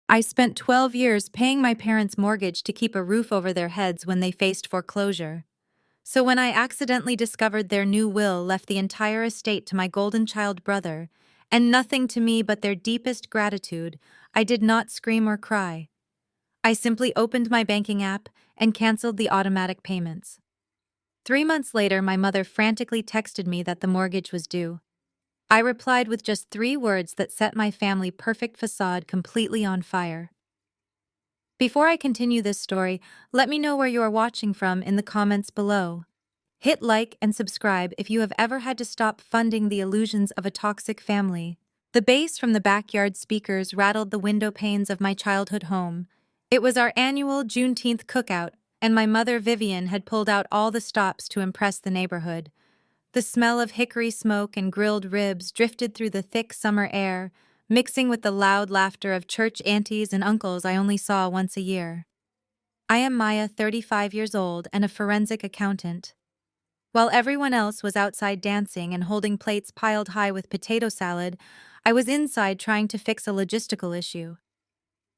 I spent 12 years paying my parents' mortgage to keep a roof over their heads when they faced foreclosure. So when I accidentally discovered their new will left the entire estate to my golden child brother, and nothing to me but their deepest gratitude, I did not scream or cry. I simply opened my banking app and canceled the automatic payments. 3 months later, my mother frantically texted me that the mortgage was due. I replied with just 3 words that set my family perfect facade completely on fire. Before I continue this story, let me know where you are watching from in the comments below. Hit like and subscribe if you have ever had to stop funding the illusions of a toxic family. The bass from the backyard speakers rattled the window panes of my childhood home. It was our annual Juneteenth cookout, and my mother Vivian had pulled out all the stops to impress the neighborhood. The smell of hickory smoke and grilled ribs drifted through the thick summer air, mixing with the loud laughter of church aunties and uncles I only saw once a year. I am Maya, 35 years old, and a forensic accountant. While everyone else was outside dancing and holding plates piled high with potato salad, I was inside trying to fix a logistical issue.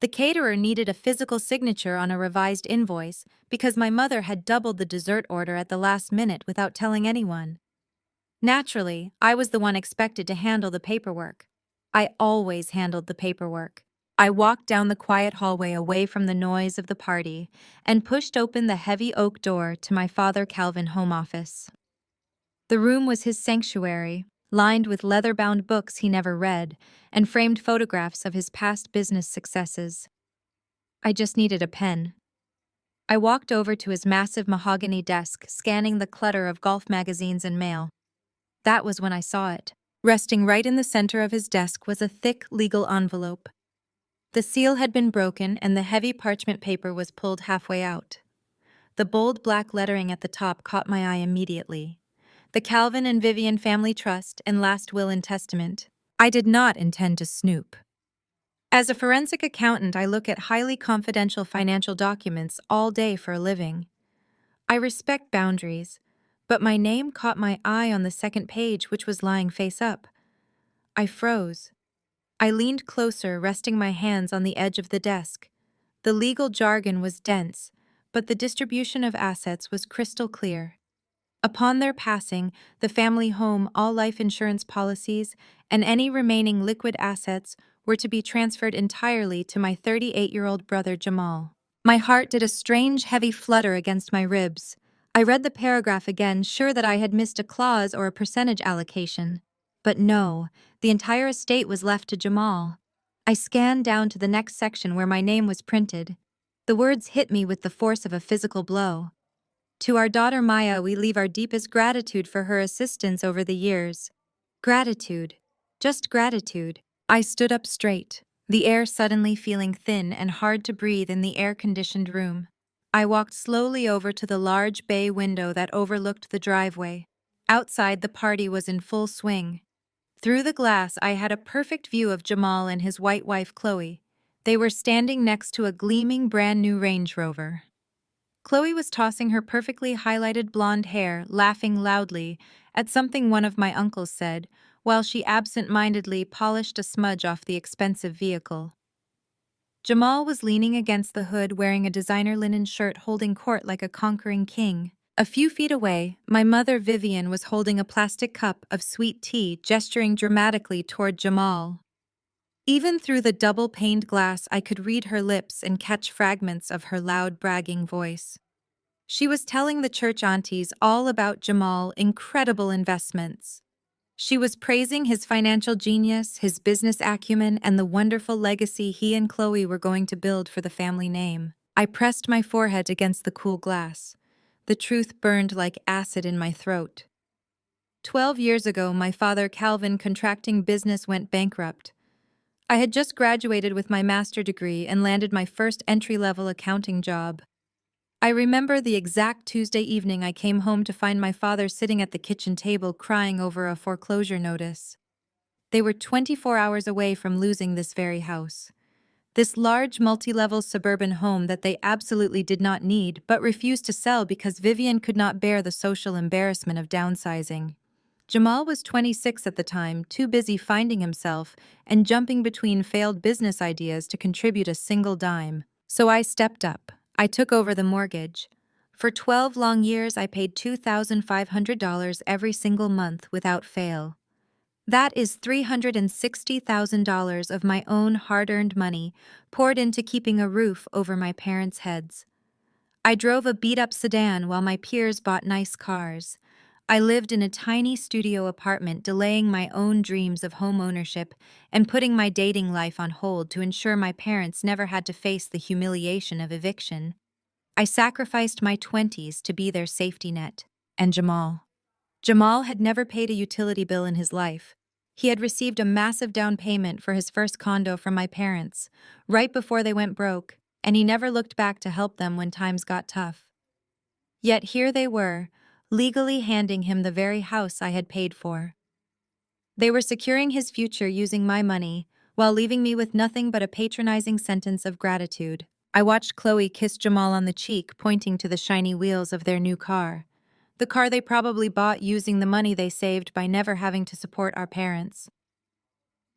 The caterer needed a physical signature on a revised invoice because my mother had doubled the dessert order at the last minute without telling anyone. Naturally, I was the one expected to handle the paperwork. I always handled the paperwork. I walked down the quiet hallway away from the noise of the party and pushed open the heavy oak door to my Father Calvin home office. The room was his sanctuary, lined with leather-bound books he never read and framed photographs of his past business successes. I just needed a pen. I walked over to his massive mahogany desk, scanning the clutter of golf magazines and mail. That was when I saw it. Resting right in the center of his desk was a thick legal envelope. The seal had been broken and the heavy parchment paper was pulled halfway out. The bold black lettering at the top caught my eye immediately. The Calvin and Vivian Family Trust and Last Will and Testament. I did not intend to snoop. As a forensic accountant, I look at highly confidential financial documents all day for a living. I respect boundaries, but my name caught my eye on the second page, which was lying face up. I froze. I leaned closer, resting my hands on the edge of the desk. The legal jargon was dense, but the distribution of assets was crystal clear. Upon their passing, the family home, all life insurance policies, and any remaining liquid assets were to be transferred entirely to my 38-year-old brother Jamal. My heart did a strange, heavy flutter against my ribs. I read the paragraph again, sure that I had missed a clause or a percentage allocation. But no, the entire estate was left to Jamal. I scanned down to the next section where my name was printed. The words hit me with the force of a physical blow. To our daughter Maya, we leave our deepest gratitude for her assistance over the years. Gratitude. Just gratitude. I stood up straight, the air suddenly feeling thin and hard to breathe in the air-conditioned room. I walked slowly over to the large bay window that overlooked the driveway. Outside, the party was in full swing. Through the glass, I had a perfect view of Jamal and his white wife Chloe. They were standing next to a gleaming brand-new Range Rover. Chloe was tossing her perfectly highlighted blonde hair, laughing loudly at something one of my uncles said, while she absent-mindedly polished a smudge off the expensive vehicle. Jamal was leaning against the hood wearing a designer linen shirt holding court like a conquering king. A few feet away, my mother Vivian was holding a plastic cup of sweet tea, gesturing dramatically toward Jamal. Even through the double-paned glass, I could read her lips and catch fragments of her loud, bragging voice. She was telling the church aunties all about Jamal's incredible investments. She was praising his financial genius, his business acumen, and the wonderful legacy he and Chloe were going to build for the family name. I pressed my forehead against the cool glass. The truth burned like acid in my throat. 12 years ago, my father Calvin contracting business went bankrupt. I had just graduated with my master's degree and landed my first entry-level accounting job. I remember the exact Tuesday evening I came home to find my father sitting at the kitchen table crying over a foreclosure notice. They were 24 hours away from losing this very house. This large multi-level suburban home that they absolutely did not need but refused to sell because Vivian could not bear the social embarrassment of downsizing. Jamal was 26 at the time, too busy finding himself and jumping between failed business ideas to contribute a single dime. So I stepped up. I took over the mortgage. For 12 long years, I paid $2,500 every single month without fail. That is $360,000 of my own hard-earned money poured into keeping a roof over my parents' heads. I drove a beat-up sedan while my peers bought nice cars. I lived in a tiny studio apartment, delaying my own dreams of home ownership and putting my dating life on hold to ensure my parents never had to face the humiliation of eviction. I sacrificed my 20s to be their safety net. And Jamal. Jamal had never paid a utility bill in his life. He had received a massive down payment for his first condo from my parents, right before they went broke, and he never looked back to help them when times got tough. Yet here they were, legally handing him the very house I had paid for. They were securing his future using my money, while leaving me with nothing but a patronizing sentence of gratitude. I watched Chloe kiss Jamal on the cheek, pointing to the shiny wheels of their new car. The car they probably bought using the money they saved by never having to support our parents.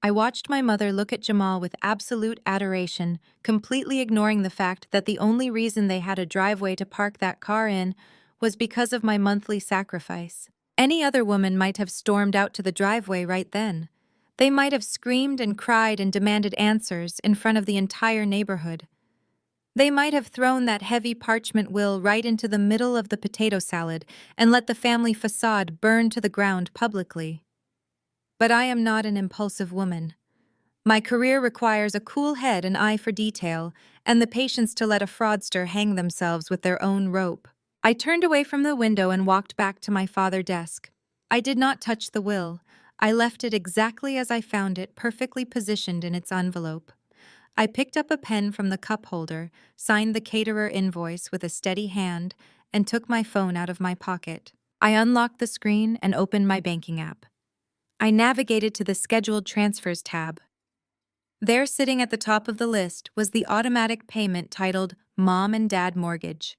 I watched my mother look at Jamal with absolute adoration, completely ignoring the fact that the only reason they had a driveway to park that car in was because of my monthly sacrifice. Any other woman might have stormed out to the driveway right then. They might have screamed and cried and demanded answers in front of the entire neighborhood. They might have thrown that heavy parchment will right into the middle of the potato salad and let the family facade burn to the ground publicly. But I am not an impulsive woman. My career requires a cool head, an eye for detail, and the patience to let a fraudster hang themselves with their own rope. I turned away from the window and walked back to my father's desk. I did not touch the will. I left it exactly as I found it, perfectly positioned in its envelope. I picked up a pen from the cup holder, signed the caterer invoice with a steady hand, and took my phone out of my pocket. I unlocked the screen and opened my banking app. I navigated to the Scheduled Transfers tab. There, sitting at the top of the list, was the automatic payment titled Mom and Dad Mortgage.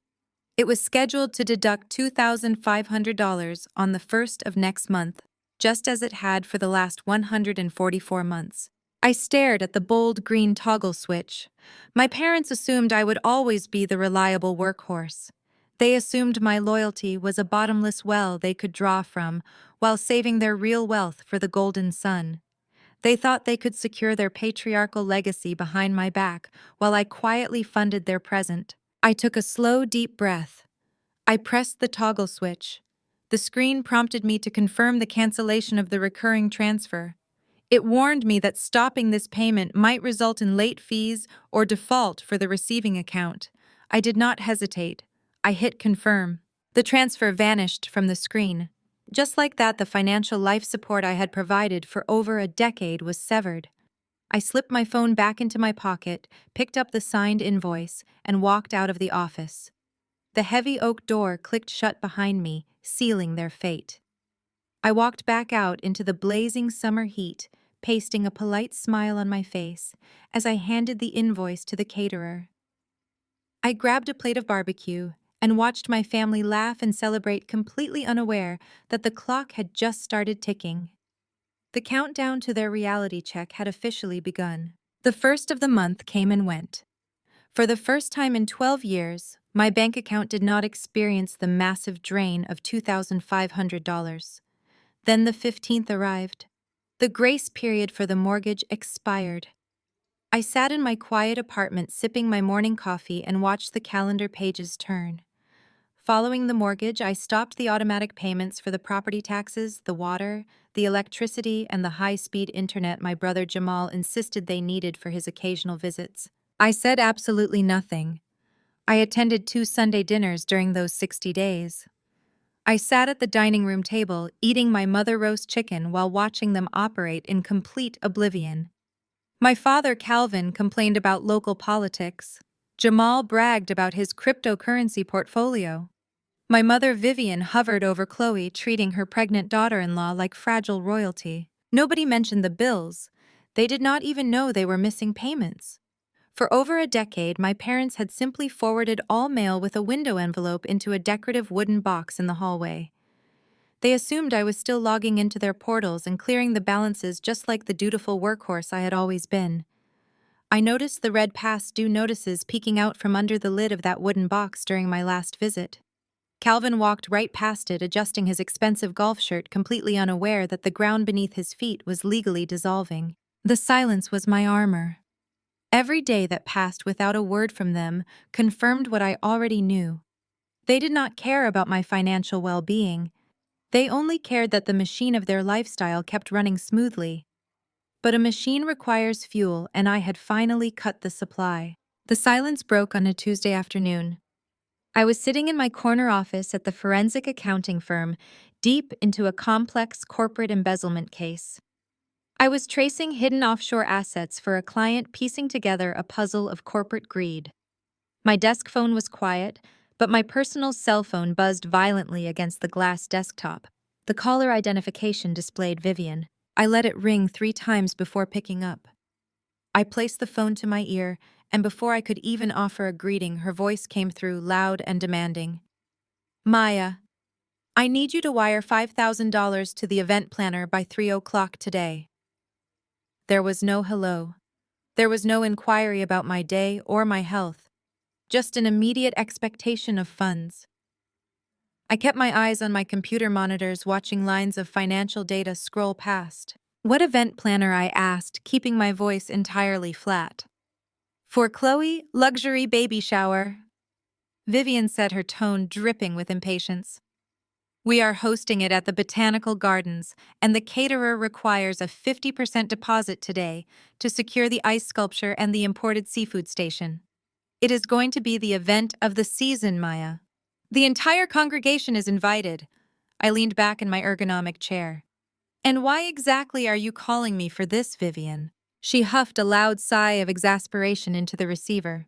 It was scheduled to deduct $2,500 on the 1st of next month, just as it had for the last 144 months. I stared at the bold green toggle switch. My parents assumed I would always be the reliable workhorse. They assumed my loyalty was a bottomless well they could draw from while saving their real wealth for the golden sun. They thought they could secure their patriarchal legacy behind my back while I quietly funded their present. I took a slow, deep breath. I pressed the toggle switch. The screen prompted me to confirm the cancellation of the recurring transfer. It warned me that stopping this payment might result in late fees or default for the receiving account. I did not hesitate. I hit confirm. The transfer vanished from the screen. Just like that, the financial life support I had provided for over a decade was severed. I slipped my phone back into my pocket, picked up the signed invoice, and walked out of the office. The heavy oak door clicked shut behind me, sealing their fate. I walked back out into the blazing summer heat, pasting a polite smile on my face as I handed the invoice to the caterer. I grabbed a plate of barbecue and watched my family laugh and celebrate, completely unaware that the clock had just started ticking. The countdown to their reality check had officially begun. The first of the month came and went. For the first time in 12 years, my bank account did not experience the massive drain of $2,500. Then the 15th arrived. The grace period for the mortgage expired. I sat in my quiet apartment sipping my morning coffee and watched the calendar pages turn. Following the mortgage, I stopped the automatic payments for the property taxes, the water, the electricity, and the high-speed internet my brother Jamal insisted they needed for his occasional visits. I said absolutely nothing. I attended 2 Sunday dinners during those 60 days. I sat at the dining room table, eating my mother roast chicken while watching them operate in complete oblivion. My father, Calvin, complained about local politics. Jamal bragged about his cryptocurrency portfolio. My mother, Vivian, hovered over Chloe, treating her pregnant daughter-in-law like fragile royalty. Nobody mentioned the bills. They did not even know they were missing payments. For over a decade, my parents had simply forwarded all mail with a window envelope into a decorative wooden box in the hallway. They assumed I was still logging into their portals and clearing the balances just like the dutiful workhorse I had always been. I noticed the red past due notices peeking out from under the lid of that wooden box during my last visit. Calvin walked right past it, adjusting his expensive golf shirt, completely unaware that the ground beneath his feet was legally dissolving. The silence was my armor. Every day that passed without a word from them confirmed what I already knew. They did not care about my financial well-being. They only cared that the machine of their lifestyle kept running smoothly. But a machine requires fuel, and I had finally cut the supply. The silence broke on a Tuesday afternoon. I was sitting in my corner office at the forensic accounting firm, deep into a complex corporate embezzlement case. I was tracing hidden offshore assets for a client, piecing together a puzzle of corporate greed. My desk phone was quiet, but my personal cell phone buzzed violently against the glass desktop. The caller identification displayed Vivian. I let it ring 3 times before picking up. I placed the phone to my ear, and before I could even offer a greeting, her voice came through, loud and demanding. Maya, I need you to wire $5,000 to the event planner by 3 o'clock today. There was no hello. There was no inquiry about my day or my health, just an immediate expectation of funds. I kept my eyes on my computer monitors, watching lines of financial data scroll past. What event planner? I asked, keeping my voice entirely flat. For Chloe, luxury baby shower. Vivian said, her tone dripping with impatience. We are hosting it at the Botanical Gardens, and the caterer requires a 50% deposit today to secure the ice sculpture and the imported seafood station. It is going to be the event of the season, Maya. The entire congregation is invited. I leaned back in my ergonomic chair. And why exactly are you calling me for this, Vivian? She huffed a loud sigh of exasperation into the receiver.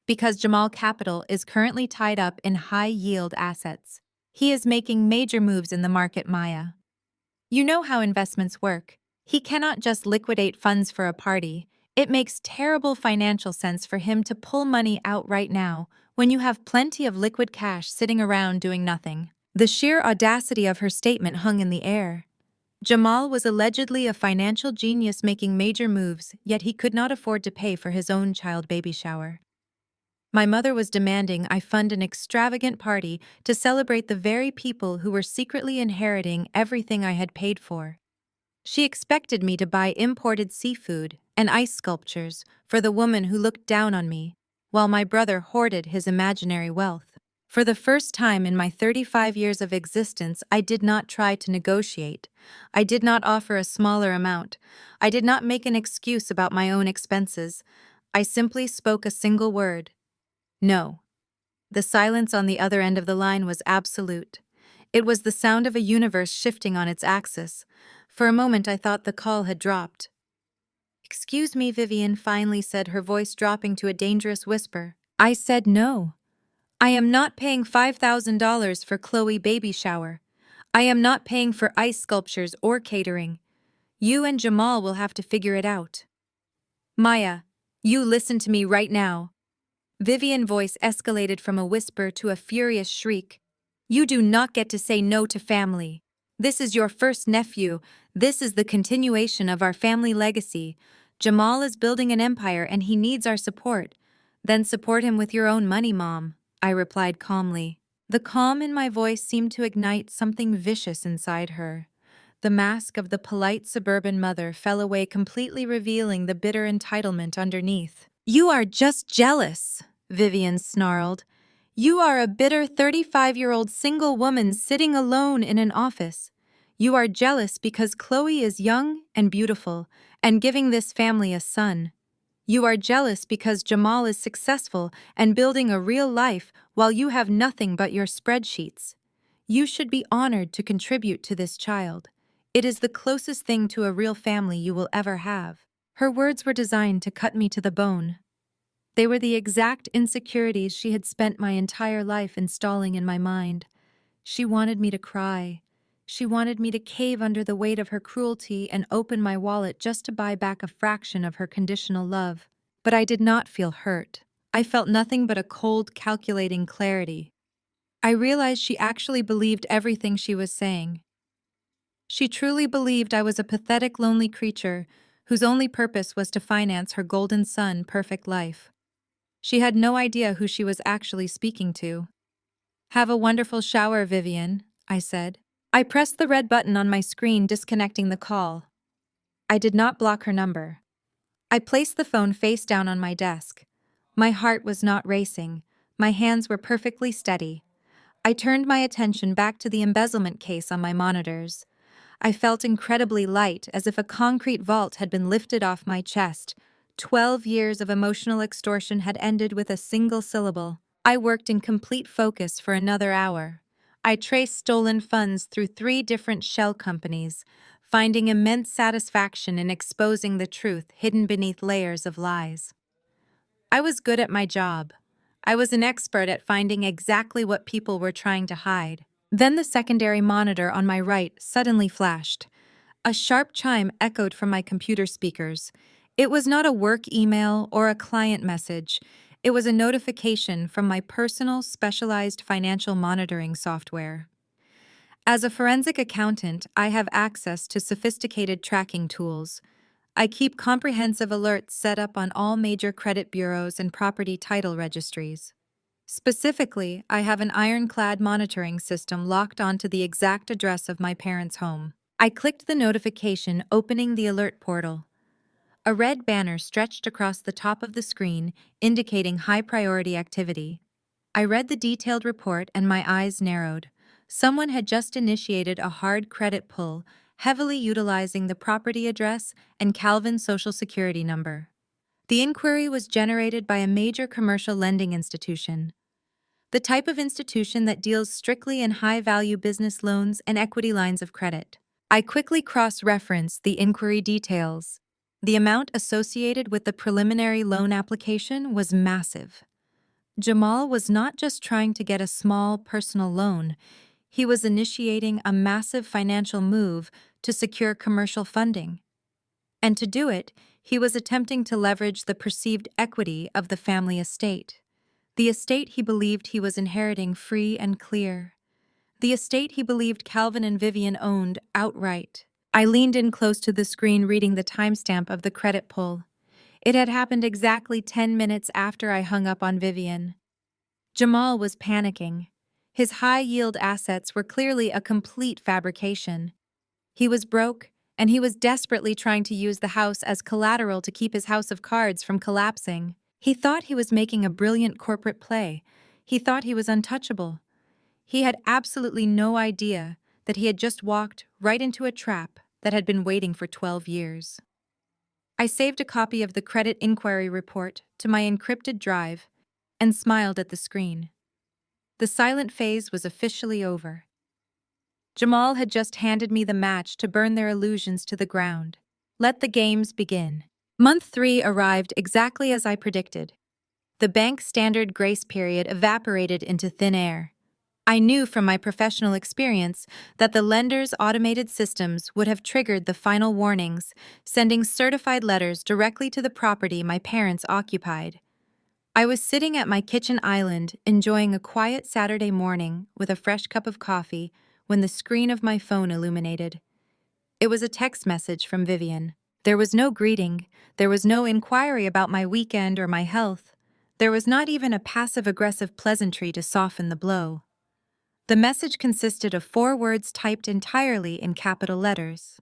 Because Jamal Capital is currently tied up in high-yield assets. He is making major moves in the market, Maya. You know how investments work. He cannot just liquidate funds for a party. It makes terrible financial sense for him to pull money out right now, when you have plenty of liquid cash sitting around doing nothing. The sheer audacity of her statement hung in the air. Jamal was allegedly a financial genius making major moves, yet he could not afford to pay for his own child baby shower. My mother was demanding I fund an extravagant party to celebrate the very people who were secretly inheriting everything I had paid for. She expected me to buy imported seafood and ice sculptures for the woman who looked down on me, while my brother hoarded his imaginary wealth. For the first time in my 35 years of existence, I did not try to negotiate. I did not offer a smaller amount. I did not make an excuse about my own expenses. I simply spoke a single word. No. The silence on the other end of the line was absolute. It was the sound of a universe shifting on its axis. For a moment I thought the call had dropped. Excuse me, Vivian finally said, her voice dropping to a dangerous whisper. I said no. I am not paying $5,000 for Chloe baby shower. I am not paying for ice sculptures or catering. You and Jamal will have to figure it out. Maya, you listen to me right now. Vivian's voice escalated from a whisper to a furious shriek. You do not get to say no to family. This is your first nephew. This is the continuation of our family legacy. Jamal is building an empire and he needs our support. Then support him with your own money, Mom, I replied calmly. The calm in my voice seemed to ignite something vicious inside her. The mask of the polite suburban mother fell away, completely revealing the bitter entitlement underneath. You are just jealous, Vivian snarled. You are a bitter 35-year-old single woman sitting alone in an office. You are jealous because Chloe is young and beautiful and giving this family a son. You are jealous because Jamal is successful and building a real life while you have nothing but your spreadsheets. You should be honored to contribute to this child. It is the closest thing to a real family you will ever have. Her words were designed to cut me to the bone. They were the exact insecurities she had spent my entire life installing in my mind. She wanted me to cry. She wanted me to cave under the weight of her cruelty and open my wallet just to buy back a fraction of her conditional love. But I did not feel hurt. I felt nothing but a cold, calculating clarity. I realized she actually believed everything she was saying. She truly believed I was a pathetic, lonely creature whose only purpose was to finance her golden son perfect life. She had no idea who she was actually speaking to. "Have a wonderful shower, Vivian," I said. I pressed the red button on my screen, disconnecting the call. I did not block her number. I placed the phone face down on my desk. My heart was not racing. My hands were perfectly steady. I turned my attention back to the embezzlement case on my monitors. I felt incredibly light, as if a concrete vault had been lifted off my chest. 12 years of emotional extortion had ended with a single syllable. I worked in complete focus for another hour. I traced stolen funds through 3 different shell companies, finding immense satisfaction in exposing the truth hidden beneath layers of lies. I was good at my job. I was an expert at finding exactly what people were trying to hide. Then the secondary monitor on my right suddenly flashed. A sharp chime echoed from my computer speakers. It was not a work email or a client message. It was a notification from my personal, specialized financial monitoring software. As a forensic accountant, I have access to sophisticated tracking tools. I keep comprehensive alerts set up on all major credit bureaus and property title registries. Specifically, I have an ironclad monitoring system locked onto the exact address of my parents' home. I clicked the notification, opening the alert portal. A red banner stretched across the top of the screen, indicating high-priority activity. I read the detailed report and my eyes narrowed. Someone had just initiated a hard credit pull, heavily utilizing the property address and Calvin's social security number. The inquiry was generated by a major commercial lending institution, the type of institution that deals strictly in high-value business loans and equity lines of credit. I quickly cross-referenced the inquiry details. The amount associated with the preliminary loan application was massive. Jamal was not just trying to get a small personal loan, he was initiating a massive financial move to secure commercial funding. And to do it, he was attempting to leverage the perceived equity of the family estate. The estate he believed he was inheriting free and clear. The estate he believed Calvin and Vivian owned outright. I leaned in close to the screen, reading the timestamp of the credit pull. It had happened exactly 10 minutes after I hung up on Vivian. Jamal was panicking. His high-yield assets were clearly a complete fabrication. He was broke, and he was desperately trying to use the house as collateral to keep his house of cards from collapsing. He thought he was making a brilliant corporate play. He thought he was untouchable. He had absolutely no idea that he had just walked right into a trap that had been waiting for 12 years. I saved a copy of the credit inquiry report to my encrypted drive and smiled at the screen. The silent phase was officially over. Jamal had just handed me the match to burn their illusions to the ground. Let the games begin. Month 3 arrived exactly as I predicted. The bank's standard grace period evaporated into thin air. I knew from my professional experience that the lender's automated systems would have triggered the final warnings, sending certified letters directly to the property my parents occupied. I was sitting at my kitchen island, enjoying a quiet Saturday morning with a fresh cup of coffee, when the screen of my phone illuminated. It was a text message from Vivian. There was no greeting. There was no inquiry about my weekend or my health. There was not even a passive-aggressive pleasantry to soften the blow. The message consisted of 4 words typed entirely in capital letters.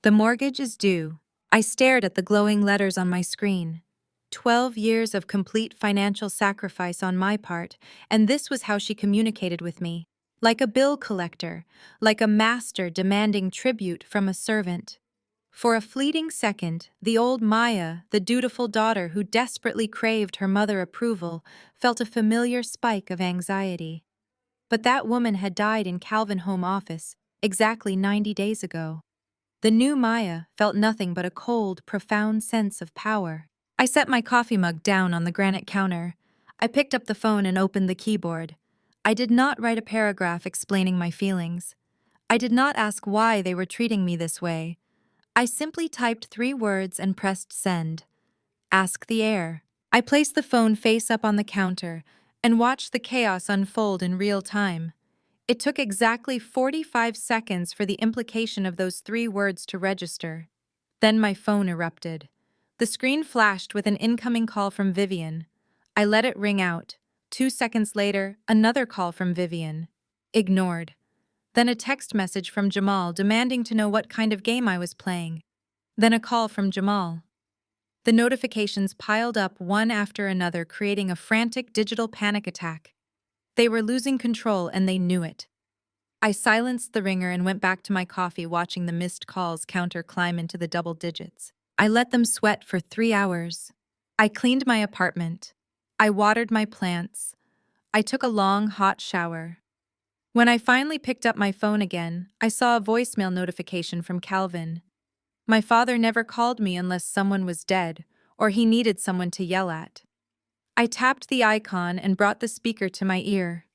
"The mortgage is due." I stared at the glowing letters on my screen. 12 years of complete financial sacrifice on my part, and this was how she communicated with me. Like a bill collector, like a master demanding tribute from a servant. For a fleeting second, the old Maya, the dutiful daughter who desperately craved her mother approval, felt a familiar spike of anxiety. But that woman had died in Calvin home office exactly 90 days ago. The new Maya felt nothing but a cold, profound sense of power. I set my coffee mug down on the granite counter. I picked up the phone and opened the keyboard. I did not write a paragraph explaining my feelings. I did not ask why they were treating me this way. I simply typed 3 words and pressed send. Ask the heir. I placed the phone face up on the counter, and watched the chaos unfold in real time. It took exactly 45 seconds for the implication of those 3 words to register. Then my phone erupted. The screen flashed with an incoming call from Vivian. I let it ring out. 2 seconds later, another call from Vivian. Ignored. Then a text message from Jamal demanding to know what kind of game I was playing. Then a call from Jamal. The notifications piled up one after another, creating a frantic digital panic attack. They were losing control and they knew it. I silenced the ringer and went back to my coffee, watching the missed calls counter climb into the double digits. I let them sweat for 3 hours. I cleaned my apartment. I watered my plants. I took a long, hot shower. When I finally picked up my phone again, I saw a voicemail notification from Calvin. My father never called me unless someone was dead or he needed someone to yell at. I tapped the icon and brought the speaker to my ear.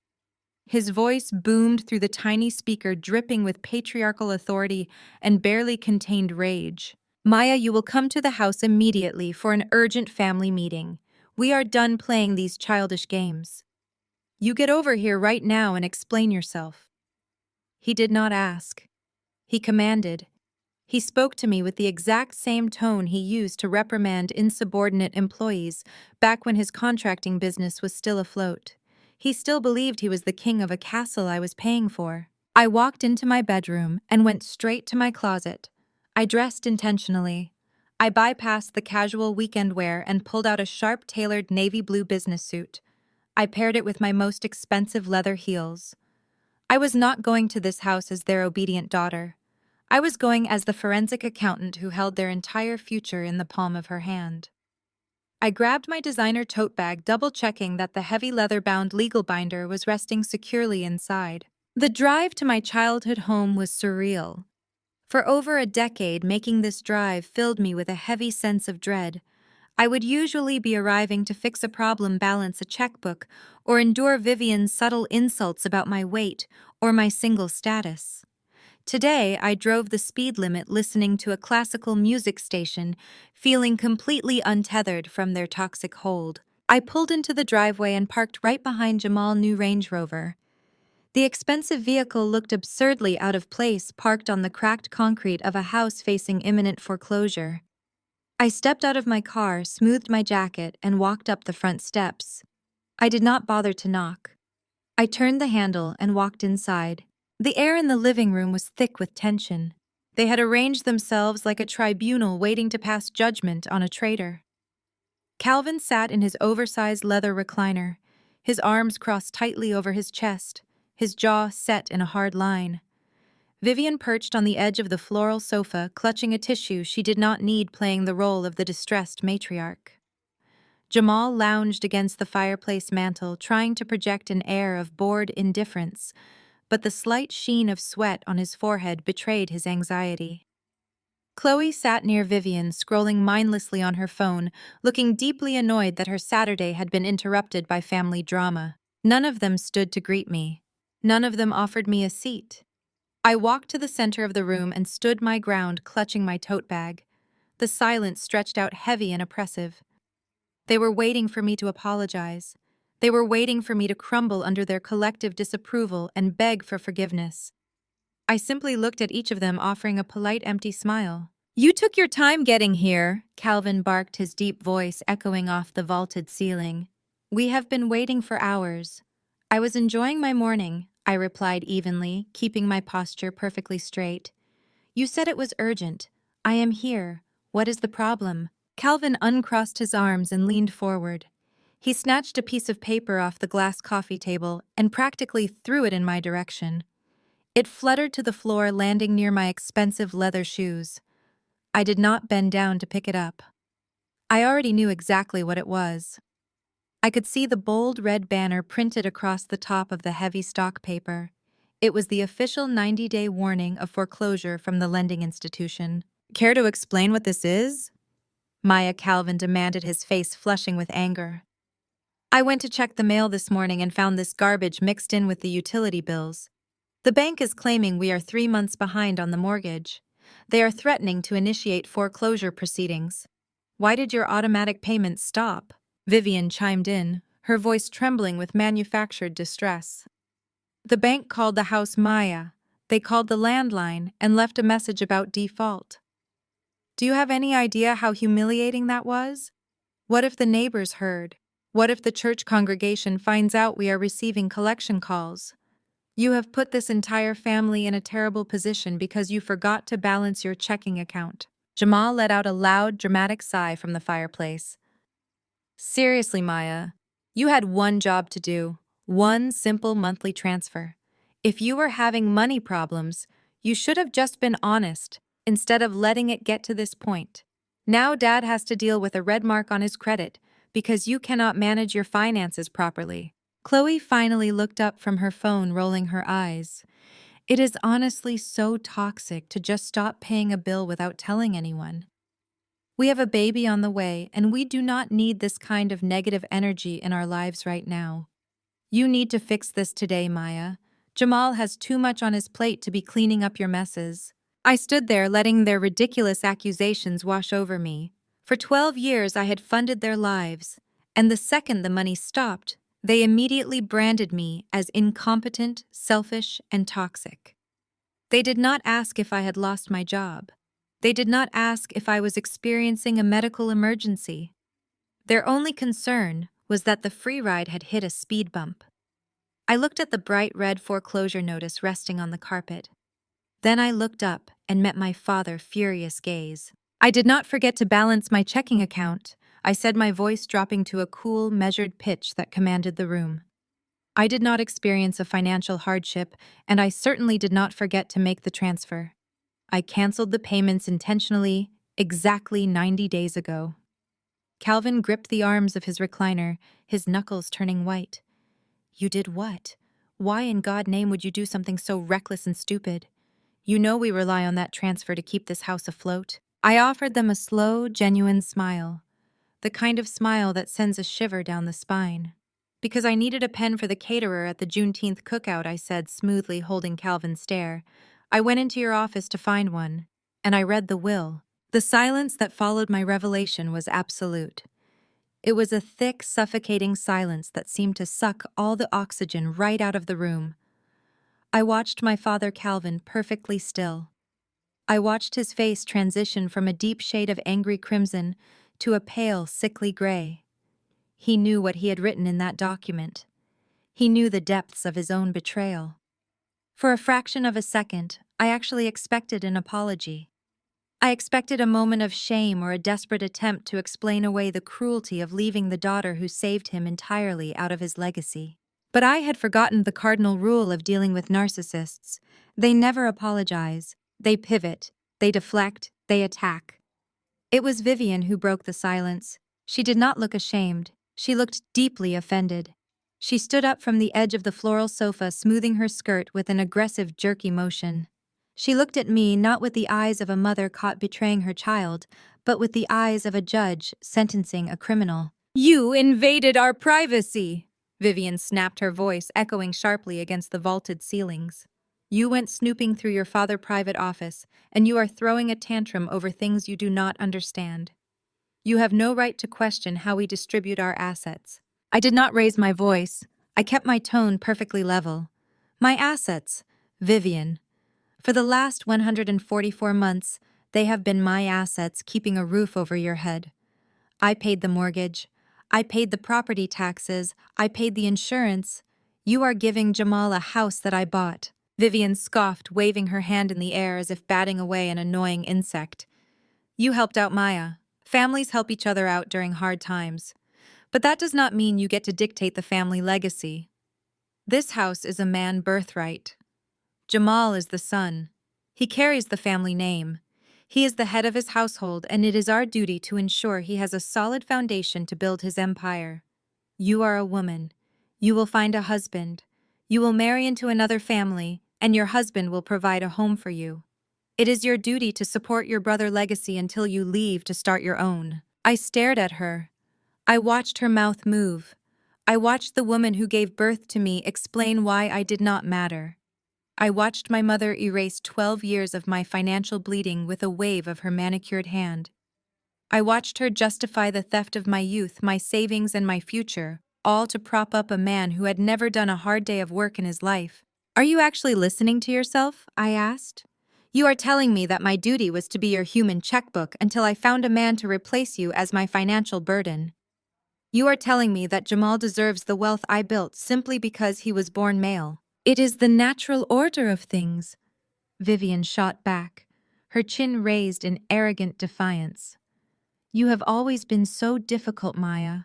His voice boomed through the tiny speaker, dripping with patriarchal authority and barely contained rage. Maya, you will come to the house immediately for an urgent family meeting. We are done playing these childish games. You get over here right now and explain yourself. He did not ask. He commanded. He spoke to me with the exact same tone he used to reprimand insubordinate employees back when his contracting business was still afloat. He still believed he was the king of a castle I was paying for. I walked into my bedroom and went straight to my closet. I dressed intentionally. I bypassed the casual weekend wear and pulled out a sharp-tailored navy blue business suit. I paired it with my most expensive leather heels. I was not going to this house as their obedient daughter. I was going as the forensic accountant who held their entire future in the palm of her hand. I grabbed my designer tote bag, double-checking that the heavy leather-bound legal binder was resting securely inside. The drive to my childhood home was surreal. For over a decade, making this drive filled me with a heavy sense of dread. I would usually be arriving to fix a problem, balance a checkbook, or endure Vivian's subtle insults about my weight or my single status. Today, I drove the speed limit, listening to a classical music station, feeling completely untethered from their toxic hold. I pulled into the driveway and parked right behind Jamal's new Range Rover. The expensive vehicle looked absurdly out of place, parked on the cracked concrete of a house facing imminent foreclosure. I stepped out of my car, smoothed my jacket, and walked up the front steps. I did not bother to knock. I turned the handle and walked inside. The air in the living room was thick with tension. They had arranged themselves like a tribunal waiting to pass judgment on a traitor. Calvin sat in his oversized leather recliner, his arms crossed tightly over his chest, his jaw set in a hard line. Vivian perched on the edge of the floral sofa, clutching a tissue she did not need, playing the role of the distressed matriarch. Jamal lounged against the fireplace mantel, trying to project an air of bored indifference, but the slight sheen of sweat on his forehead betrayed his anxiety. Chloe sat near Vivian, scrolling mindlessly on her phone, looking deeply annoyed that her Saturday had been interrupted by family drama. None of them stood to greet me. None of them offered me a seat. I walked to the center of the room and stood my ground, clutching my tote bag. The silence stretched out heavy and oppressive. They were waiting for me to apologize. They were waiting for me to crumble under their collective disapproval and beg for forgiveness. I simply looked at each of them, offering a polite, empty smile. "You took your time getting here," Calvin barked, his deep voice echoing off the vaulted ceiling. "We have been waiting for hours." "I was enjoying my morning," I replied evenly, keeping my posture perfectly straight. "You said it was urgent. I am here. What is the problem?" Calvin uncrossed his arms and leaned forward. He snatched a piece of paper off the glass coffee table and practically threw it in my direction. It fluttered to the floor, landing near my expensive leather shoes. I did not bend down to pick it up. I already knew exactly what it was. I could see the bold red banner printed across the top of the heavy stock paper. It was the official 90-day warning of foreclosure from the lending institution. "Care to explain what this is?" Maya, Calvin demanded, his face flushing with anger. "I went to check the mail this morning and found this garbage mixed in with the utility bills. The bank is claiming we are 3 months behind on the mortgage. They are threatening to initiate foreclosure proceedings." "Why did your automatic payments stop?" Vivian chimed in, her voice trembling with manufactured distress. The bank called the house Maya. They called the landline and left a message about default. Do you have any idea how humiliating that was? What if the neighbors heard? What if the church congregation finds out we are receiving collection calls? You have put this entire family in a terrible position because you forgot to balance your checking account. Jamal let out a loud, dramatic sigh from the fireplace. Seriously, Maya, you had one job to do, one simple monthly transfer. If you were having money problems, you should have just been honest, instead of letting it get to this point. Now Dad has to deal with a red mark on his credit because you cannot manage your finances properly. Chloe finally looked up from her phone, rolling her eyes. It is honestly so toxic to just stop paying a bill without telling anyone. We have a baby on the way, and we do not need this kind of negative energy in our lives right now. You need to fix this today, Maya. Jamal has too much on his plate to be cleaning up your messes. I stood there letting their ridiculous accusations wash over me. For 12 years I had funded their lives, and the second the money stopped, they immediately branded me as incompetent, selfish, and toxic. They did not ask if I had lost my job. They did not ask if I was experiencing a medical emergency. Their only concern was that the free ride had hit a speed bump. I looked at the bright red foreclosure notice resting on the carpet. Then I looked up and met my father's furious gaze. I did not forget to balance my checking account, I said, my voice dropping to a cool, measured pitch that commanded the room. I did not experience a financial hardship, and I certainly did not forget to make the transfer. I canceled the payments intentionally, exactly 90 days ago. Calvin gripped the arms of his recliner, his knuckles turning white. You did what? Why in God's name would you do something so reckless and stupid? You know we rely on that transfer to keep this house afloat. I offered them a slow, genuine smile, the kind of smile that sends a shiver down the spine. Because I needed a pen for the caterer at the Juneteenth cookout, I said, smoothly holding Calvin's stare. I went into your office to find one, and I read the will. The silence that followed my revelation was absolute. It was a thick, suffocating silence that seemed to suck all the oxygen right out of the room. I watched my father Calvin perfectly still. I watched his face transition from a deep shade of angry crimson to a pale, sickly gray. He knew what he had written in that document. He knew the depths of his own betrayal. For a fraction of a second, I actually expected an apology. I expected a moment of shame or a desperate attempt to explain away the cruelty of leaving the daughter who saved him entirely out of his legacy. But I had forgotten the cardinal rule of dealing with narcissists. They never apologize. They pivot. They deflect. They attack. It was Vivian who broke the silence. She did not look ashamed. She looked deeply offended. She stood up from the edge of the floral sofa, smoothing her skirt with an aggressive, jerky motion. She looked at me not with the eyes of a mother caught betraying her child, but with the eyes of a judge sentencing a criminal. You invaded our privacy! Vivian snapped, her voice echoing sharply against the vaulted ceilings. You went snooping through your father's private office, and you are throwing a tantrum over things you do not understand. You have no right to question how we distribute our assets. I did not raise my voice. I kept my tone perfectly level. My assets, Vivian. For the last 144 months, they have been my assets keeping a roof over your head. I paid the mortgage. I paid the property taxes. I paid the insurance. You are giving Jamal a house that I bought. Vivian scoffed, waving her hand in the air as if batting away an annoying insect. You helped out Maya. Families help each other out during hard times. But that does not mean you get to dictate the family legacy. This house is a man birthright. Jamal is the son. He carries the family name. He is the head of his household, and it is our duty to ensure he has a solid foundation to build his empire. You are a woman. You will find a husband. You will marry into another family, and your husband will provide a home for you. It is your duty to support your brother's legacy until you leave to start your own. I stared at her. I watched her mouth move. I watched the woman who gave birth to me explain why I did not matter. I watched my mother erase 12 years of my financial bleeding with a wave of her manicured hand. I watched her justify the theft of my youth, my savings, and my future, all to prop up a man who had never done a hard day of work in his life. Are you actually listening to yourself? I asked. You are telling me that my duty was to be your human checkbook until I found a man to replace you as my financial burden. You are telling me that Jamal deserves the wealth I built simply because he was born male. It is the natural order of things, Vivian shot back, her chin raised in arrogant defiance. You have always been so difficult, Maya.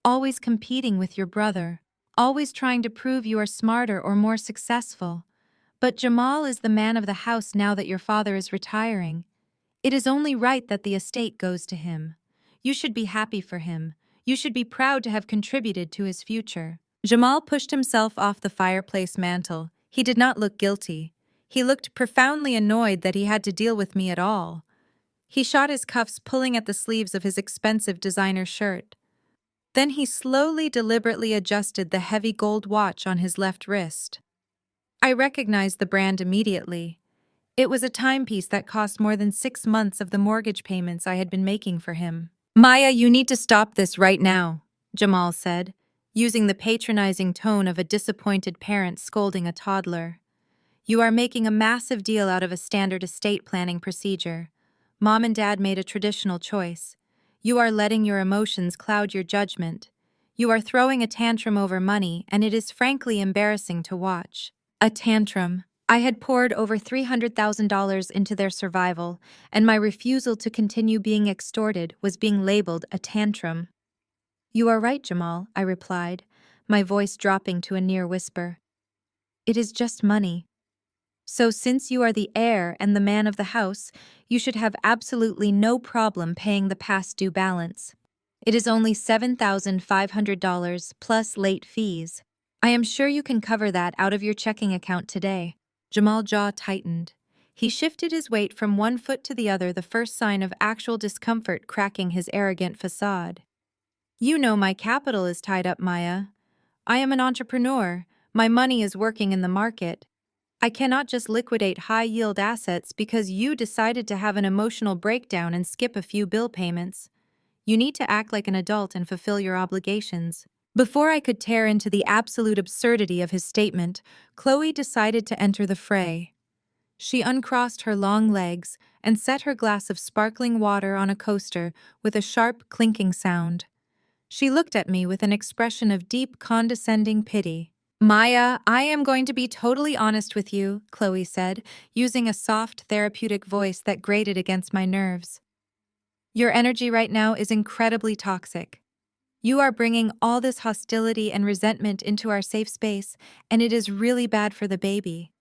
Always competing with your brother. Always trying to prove you are smarter or more successful. But Jamal is the man of the house now that your father is retiring. It is only right that the estate goes to him. You should be happy for him. You should be proud to have contributed to his future. Jamal pushed himself off the fireplace mantel. He did not look guilty. He looked profoundly annoyed that he had to deal with me at all. He shot his cuffs pulling at the sleeves of his expensive designer shirt. Then he slowly, deliberately adjusted the heavy gold watch on his left wrist. I recognized the brand immediately. It was a timepiece that cost more than 6 months of the mortgage payments I had been making for him. Maya, you need to stop this right now, Jamal said, using the patronizing tone of a disappointed parent scolding a toddler. You are making a massive deal out of a standard estate planning procedure. Mom and Dad made a traditional choice. You are letting your emotions cloud your judgment. You are throwing a tantrum over money, and it is frankly embarrassing to watch. A tantrum. I had poured over $300,000 into their survival, and my refusal to continue being extorted was being labeled a tantrum. You are right, Jamal, I replied, my voice dropping to a near whisper. It is just money. So since you are the heir and the man of the house, you should have absolutely no problem paying the past due balance. It is only $7,500 plus late fees. I am sure you can cover that out of your checking account today. Jamal's jaw tightened. He shifted his weight from one foot to the other, the first sign of actual discomfort cracking his arrogant facade. You know my capital is tied up, Maya. I am an entrepreneur. My money is working in the market. I cannot just liquidate high-yield assets because you decided to have an emotional breakdown and skip a few bill payments. You need to act like an adult and fulfill your obligations. Before I could tear into the absolute absurdity of his statement, Chloe decided to enter the fray. She uncrossed her long legs and set her glass of sparkling water on a coaster with a sharp, clinking sound. She looked at me with an expression of deep, condescending pity. Maya, I am going to be totally honest with you, Chloe said, using a soft, therapeutic voice that grated against my nerves. Your energy right now is incredibly toxic. You are bringing all this hostility and resentment into our safe space, and it is really bad for the baby.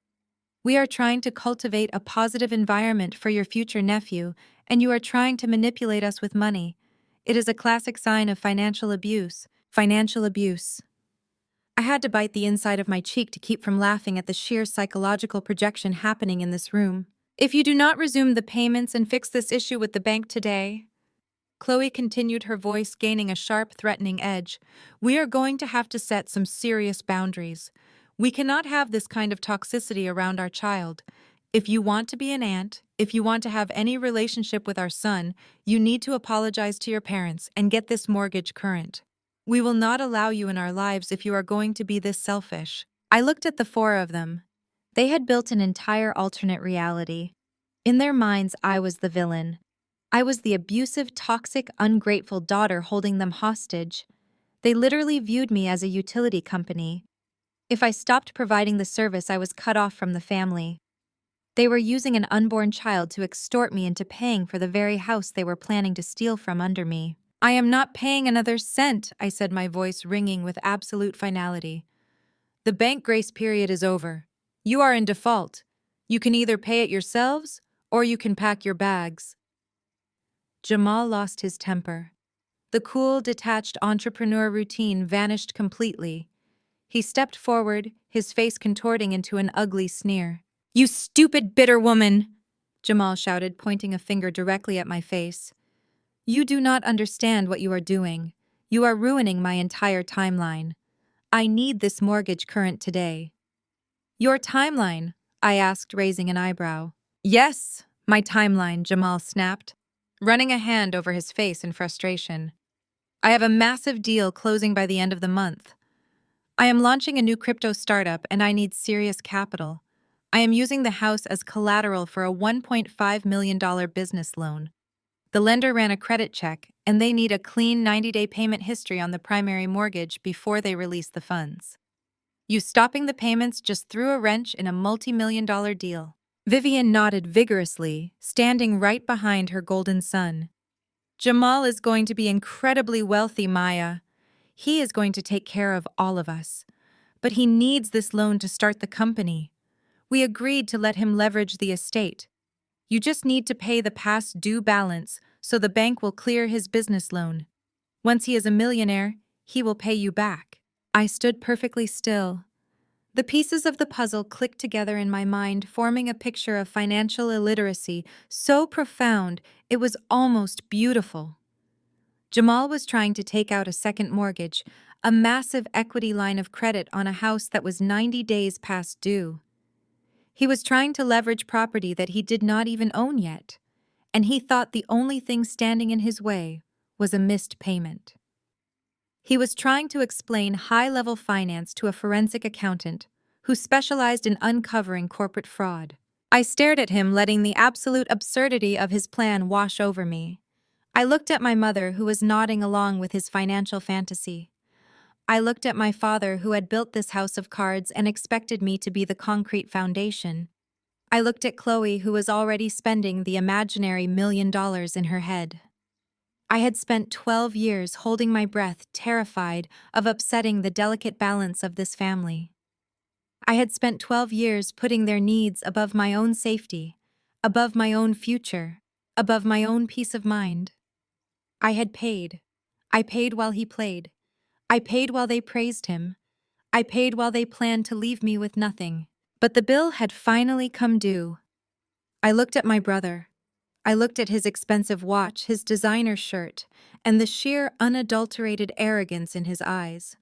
We are trying to cultivate a positive environment for your future nephew, and you are trying to manipulate us with money. It is a classic sign of financial abuse. Financial abuse. I had to bite the inside of my cheek to keep from laughing at the sheer psychological projection happening in this room. If you do not resume the payments and fix this issue with the bank today, Chloe continued, her voice gaining a sharp, threatening edge, we are going to have to set some serious boundaries. We cannot have this kind of toxicity around our child. If you want to be an aunt, if you want to have any relationship with our son, you need to apologize to your parents and get this mortgage current. We will not allow you in our lives if you are going to be this selfish. I looked at the four of them. They had built an entire alternate reality. In their minds, I was the villain. I was the abusive, toxic, ungrateful daughter holding them hostage. They literally viewed me as a utility company. If I stopped providing the service, I was cut off from the family. They were using an unborn child to extort me into paying for the very house they were planning to steal from under me. I am not paying another cent, I said, my voice ringing with absolute finality. The bank grace period is over. You are in default. You can either pay it yourselves, or you can pack your bags. Jamal lost his temper. The cool, detached entrepreneur routine vanished completely. He stepped forward, his face contorting into an ugly sneer. You stupid, bitter woman! Jamal shouted, pointing a finger directly at my face. You do not understand what you are doing. You are ruining my entire timeline. I need this mortgage current today. Your timeline? I asked, raising an eyebrow. Yes, my timeline, Jamal snapped, running a hand over his face in frustration. I have a massive deal closing by the end of the month. I am launching a new crypto startup and I need serious capital. I am using the house as collateral for a $1.5 million business loan. The lender ran a credit check, and they need a clean 90-day payment history on the primary mortgage before they release the funds. You stopping the payments just threw a wrench in a multi-million-dollar deal. Vivian nodded vigorously, standing right behind her golden son. Jamal is going to be incredibly wealthy, Maya. He is going to take care of all of us. But he needs this loan to start the company. We agreed to let him leverage the estate. You just need to pay the past due balance so the bank will clear his business loan. Once he is a millionaire, he will pay you back. I stood perfectly still. The pieces of the puzzle clicked together in my mind, forming a picture of financial illiteracy so profound it was almost beautiful. Jamal was trying to take out a second mortgage, a massive equity line of credit on a house that was 90 days past due. He was trying to leverage property that he did not even own yet, and he thought the only thing standing in his way was a missed payment. He was trying to explain high-level finance to a forensic accountant who specialized in uncovering corporate fraud. I stared at him, letting the absolute absurdity of his plan wash over me. I looked at my mother, who was nodding along with his financial fantasy. I looked at my father, who had built this house of cards and expected me to be the concrete foundation. I looked at Chloe, who was already spending the imaginary $1 million in her head. I had spent 12 years holding my breath, terrified of upsetting the delicate balance of this family. I had spent 12 years putting their needs above my own safety, above my own future, above my own peace of mind. I had paid. I paid while he played. I paid while they praised him. I paid while they planned to leave me with nothing. But the bill had finally come due. I looked at my brother. I looked at his expensive watch, his designer shirt, and the sheer unadulterated arrogance in his eyes.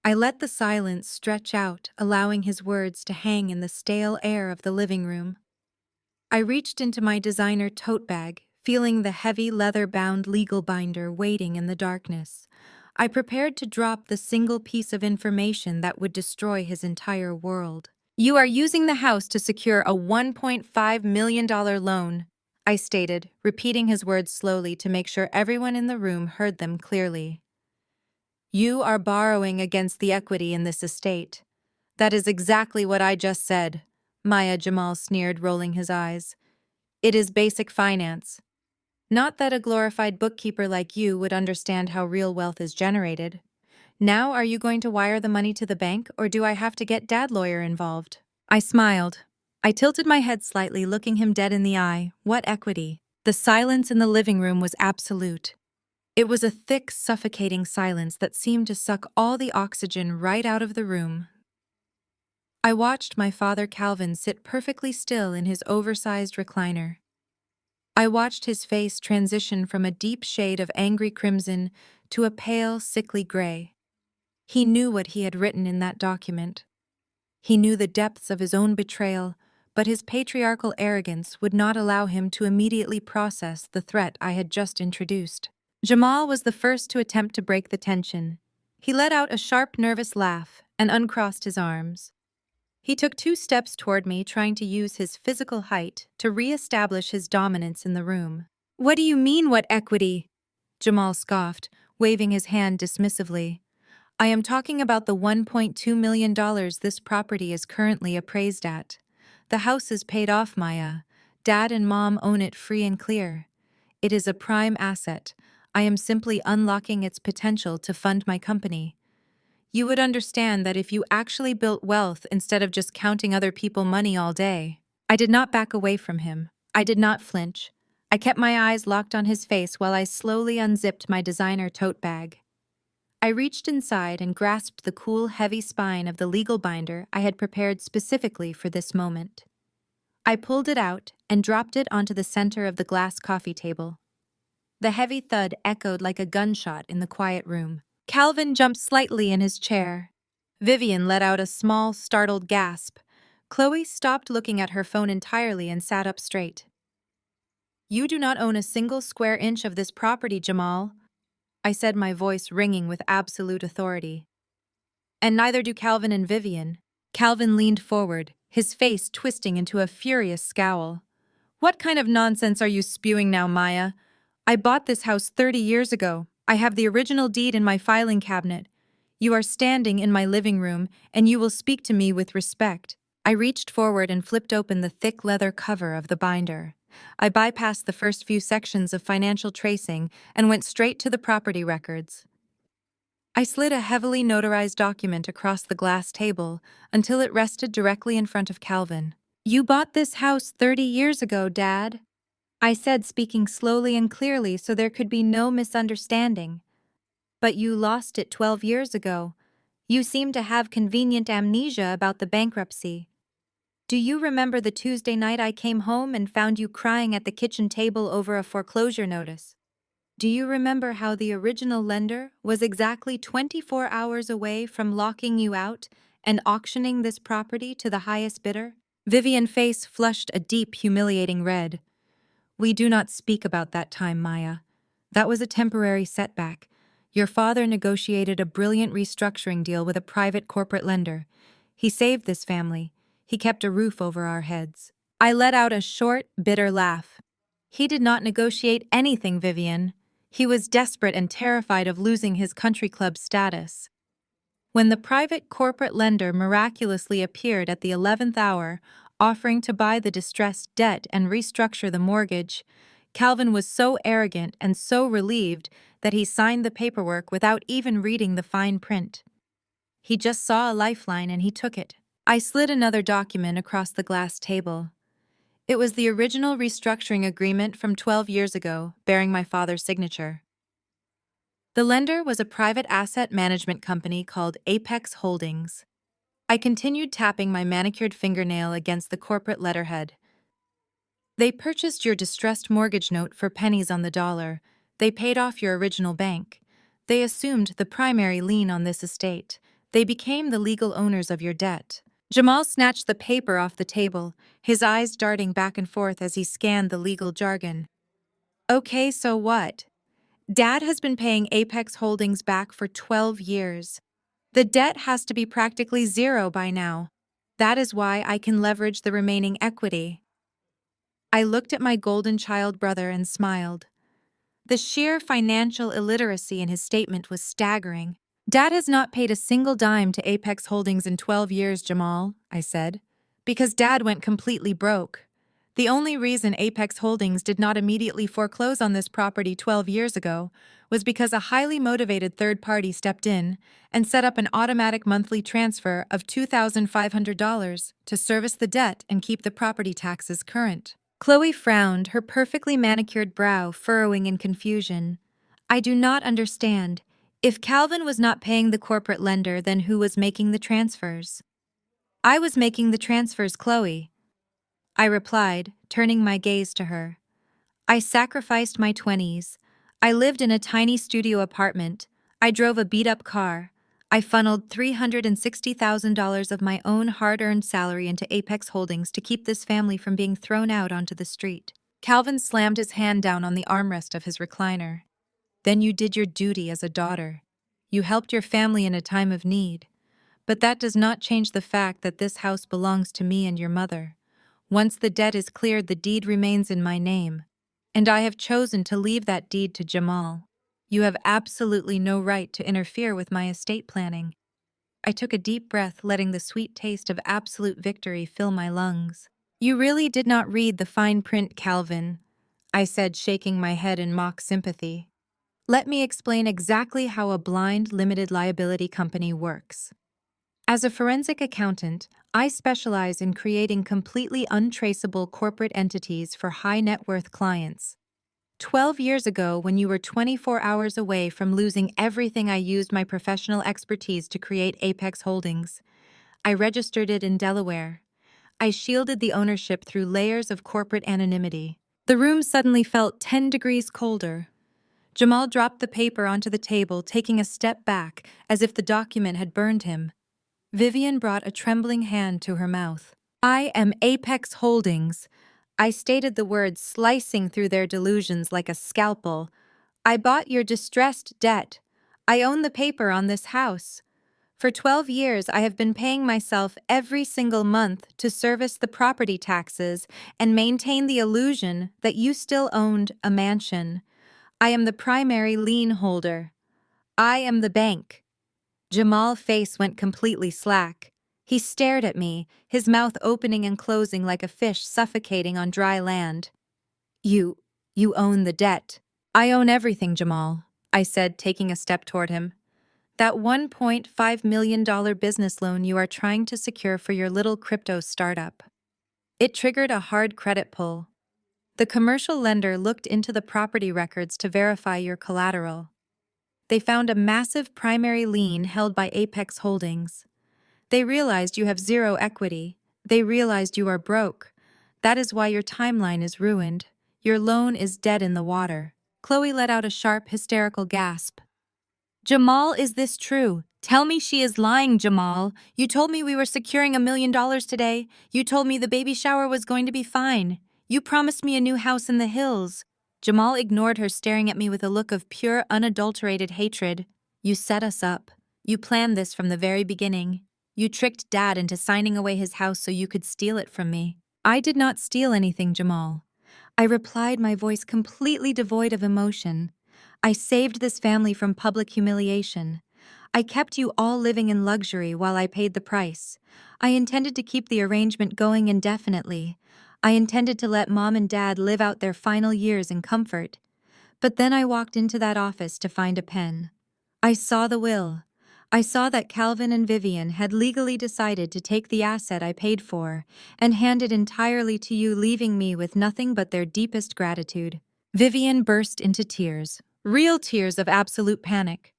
I let the silence stretch out, allowing his words to hang in the stale air of the living room. I reached into my designer tote bag, feeling the heavy leather-bound legal binder waiting in the darkness. I prepared to drop the single piece of information that would destroy his entire world. You are using the house to secure a $1.5 million loan, I stated, repeating his words slowly to make sure everyone in the room heard them clearly. You are borrowing against the equity in this estate. That is exactly what I just said, Maya Jamal sneered, rolling his eyes. It is basic finance. Not that a glorified bookkeeper like you would understand how real wealth is generated. Now are you going to wire the money to the bank, or do I have to get Dad lawyer involved? I smiled. I tilted my head slightly, looking him dead in the eye. What equity? The silence in the living room was absolute. It was a thick, suffocating silence that seemed to suck all the oxygen right out of the room. I watched my father Calvin sit perfectly still in his oversized recliner. I watched his face transition from a deep shade of angry crimson to a pale, sickly gray. He knew what he had written in that document. He knew the depths of his own betrayal, but his patriarchal arrogance would not allow him to immediately process the threat I had just introduced. Jamal was the first to attempt to break the tension. He let out a sharp, nervous laugh and uncrossed his arms. He took 2 steps toward me, trying to use his physical height to re-establish his dominance in the room. What do you mean, what equity? Jamal scoffed, waving his hand dismissively. I am talking about the $1.2 million this property is currently appraised at. The house is paid off, Maya. Dad and Mom own it free and clear. It is a prime asset. I am simply unlocking its potential to fund my company. You would understand that if you actually built wealth instead of just counting other people's money all day. I did not back away from him. I did not flinch. I kept my eyes locked on his face while I slowly unzipped my designer tote bag. I reached inside and grasped the cool, heavy spine of the legal binder I had prepared specifically for this moment. I pulled it out and dropped it onto the center of the glass coffee table. The heavy thud echoed like a gunshot in the quiet room. Calvin jumped slightly in his chair. Vivian let out a small, startled gasp. Chloe stopped looking at her phone entirely and sat up straight. You do not own a single square inch of this property, Jamal. I said, my voice ringing with absolute authority. And neither do Calvin and Vivian. Calvin leaned forward, his face twisting into a furious scowl. What kind of nonsense are you spewing now, Maya? I bought this house 30 years ago. I have the original deed in my filing cabinet. You are standing in my living room, and you will speak to me with respect. I reached forward and flipped open the thick leather cover of the binder. I bypassed the first few sections of financial tracing and went straight to the property records. I slid a heavily notarized document across the glass table until it rested directly in front of Calvin. You bought this house 30 years ago, Dad, I said, speaking slowly and clearly so there could be no misunderstanding. But you lost it 12 years ago. You seem to have convenient amnesia about the bankruptcy. Do you remember the Tuesday night I came home and found you crying at the kitchen table over a foreclosure notice? Do you remember how the original lender was exactly 24 hours away from locking you out and auctioning this property to the highest bidder? Vivian's face flushed a deep, humiliating red. We do not speak about that time, Maya. That was a temporary setback. Your father negotiated a brilliant restructuring deal with a private corporate lender. He saved this family. He kept a roof over our heads. I let out a short, bitter laugh. He did not negotiate anything, Vivian. He was desperate and terrified of losing his country club status. When the private corporate lender miraculously appeared at the 11th hour, offering to buy the distressed debt and restructure the mortgage, Calvin was so arrogant and so relieved that he signed the paperwork without even reading the fine print. He just saw a lifeline and he took it. I slid another document across the glass table. It was the original restructuring agreement from 12 years ago, bearing my father's signature. The lender was a private asset management company called Apex Holdings. I continued tapping my manicured fingernail against the corporate letterhead. They purchased your distressed mortgage note for pennies on the dollar. They paid off your original bank. They assumed the primary lien on this estate. They became the legal owners of your debt. Jamal snatched the paper off the table, his eyes darting back and forth as he scanned the legal jargon. Okay, so what? Dad has been paying Apex Holdings back for 12 years. The debt has to be practically zero by now. That is why I can leverage the remaining equity. I looked at my golden child brother and smiled. The sheer financial illiteracy in his statement was staggering. Dad has not paid a single dime to Apex Holdings in 12 years, Jamal, I said, because Dad went completely broke. The only reason Apex Holdings did not immediately foreclose on this property 12 years ago was because a highly motivated third party stepped in and set up an automatic monthly transfer of $2,500 to service the debt and keep the property taxes current. Chloe frowned, her perfectly manicured brow furrowing in confusion. I do not understand. If Calvin was not paying the corporate lender, then who was making the transfers? I was making the transfers, Chloe, I replied, turning my gaze to her. I sacrificed my 20s. I lived in a tiny studio apartment. I drove a beat-up car. I funneled $360,000 of my own hard-earned salary into Apex Holdings to keep this family from being thrown out onto the street. Calvin slammed his hand down on the armrest of his recliner. Then you did your duty as a daughter. You helped your family in a time of need. But that does not change the fact that this house belongs to me and your mother. Once the debt is cleared, the deed remains in my name. And I have chosen to leave that deed to Jamal. You have absolutely no right to interfere with my estate planning. I took a deep breath, letting the sweet taste of absolute victory fill my lungs. You really did not read the fine print, Calvin, I said, shaking my head in mock sympathy. Let me explain exactly how a blind limited liability company works. As a forensic accountant, I specialize in creating completely untraceable corporate entities for high net worth clients. 12 years ago, when you were 24 hours away from losing everything, I used my professional expertise to create Apex Holdings. I registered it in Delaware. I shielded the ownership through layers of corporate anonymity. The room suddenly felt 10 degrees colder. Jamal dropped the paper onto the table, taking a step back, as if the document had burned him. Vivian brought a trembling hand to her mouth. I am Apex Holdings. I stated the words, slicing through their delusions like a scalpel. I bought your distressed debt. I own the paper on this house. For 12 years, I have been paying myself every single month to service the property taxes and maintain the illusion that you still owned a mansion. I am the primary lien holder. I am the bank. Jamal's face went completely slack. He stared at me, his mouth opening and closing like a fish suffocating on dry land. You own the debt. I own everything, Jamal, I said, taking a step toward him. That $1.5 million business loan you are trying to secure for your little crypto startup. It triggered a hard credit pull. The commercial lender looked into the property records to verify your collateral. They found a massive primary lien held by Apex Holdings. They realized you have zero equity. They realized you are broke. That is why your timeline is ruined. Your loan is dead in the water. Chloe let out a sharp, hysterical gasp. Jamal, is this true? Tell me she is lying, Jamal. You told me we were securing $1 million today. You told me the baby shower was going to be fine. You promised me a new house in the hills. Jamal ignored her, staring at me with a look of pure, unadulterated hatred. You set us up. You planned this from the very beginning. You tricked Dad into signing away his house so you could steal it from me. I did not steal anything, Jamal. I replied, my voice completely devoid of emotion. I saved this family from public humiliation. I kept you all living in luxury while I paid the price. I intended to keep the arrangement going indefinitely. I intended to let Mom and Dad live out their final years in comfort. But then I walked into that office to find a pen. I saw the will. I saw that Calvin and Vivian had legally decided to take the asset I paid for and hand it entirely to you, leaving me with nothing but their deepest gratitude. Vivian burst into tears, real tears of absolute panic.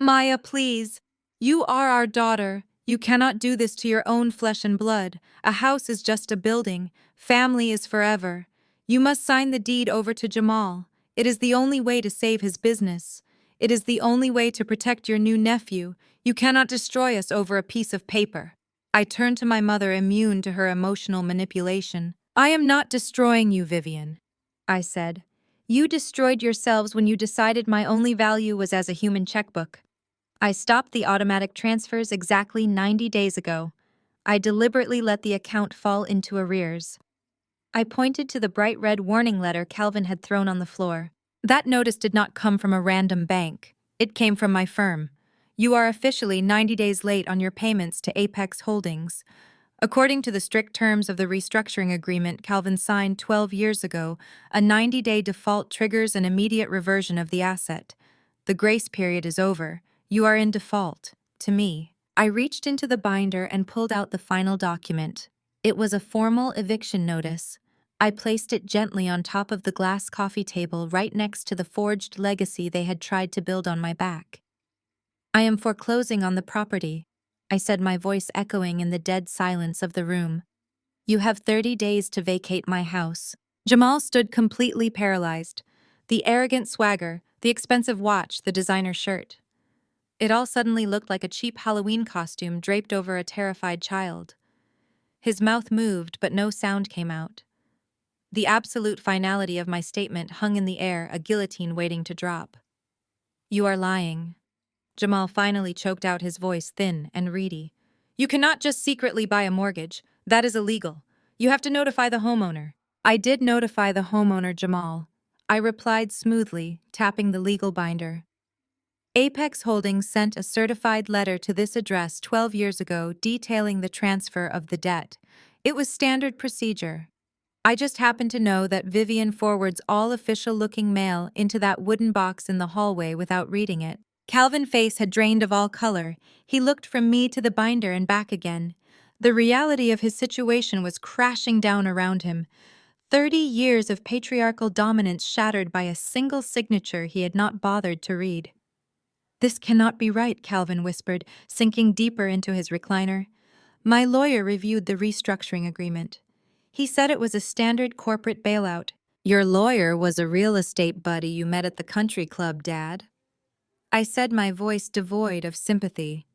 Maya, please. You are our daughter. You cannot do this to your own flesh and blood. A house is just a building. Family is forever. You must sign the deed over to Jamal. It is the only way to save his business. It is the only way to protect your new nephew. You cannot destroy us over a piece of paper. I turned to my mother, immune to her emotional manipulation. I am not destroying you, Vivian, I said. You destroyed yourselves when you decided my only value was as a human checkbook. I stopped the automatic transfers exactly 90 days ago. I deliberately let the account fall into arrears. I pointed to the bright red warning letter Calvin had thrown on the floor. That notice did not come from a random bank. It came from my firm. You are officially 90 days late on your payments to Apex Holdings. According to the strict terms of the restructuring agreement Calvin signed 12 years ago, a 90-day default triggers an immediate reversion of the asset. The grace period is over. You are in default. To me. I reached into the binder and pulled out the final document. It was a formal eviction notice. I placed it gently on top of the glass coffee table right next to the forged legacy they had tried to build on my back. I am foreclosing on the property, I said, my voice echoing in the dead silence of the room. You have 30 days to vacate my house. Jamal stood completely paralyzed. The arrogant swagger, the expensive watch, the designer shirt. It all suddenly looked like a cheap Halloween costume draped over a terrified child. His mouth moved, but no sound came out. The absolute finality of my statement hung in the air, a guillotine waiting to drop. You are lying. Jamal finally choked out, his voice thin and reedy. You cannot just secretly buy a mortgage. That is illegal. You have to notify the homeowner. I did notify the homeowner, Jamal. I replied smoothly, tapping the legal binder. Apex Holdings sent a certified letter to this address 12 years ago detailing the transfer of the debt. It was standard procedure. I just happened to know that Vivian forwards all official-looking mail into that wooden box in the hallway without reading it. Calvin's face had drained of all color. He looked from me to the binder and back again. The reality of his situation was crashing down around him. 30 years of patriarchal dominance shattered by a single signature he had not bothered to read. This cannot be right, Calvin whispered, sinking deeper into his recliner. My lawyer reviewed the restructuring agreement. He said it was a standard corporate bailout. Your lawyer was a real estate buddy you met at the country club, Dad. I said, my voice devoid of sympathy.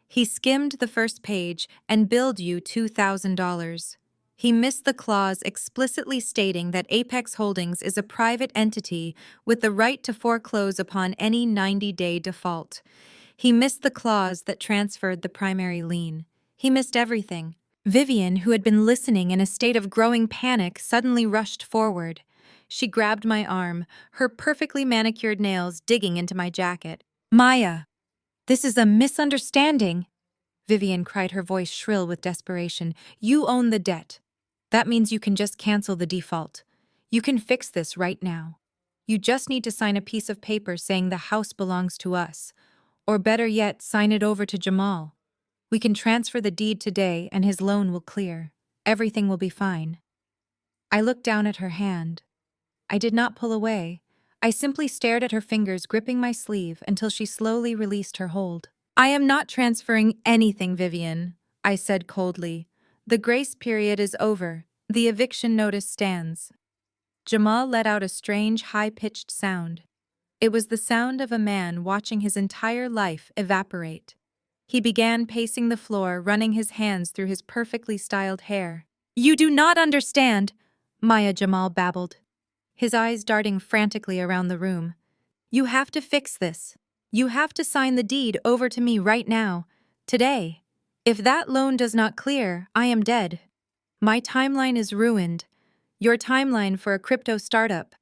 He skimmed the first page and billed you $2,000. He missed the clause explicitly stating that Apex Holdings is a private entity with the right to foreclose upon any 90-day default. He missed the clause that transferred the primary lien. He missed everything. Vivian, who had been listening in a state of growing panic, suddenly rushed forward. She grabbed my arm, her perfectly manicured nails digging into my jacket. "Maya, this is a misunderstanding," Vivian cried, her voice shrill with desperation. "You own the debt. That means you can just cancel the default. You can fix this right now. You just need to sign a piece of paper saying the house belongs to us. Or better yet, sign it over to Jamal. We can transfer the deed today and his loan will clear. Everything will be fine." I looked down at her hand. I did not pull away. I simply stared at her fingers gripping my sleeve until she slowly released her hold. "I am not transferring anything, Vivian," I said coldly. "The grace period is over. The eviction notice stands." Jamal let out a strange, high-pitched sound. It was the sound of a man watching his entire life evaporate. He began pacing the floor, running his hands through his perfectly styled hair. "You do not understand," Maya Jamal babbled, his eyes darting frantically around the room. "You have to fix this. You have to sign the deed over to me right now, today. If that loan does not clear, I am dead. My timeline is ruined. Your timeline for a crypto startup."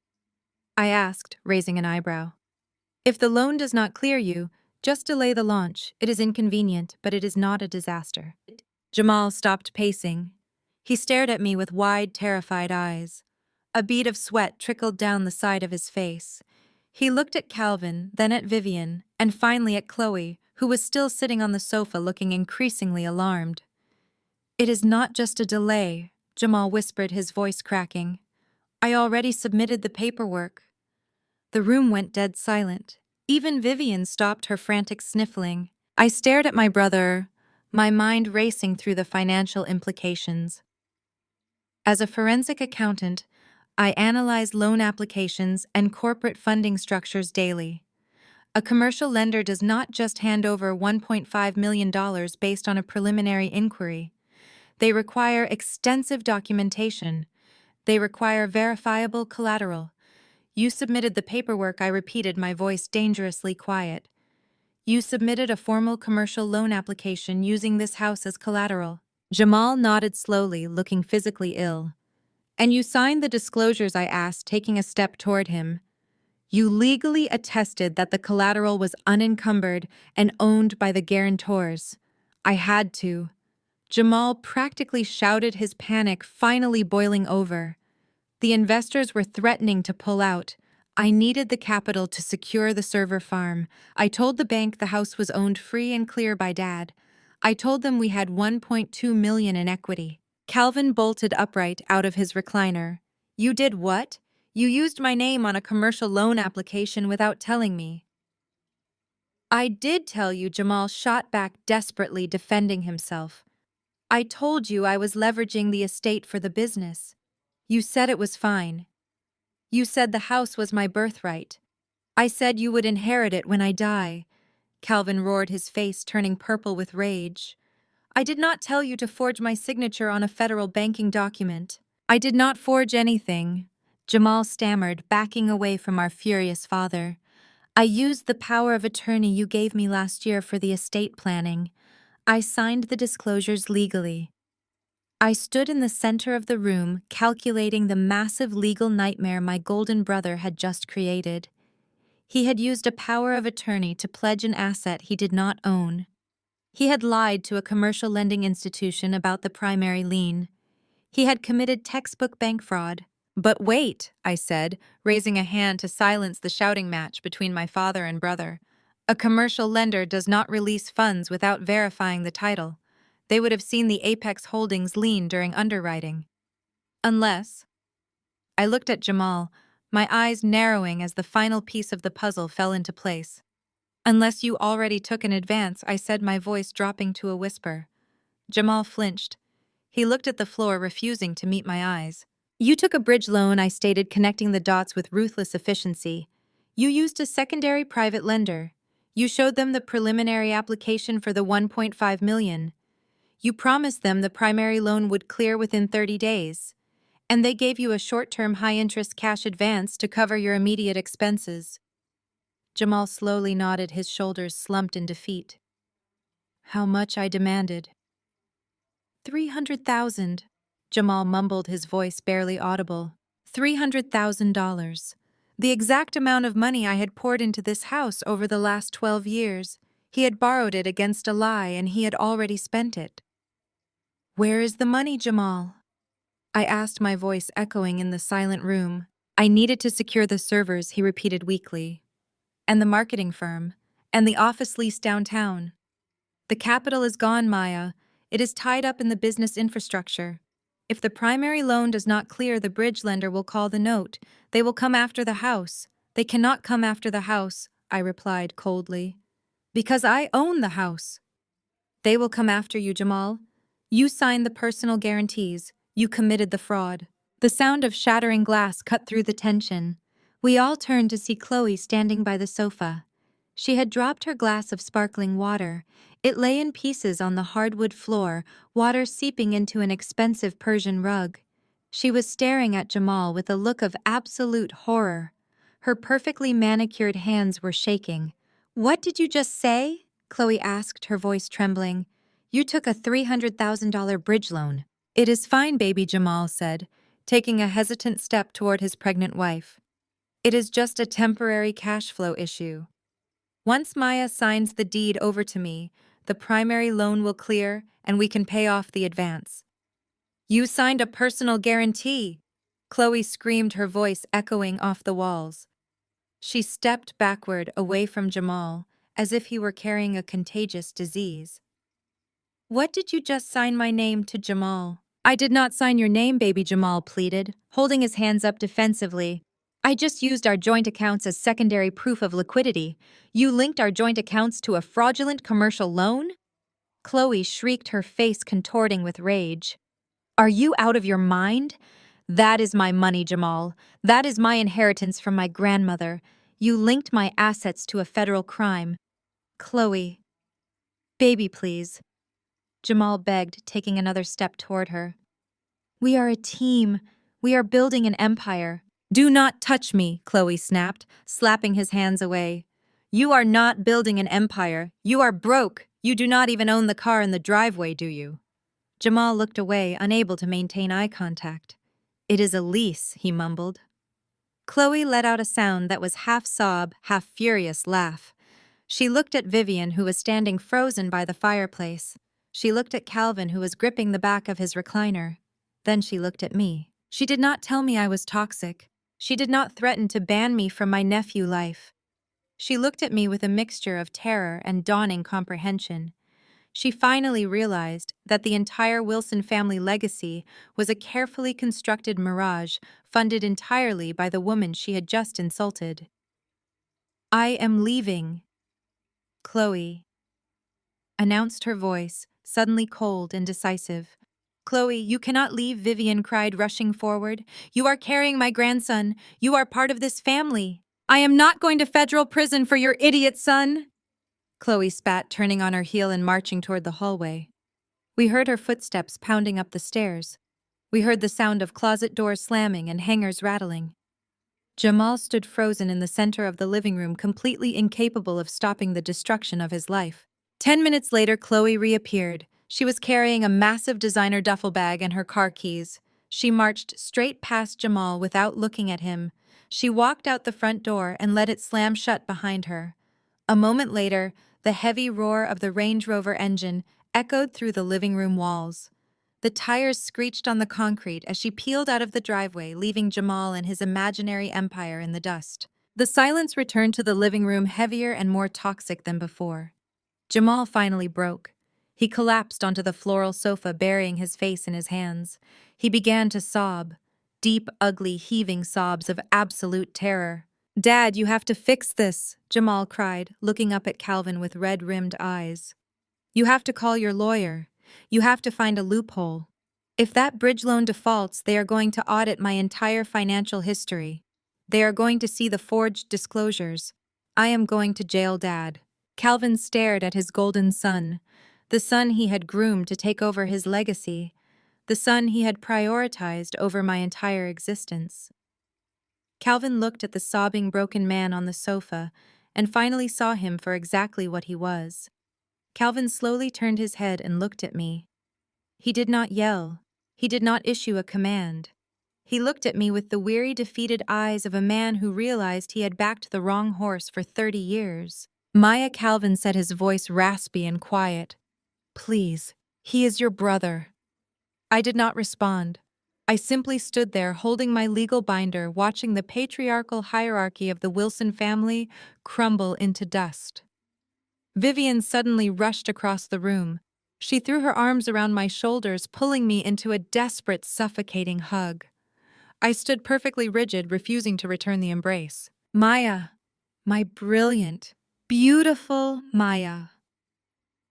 I asked, raising an eyebrow. "If the loan does not clear you, just delay the launch. It is inconvenient, but it is not a disaster." Jamal stopped pacing. He stared at me with wide, terrified eyes. A bead of sweat trickled down the side of his face. He looked at Calvin, then at Vivian, and finally at Chloe, who was still sitting on the sofa looking increasingly alarmed. "It is not just a delay," Jamal whispered, his voice cracking. "I already submitted the paperwork." The room went dead silent. Even Vivian stopped her frantic sniffling. I stared at my brother, my mind racing through the financial implications. As a forensic accountant, I analyze loan applications and corporate funding structures daily. A commercial lender does not just hand over $1.5 million based on a preliminary inquiry. They require extensive documentation. They require verifiable collateral. "You submitted the paperwork," I repeated, my voice dangerously quiet. "You submitted a formal commercial loan application using this house as collateral." Jamal nodded slowly, looking physically ill. "And you signed the disclosures?" I asked, taking a step toward him. "You legally attested that the collateral was unencumbered and owned by the guarantors." I had to. Jamal practically shouted, his panic finally boiling over. The investors were threatening to pull out. I needed the capital to secure the server farm. I told the bank the house was owned free and clear by Dad. I told them we had $1.2 million in equity. Calvin bolted upright out of his recliner. "You did what? You used my name on a commercial loan application without telling me." "I did tell you," Jamal shot back desperately, defending himself. "I told you I was leveraging the estate for the business. You said it was fine. You said the house was my birthright. I said you would inherit it when I die." Calvin roared, his face turning purple with rage. "I did not tell you to forge my signature on a federal banking document. I did not forge anything," Jamal stammered, backing away from our furious father. "I used the power of attorney you gave me last year for the estate planning. I signed the disclosures legally." I stood in the center of the room, calculating the massive legal nightmare my golden brother had just created. He had used a power of attorney to pledge an asset he did not own. He had lied to a commercial lending institution about the primary lien. He had committed textbook bank fraud. "But wait," I said, raising a hand to silence the shouting match between my father and brother. "A commercial lender does not release funds without verifying the title. They would have seen the Apex Holdings lien during underwriting. Unless—" I looked at Jamal, my eyes narrowing as the final piece of the puzzle fell into place. "Unless you already took an advance," I said, my voice dropping to a whisper. Jamal flinched. He looked at the floor, refusing to meet my eyes. "You took a bridge loan," I stated, connecting the dots with ruthless efficiency. "You used a secondary private lender. You showed them the preliminary application for the $1.5 million. You promised them the primary loan would clear within 30 days, and they gave you a short-term high-interest cash advance to cover your immediate expenses. Jamal slowly nodded, his shoulders slumped in defeat. How much? I demanded. 300,000. Jamal mumbled, his voice barely audible. $300,000. The exact amount of money I had poured into this house over the last 12 years. He had borrowed it against a lie, and he had already spent it. Where is the money, Jamal? I asked, my voice echoing in the silent room. I needed to secure the servers, he repeated weakly. And the marketing firm. And the office lease downtown. The capital is gone, Maya. It is tied up in the business infrastructure. If the primary loan does not clear, the bridge lender will call the note. They will come after the house. They cannot come after the house, I replied coldly. Because I own the house. They will come after you, Jamal. You signed the personal guarantees. You committed the fraud. The sound of shattering glass cut through the tension. We all turned to see Chloe standing by the sofa. She had dropped her glass of sparkling water. It lay in pieces on the hardwood floor, water seeping into an expensive Persian rug. She was staring at Jamal with a look of absolute horror. Her perfectly manicured hands were shaking. What did you just say? Chloe asked, her voice trembling. You took a $300,000 bridge loan. It is fine, baby, Jamal said, taking a hesitant step toward his pregnant wife. It is just a temporary cash flow issue. Once Maya signs the deed over to me, the primary loan will clear and we can pay off the advance. You signed a personal guarantee, Chloe screamed, her voice echoing off the walls. She stepped backward away from Jamal, as if he were carrying a contagious disease. What did you just sign my name to, Jamal? I did not sign your name, baby, Jamal pleaded, holding his hands up defensively. I just used our joint accounts as secondary proof of liquidity. You linked our joint accounts to a fraudulent commercial loan? Chloe shrieked, her face contorting with rage. Are you out of your mind? That is my money, Jamal. That is my inheritance from my grandmother. You linked my assets to a federal crime. Chloe. Baby, please. Jamal begged, taking another step toward her. We are a team. We are building an empire. Do not touch me, Chloe snapped, slapping his hands away. You are not building an empire. You are broke. You do not even own the car in the driveway, do you? Jamal looked away, unable to maintain eye contact. It is a lease, he mumbled. Chloe let out a sound that was half sob, half furious laugh. She looked at Vivian, who was standing frozen by the fireplace. She looked at Calvin, who was gripping the back of his recliner. Then she looked at me. She did not tell me I was toxic. She did not threaten to ban me from my nephew life. She looked at me with a mixture of terror and dawning comprehension. She finally realized that the entire Wilson family legacy was a carefully constructed mirage funded entirely by the woman she had just insulted. I am leaving, Chloe announced, her voice suddenly cold and decisive. Chloe, you cannot leave, Vivian cried, rushing forward. You are carrying my grandson. You are part of this family. I am not going to federal prison for your idiot son. Chloe spat, turning on her heel and marching toward the hallway. We heard her footsteps pounding up the stairs. We heard the sound of closet doors slamming and hangers rattling. Jamal stood frozen in the center of the living room, completely incapable of stopping the destruction of his life. 10 minutes later, Chloe reappeared. She was carrying a massive designer duffel bag and her car keys. She marched straight past Jamal without looking at him. She walked out the front door and let it slam shut behind her. A moment later, the heavy roar of the Range Rover engine echoed through the living room walls. The tires screeched on the concrete as she peeled out of the driveway, leaving Jamal and his imaginary empire in the dust. The silence returned to the living room, heavier and more toxic than before. Jamal finally broke. He collapsed onto the floral sofa, burying his face in his hands. He began to sob, deep, ugly, heaving sobs of absolute terror. Dad, you have to fix this, Jamal cried, looking up at Calvin with red-rimmed eyes. You have to call your lawyer. You have to find a loophole. If that bridge loan defaults, they are going to audit my entire financial history. They are going to see the forged disclosures. I am going to jail, Dad. Calvin stared at his golden son. the son he had groomed to take over his legacy, the son he had prioritized over my entire existence. Calvin looked at the sobbing, broken man on the sofa and finally saw him for exactly what he was. Calvin slowly turned his head and looked at me. He did not yell. He did not issue a command. He looked at me with the weary, defeated eyes of a man who realized he had backed the wrong horse for 30 years. Maya, Calvin said, his voice raspy and quiet. Please, he is your brother. I did not respond. I simply stood there holding my legal binder, watching the patriarchal hierarchy of the Wilson family crumble into dust. Vivian suddenly rushed across the room. She threw her arms around my shoulders, pulling me into a desperate, suffocating hug. I stood perfectly rigid, refusing to return the embrace. Maya, my brilliant, beautiful Maya.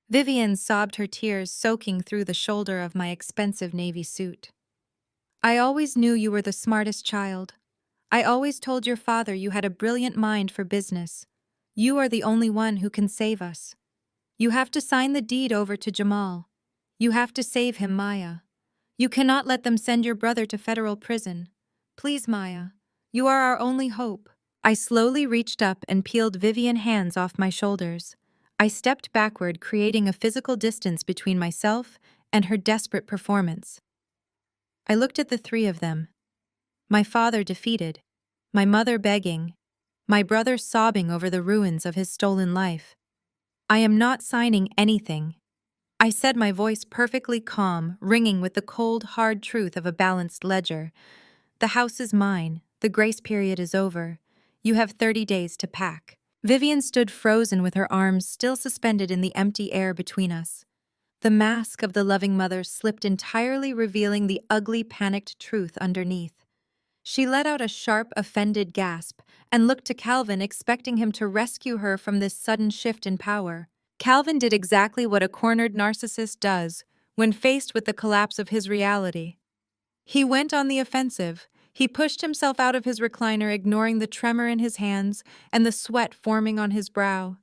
Vivian sobbed, her tears soaking through the shoulder of my expensive navy suit. I always knew you were the smartest child. I always told your father you had a brilliant mind for business. You are the only one who can save us. You have to sign the deed over to Jamal. You have to save him, Maya. You cannot let them send your brother to federal prison. Please, Maya. You are our only hope. I slowly reached up and peeled Vivian's hands off my shoulders. I stepped backward, creating a physical distance between myself and her desperate performance. I looked at the three of them. My father defeated, my mother begging, my brother sobbing over the ruins of his stolen life. I am not signing anything. I said, my voice perfectly calm, ringing with the cold, hard truth of a balanced ledger. The house is mine. The grace period is over. You have 30 days to pack. Vivian stood frozen with her arms still suspended in the empty air between us. The mask of the loving mother slipped entirely, revealing the ugly, panicked truth underneath. She let out a sharp, offended gasp and looked to Calvin, expecting him to rescue her from this sudden shift in power. Calvin did exactly what a cornered narcissist does when faced with the collapse of his reality. He went on the offensive. He pushed himself out of his recliner, ignoring the tremor in his hands and the sweat forming on his brow.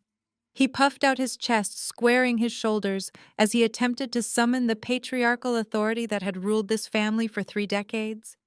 He puffed out his chest, squaring his shoulders as he attempted to summon the patriarchal authority that had ruled this family for 3 decades.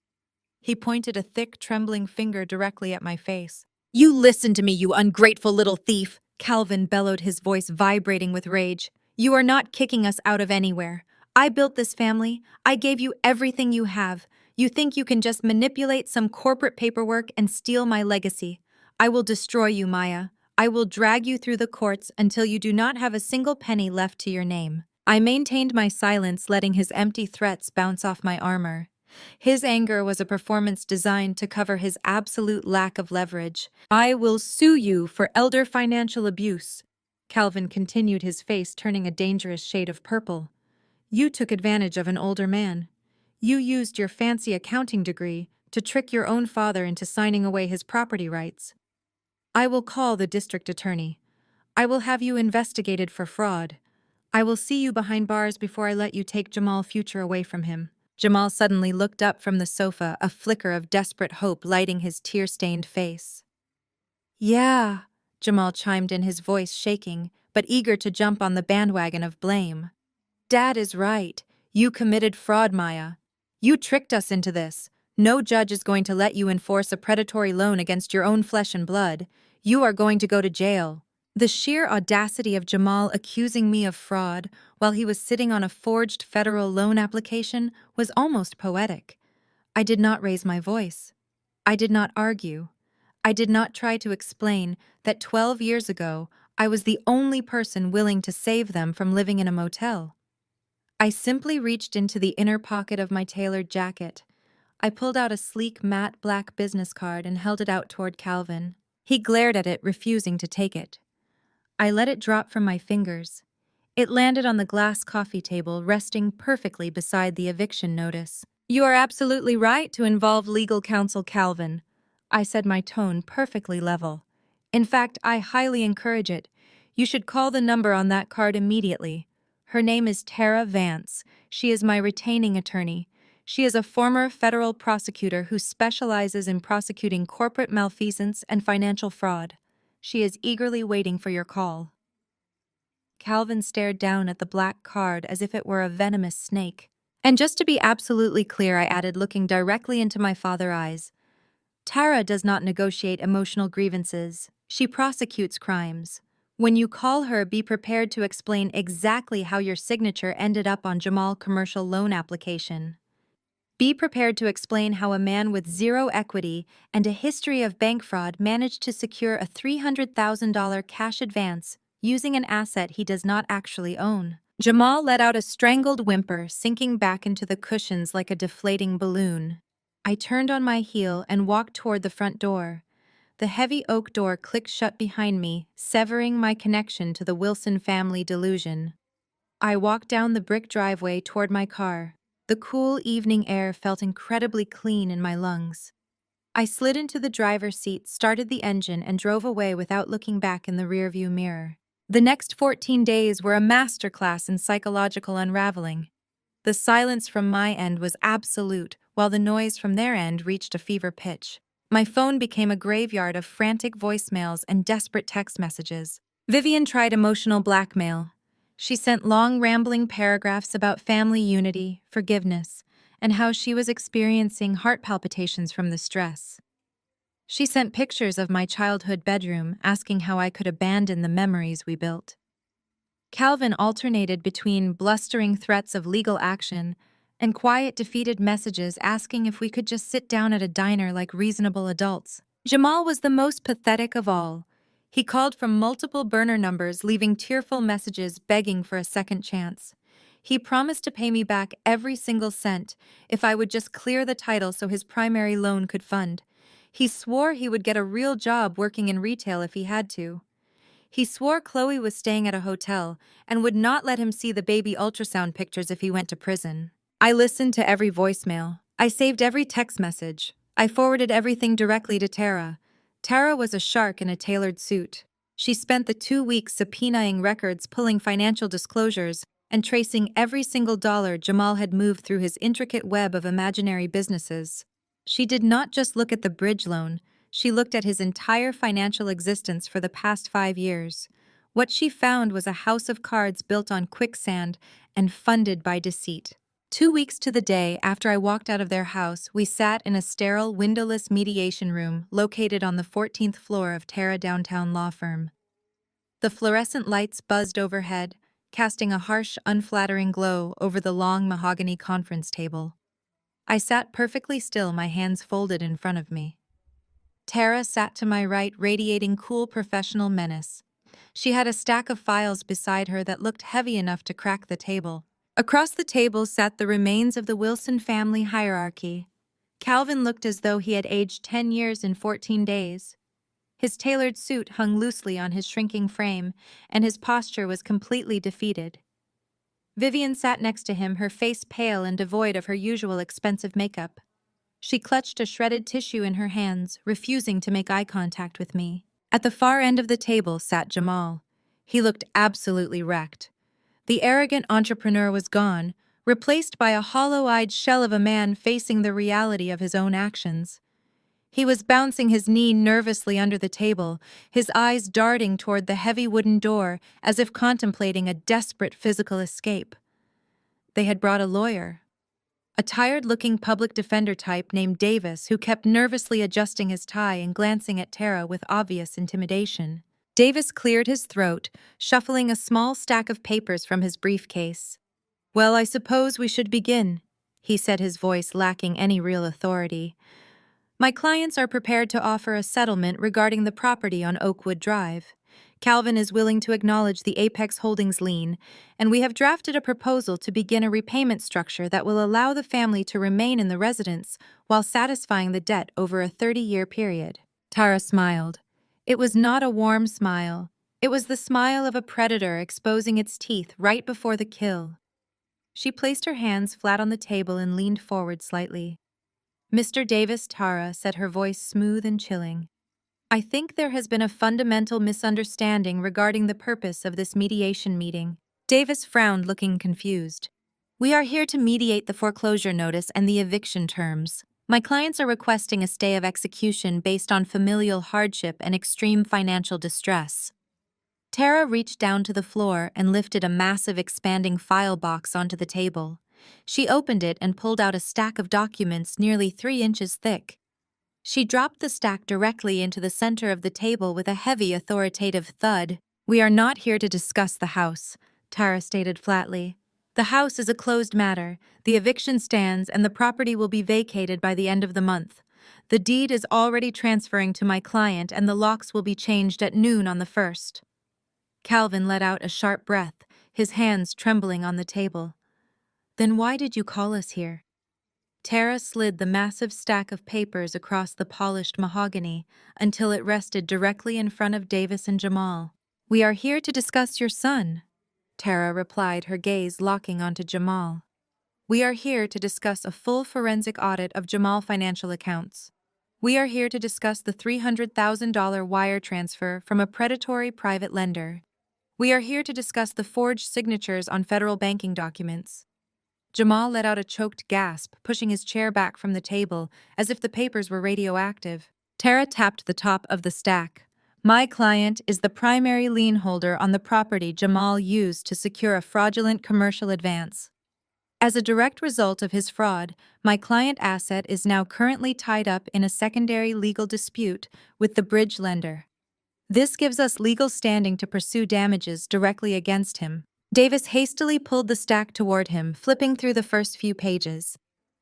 He pointed a thick, trembling finger directly at my face. You listen to me, you ungrateful little thief! Calvin bellowed, his voice vibrating with rage. You are not kicking us out of anywhere. I built this family. I gave you everything you have. You think you can just manipulate some corporate paperwork and steal my legacy. I will destroy you, Maya. I will drag you through the courts until you do not have a single penny left to your name. I maintained my silence, letting his empty threats bounce off my armor. His anger was a performance designed to cover his absolute lack of leverage. I will sue you for elder financial abuse. Calvin continued, his face turning a dangerous shade of purple. You took advantage of an older man. You used your fancy accounting degree to trick your own father into signing away his property rights. I will call the district attorney. I will have you investigated for fraud. I will see you behind bars before I let you take Jamal's future away from him. Jamal suddenly looked up from the sofa, a flicker of desperate hope lighting his tear-stained face. Yeah, Jamal chimed in, his voice shaking, but eager to jump on the bandwagon of blame. Dad is right. You committed fraud, Maya. You tricked us into this. No judge is going to let you enforce a predatory loan against your own flesh and blood. You are going to go to jail. The sheer audacity of Jamal accusing me of fraud while he was sitting on a forged federal loan application was almost poetic. I did not raise my voice. I did not argue. I did not try to explain that 12 years ago I was the only person willing to save them from living in a motel. I simply reached into the inner pocket of my tailored jacket. I pulled out a sleek, matte black business card and held it out toward Calvin. He glared at it, refusing to take it. I let it drop from my fingers. It landed on the glass coffee table, resting perfectly beside the eviction notice. You are absolutely right to involve legal counsel, Calvin. I said, my tone perfectly level. In fact, I highly encourage it. You should call the number on that card immediately. Her name is Tara Vance. She is my retaining attorney. She is a former federal prosecutor who specializes in prosecuting corporate malfeasance and financial fraud. She is eagerly waiting for your call. Calvin stared down at the black card as if it were a venomous snake. And just to be absolutely clear, I added, looking directly into my father's eyes, Tara does not negotiate emotional grievances. She prosecutes crimes. When you call her, be prepared to explain exactly how your signature ended up on Jamal's commercial loan application. Be prepared to explain how a man with zero equity and a history of bank fraud managed to secure a $300,000 cash advance using an asset he does not actually own. Jamal let out a strangled whimper, sinking back into the cushions like a deflating balloon. I turned on my heel and walked toward the front door. The heavy oak door clicked shut behind me, severing my connection to the Wilson family delusion. I walked down the brick driveway toward my car. The cool evening air felt incredibly clean in my lungs. I slid into the driver's seat, started the engine, and drove away without looking back in the rearview mirror. The next 14 days were a masterclass in psychological unraveling. The silence from my end was absolute, while the noise from their end reached a fever pitch. My phone became a graveyard of frantic voicemails and desperate text messages. Vivian tried emotional blackmail. She sent long, rambling paragraphs about family unity, forgiveness, and how she was experiencing heart palpitations from the stress. She sent pictures of my childhood bedroom, asking how I could abandon the memories we built. Calvin alternated between blustering threats of legal action and quiet, defeated messages asking if we could just sit down at a diner like reasonable adults. Jamal was the most pathetic of all. He called from multiple burner numbers, leaving tearful messages begging for a second chance. He promised to pay me back every single cent if I would just clear the title so his primary loan could fund. He swore he would get a real job working in retail if he had to. He swore Chloe was staying at a hotel and would not let him see the baby ultrasound pictures if he went to prison. I listened to every voicemail. I saved every text message. I forwarded everything directly to Tara. Tara was a shark in a tailored suit. She spent the 2 weeks subpoenaing records, pulling financial disclosures, and tracing every single dollar Jamal had moved through his intricate web of imaginary businesses. She did not just look at the bridge loan. She looked at his entire financial existence for the past 5 years. What she found was a house of cards built on quicksand and funded by deceit. 2 weeks to the day after I walked out of their house, we sat in a sterile, windowless mediation room located on the 14th floor of Terra Downtown Law Firm. The fluorescent lights buzzed overhead, casting a harsh, unflattering glow over the long mahogany conference table. I sat perfectly still, my hands folded in front of me. Tara sat to my right, radiating cool professional menace. She had a stack of files beside her that looked heavy enough to crack the table. Across the table sat the remains of the Wilson family hierarchy. Calvin looked as though he had aged 10 years in 14 days. His tailored suit hung loosely on his shrinking frame, and his posture was completely defeated. Vivian sat next to him, her face pale and devoid of her usual expensive makeup. She clutched a shredded tissue in her hands, refusing to make eye contact with me. At the far end of the table sat Jamal. He looked absolutely wrecked. The arrogant entrepreneur was gone, replaced by a hollow-eyed shell of a man facing the reality of his own actions. He was bouncing his knee nervously under the table, his eyes darting toward the heavy wooden door as if contemplating a desperate physical escape. They had brought a lawyer. A tired-looking public defender type named Davis who kept nervously adjusting his tie and glancing at Tara with obvious intimidation. Davis cleared his throat, shuffling a small stack of papers from his briefcase. "Well, I suppose we should begin," he said, his voice lacking any real authority. "My clients are prepared to offer a settlement regarding the property on Oakwood Drive. Calvin is willing to acknowledge the Apex Holdings lien, and we have drafted a proposal to begin a repayment structure that will allow the family to remain in the residence while satisfying the debt over a 30-year period." Tara smiled. It was not a warm smile. It was the smile of a predator exposing its teeth right before the kill. She placed her hands flat on the table and leaned forward slightly. "Mr. Davis," Tara said, her voice smooth and chilling, "I think there has been a fundamental misunderstanding regarding the purpose of this mediation meeting." Davis frowned, looking confused. "We are here to mediate the foreclosure notice and the eviction terms. My clients are requesting a stay of execution based on familial hardship and extreme financial distress." Tara reached down to the floor and lifted a massive expanding file box onto the table. She opened it and pulled out a stack of documents nearly 3 inches thick. She dropped the stack directly into the center of the table with a heavy, authoritative thud. "We are not here to discuss the house," Tara stated flatly. "The house is a closed matter. The eviction stands and the property will be vacated by the end of the month. The deed is already transferring to my client and the locks will be changed at noon on the 1st. Calvin let out a sharp breath, his hands trembling on the table. "Then why did you call us here?" Tara slid the massive stack of papers across the polished mahogany until it rested directly in front of Davis and Jamal. "We are here to discuss your son," Tara replied, her gaze locking onto Jamal. "We are here to discuss a full forensic audit of Jamal financial accounts. We are here to discuss the $300,000 wire transfer from a predatory private lender. We are here to discuss the forged signatures on federal banking documents." Jamal let out a choked gasp, pushing his chair back from the table, as if the papers were radioactive. Tara tapped the top of the stack. "My client is the primary lien holder on the property Jamal used to secure a fraudulent commercial advance. As a direct result of his fraud, my client asset is now currently tied up in a secondary legal dispute with the bridge lender. This gives us legal standing to pursue damages directly against him." Davis hastily pulled the stack toward him, flipping through the first few pages.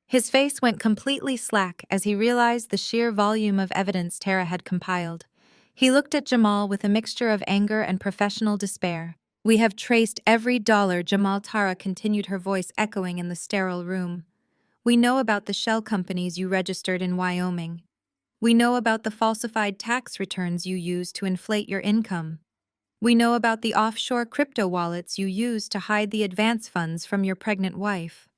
His face went completely slack as he realized the sheer volume of evidence Tara had compiled. He looked at Jamal with a mixture of anger and professional despair. "We have traced every dollar," Jamal. Tara continued, her voice echoing in the sterile room. "We know about the shell companies you registered in Wyoming. We know about the falsified tax returns you used to inflate your income. We know about the offshore crypto wallets you used to hide the advance funds from your pregnant wife.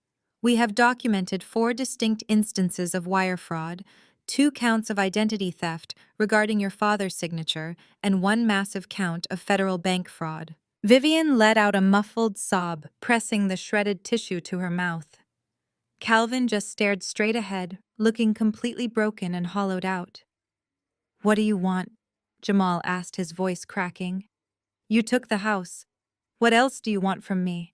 We have documented 4 distinct instances of wire fraud, 2 counts of identity theft regarding your father's signature, and 1 massive count of federal bank fraud." Vivian let out a muffled sob, pressing the shredded tissue to her mouth. Calvin just stared straight ahead, looking completely broken and hollowed out. "What do you want?" Jamal asked, his voice cracking. "You took the house. What else do you want from me?"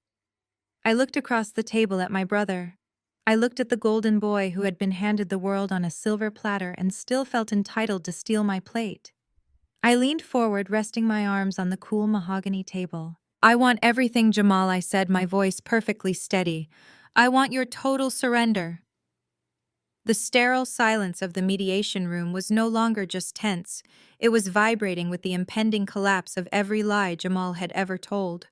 I looked across the table at my brother. I looked at the golden boy who had been handed the world on a silver platter and still felt entitled to steal my plate. I leaned forward, resting my arms on the cool mahogany table. "I want everything, Jamal," I said, my voice perfectly steady. "I want your total surrender." The sterile silence of the mediation room was no longer just tense, it was vibrating with the impending collapse of every lie Jamal had ever told.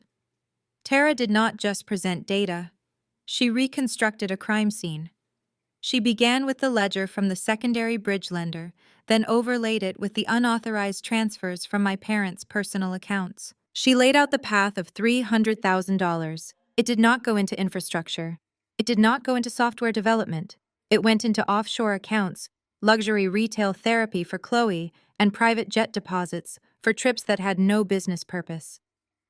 Tara did not just present data. She reconstructed a crime scene. She began with the ledger from the secondary bridge lender, then overlaid it with the unauthorized transfers from my parents' personal accounts. She laid out the path of $300,000. It did not go into infrastructure. It did not go into software development. It went into offshore accounts, luxury retail therapy for Chloe, and private jet deposits for trips that had no business purpose.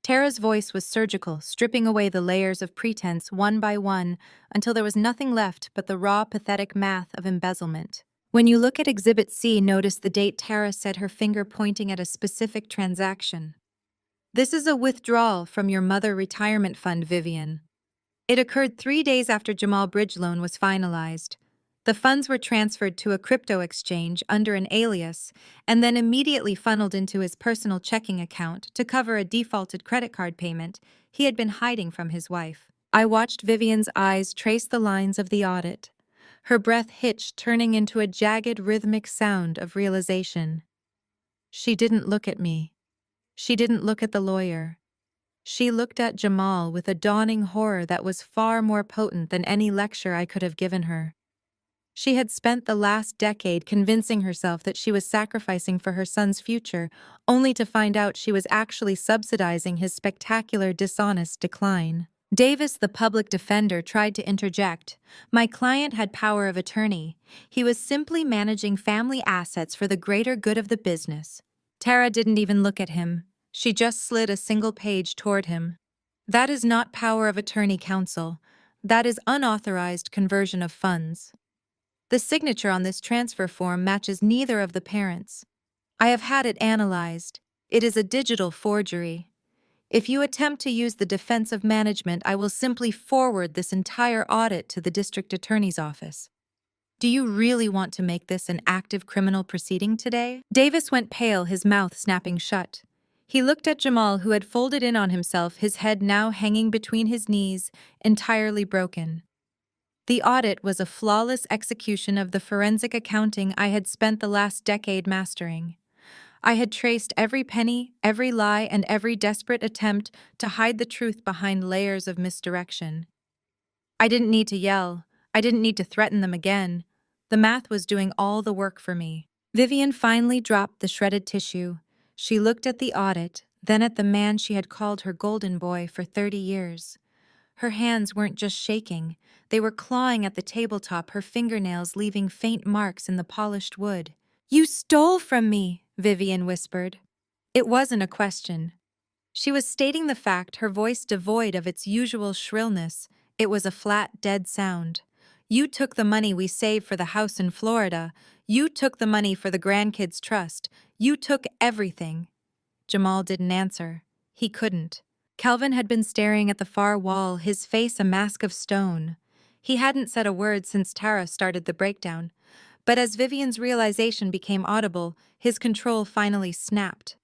Tara's voice was surgical, stripping away the layers of pretense one by one until there was nothing left but the raw, pathetic math of embezzlement. "When you look at Exhibit C, notice the date." Tara said, her finger pointing at a specific transaction. "This is a withdrawal from your mother retirement fund, Vivian. It occurred 3 days after Jamal bridge loan was finalized. The funds were transferred to a crypto exchange under an alias and then immediately funneled into his personal checking account to cover a defaulted credit card payment he had been hiding from his wife." I watched Vivian's eyes trace the lines of the audit, her breath hitched, turning into a jagged, rhythmic sound of realization. She didn't look at me. She didn't look at the lawyer. She looked at Jamal with a dawning horror that was far more potent than any lecture I could have given her. She had spent the last decade convincing herself that she was sacrificing for her son's future, only to find out she was actually subsidizing his spectacular, dishonest decline. Davis, the public defender, tried to interject. "My client had power of attorney. He was simply managing family assets for the greater good of the business." Tara didn't even look at him. She just slid a single page toward him. "That is not power of attorney, counsel. That is unauthorized conversion of funds. The signature on this transfer form matches neither of the parents. I have had it analyzed. It is a digital forgery." If you attempt to use the defense of management, I will simply forward this entire audit to the district attorney's office. Do you really want to make this an active criminal proceeding today? Davis went pale, his mouth snapping shut. He looked at Jamal, who had folded in on himself, his head now hanging between his knees, entirely broken. The audit was a flawless execution of the forensic accounting I had spent the last decade mastering. I had traced every penny, every lie, and every desperate attempt to hide the truth behind layers of misdirection. I didn't need to yell. I didn't need to threaten them again. The math was doing all the work for me. Vivian finally dropped the shredded tissue. She looked at the audit, then at the man she had called her golden boy for 30 years. Her hands weren't just shaking. They were clawing at the tabletop, her fingernails leaving faint marks in the polished wood. "You stole from me," Vivian whispered. It wasn't a question. She was stating the fact, her voice devoid of its usual shrillness. It was a flat, dead sound. "You took the money we saved for the house in Florida. You took the money for the grandkids' trust. You took everything." Jamal didn't answer. He couldn't. Calvin had been staring at the far wall, his face a mask of stone. He hadn't said a word since Tara started the breakdown. But as Vivian's realization became audible, his control finally snapped.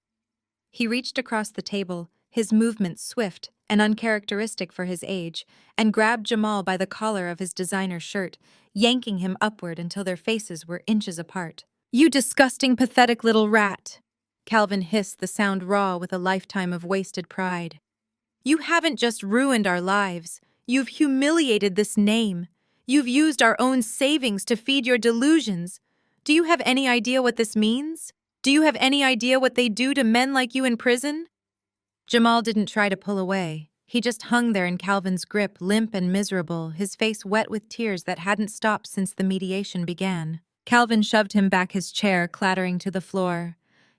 He reached across the table, his movements swift and uncharacteristic for his age, and grabbed Jamal by the collar of his designer shirt, yanking him upward until their faces were inches apart. "You disgusting, pathetic little rat!" Calvin hissed, the sound raw with a lifetime of wasted pride. "You haven't just ruined our lives. You've humiliated this name. You've used our own savings to feed your delusions. Do you have any idea what this means? Do you have any idea what they do to men like you in prison?" Jamal didn't try to pull away. He just hung there in Calvin's grip, limp and miserable, his face wet with tears that hadn't stopped since the mediation began. Calvin shoved him back, his chair clattering to the floor.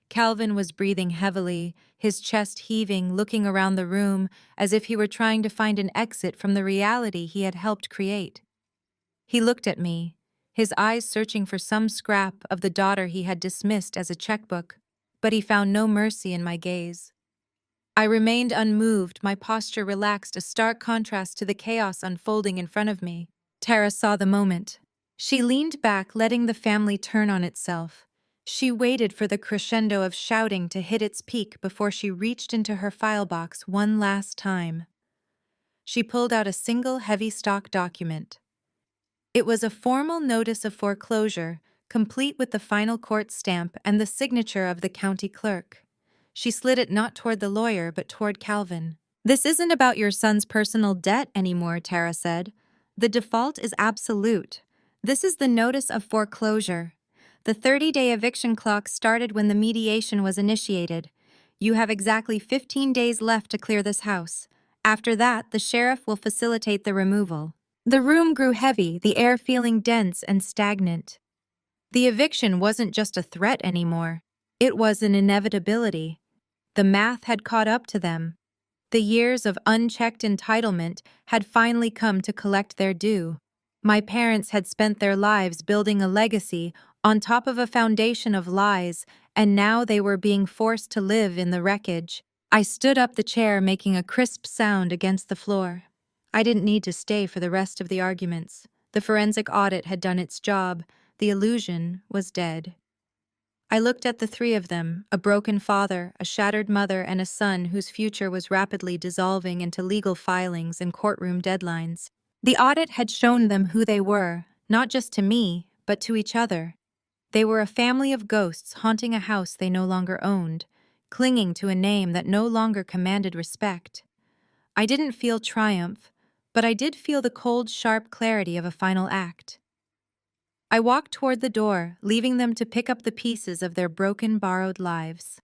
Calvin was breathing heavily, his chest heaving, looking around the room as if he were trying to find an exit from the reality he had helped create. He looked at me, his eyes searching for some scrap of the daughter he had dismissed as a checkbook, but he found no mercy in my gaze. I remained unmoved, my posture relaxed, a stark contrast to the chaos unfolding in front of me. Tara saw the moment. She leaned back, letting the family turn on itself. She waited for the crescendo of shouting to hit its peak before she reached into her file box one last time. She pulled out a single heavy stock document. It was a formal notice of foreclosure, complete with the final court stamp and the signature of the county clerk. She slid it not toward the lawyer, but toward Calvin. "This isn't about your son's personal debt anymore," Tara said. "The default is absolute. This is the notice of foreclosure. The 30-day eviction clock started when the mediation was initiated. You have exactly 15 days left to clear this house. After that, the sheriff will facilitate the removal." The room grew heavy, the air feeling dense and stagnant. The eviction wasn't just a threat anymore. It was an inevitability. The math had caught up to them. The years of unchecked entitlement had finally come to collect their due. My parents had spent their lives building a legacy on top of a foundation of lies, and now they were being forced to live in the wreckage. I stood up, the chair making a crisp sound against the floor. I didn't need to stay for the rest of the arguments. The forensic audit had done its job. The illusion was dead. I looked at the three of them, a broken father, a shattered mother, and a son whose future was rapidly dissolving into legal filings and courtroom deadlines. The audit had shown them who they were, not just to me, but to each other. They were a family of ghosts haunting a house they no longer owned, clinging to a name that no longer commanded respect. I didn't feel triumph, but I did feel the cold, sharp clarity of a final act. I walked toward the door, leaving them to pick up the pieces of their broken, borrowed lives.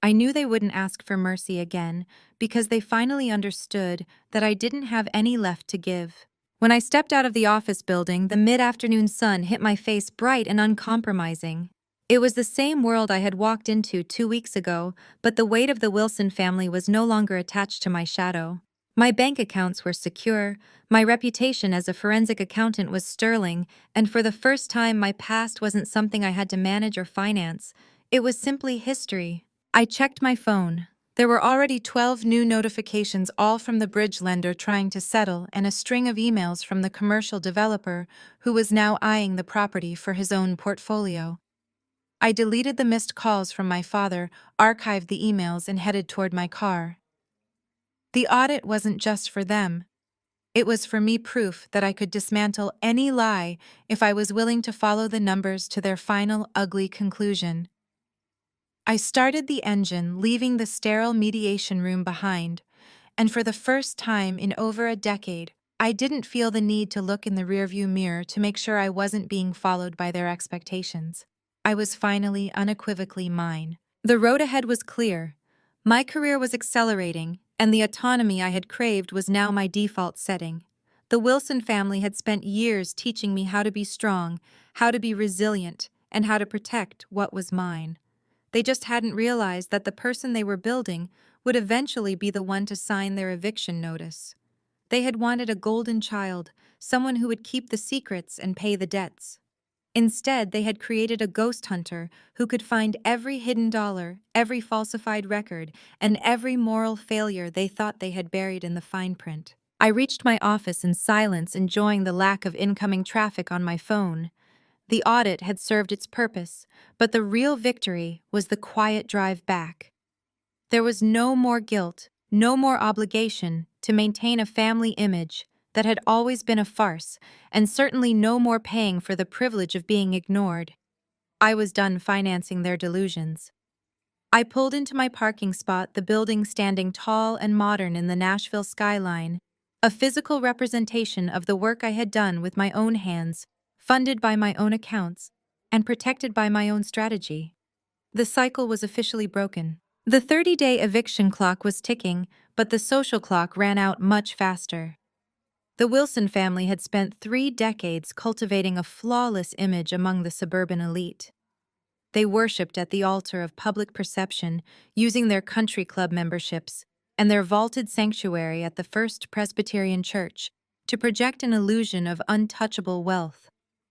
I knew they wouldn't ask for mercy again, because they finally understood that I didn't have any left to give. When I stepped out of the office building, the mid-afternoon sun hit my face bright and uncompromising. It was the same world I had walked into 2 weeks ago, but the weight of the Wilson family was no longer attached to my shadow. My bank accounts were secure, my reputation as a forensic accountant was sterling, and for the first time my past wasn't something I had to manage or finance. It was simply history. I checked my phone. There were already 12 new notifications, all from the bridge lender trying to settle, and a string of emails from the commercial developer who was now eyeing the property for his own portfolio. I deleted the missed calls from my father, archived the emails, and headed toward my car. The audit wasn't just for them. It was for me proof that I could dismantle any lie if I was willing to follow the numbers to their final ugly conclusion. I started the engine, leaving the sterile mediation room behind, and for the first time in over a decade, I didn't feel the need to look in the rearview mirror to make sure I wasn't being followed by their expectations. I was finally unequivocally mine. The road ahead was clear. My career was accelerating, and the autonomy I had craved was now my default setting. The Wilson family had spent years teaching me how to be strong, how to be resilient, and how to protect what was mine. They just hadn't realized that the person they were building would eventually be the one to sign their eviction notice. They had wanted a golden child, someone who would keep the secrets and pay the debts. Instead, they had created a ghost hunter who could find every hidden dollar, every falsified record, and every moral failure they thought they had buried in the fine print. I reached my office in silence, enjoying the lack of incoming traffic on my phone. The audit had served its purpose, but the real victory was the quiet drive back. There was no more guilt, no more obligation to maintain a family image that had always been a farce, and certainly no more paying for the privilege of being ignored. I was done financing their delusions. I pulled into my parking spot, the building standing tall and modern in the Nashville skyline, a physical representation of the work I had done with my own hands, funded by my own accounts, and protected by my own strategy. The cycle was officially broken. The 30-day eviction clock was ticking, but the social clock ran out much faster. The Wilson family had spent 3 decades cultivating a flawless image among the suburban elite. They worshipped at the altar of public perception, using their country club memberships and their vaulted sanctuary at the First Presbyterian Church to project an illusion of untouchable wealth.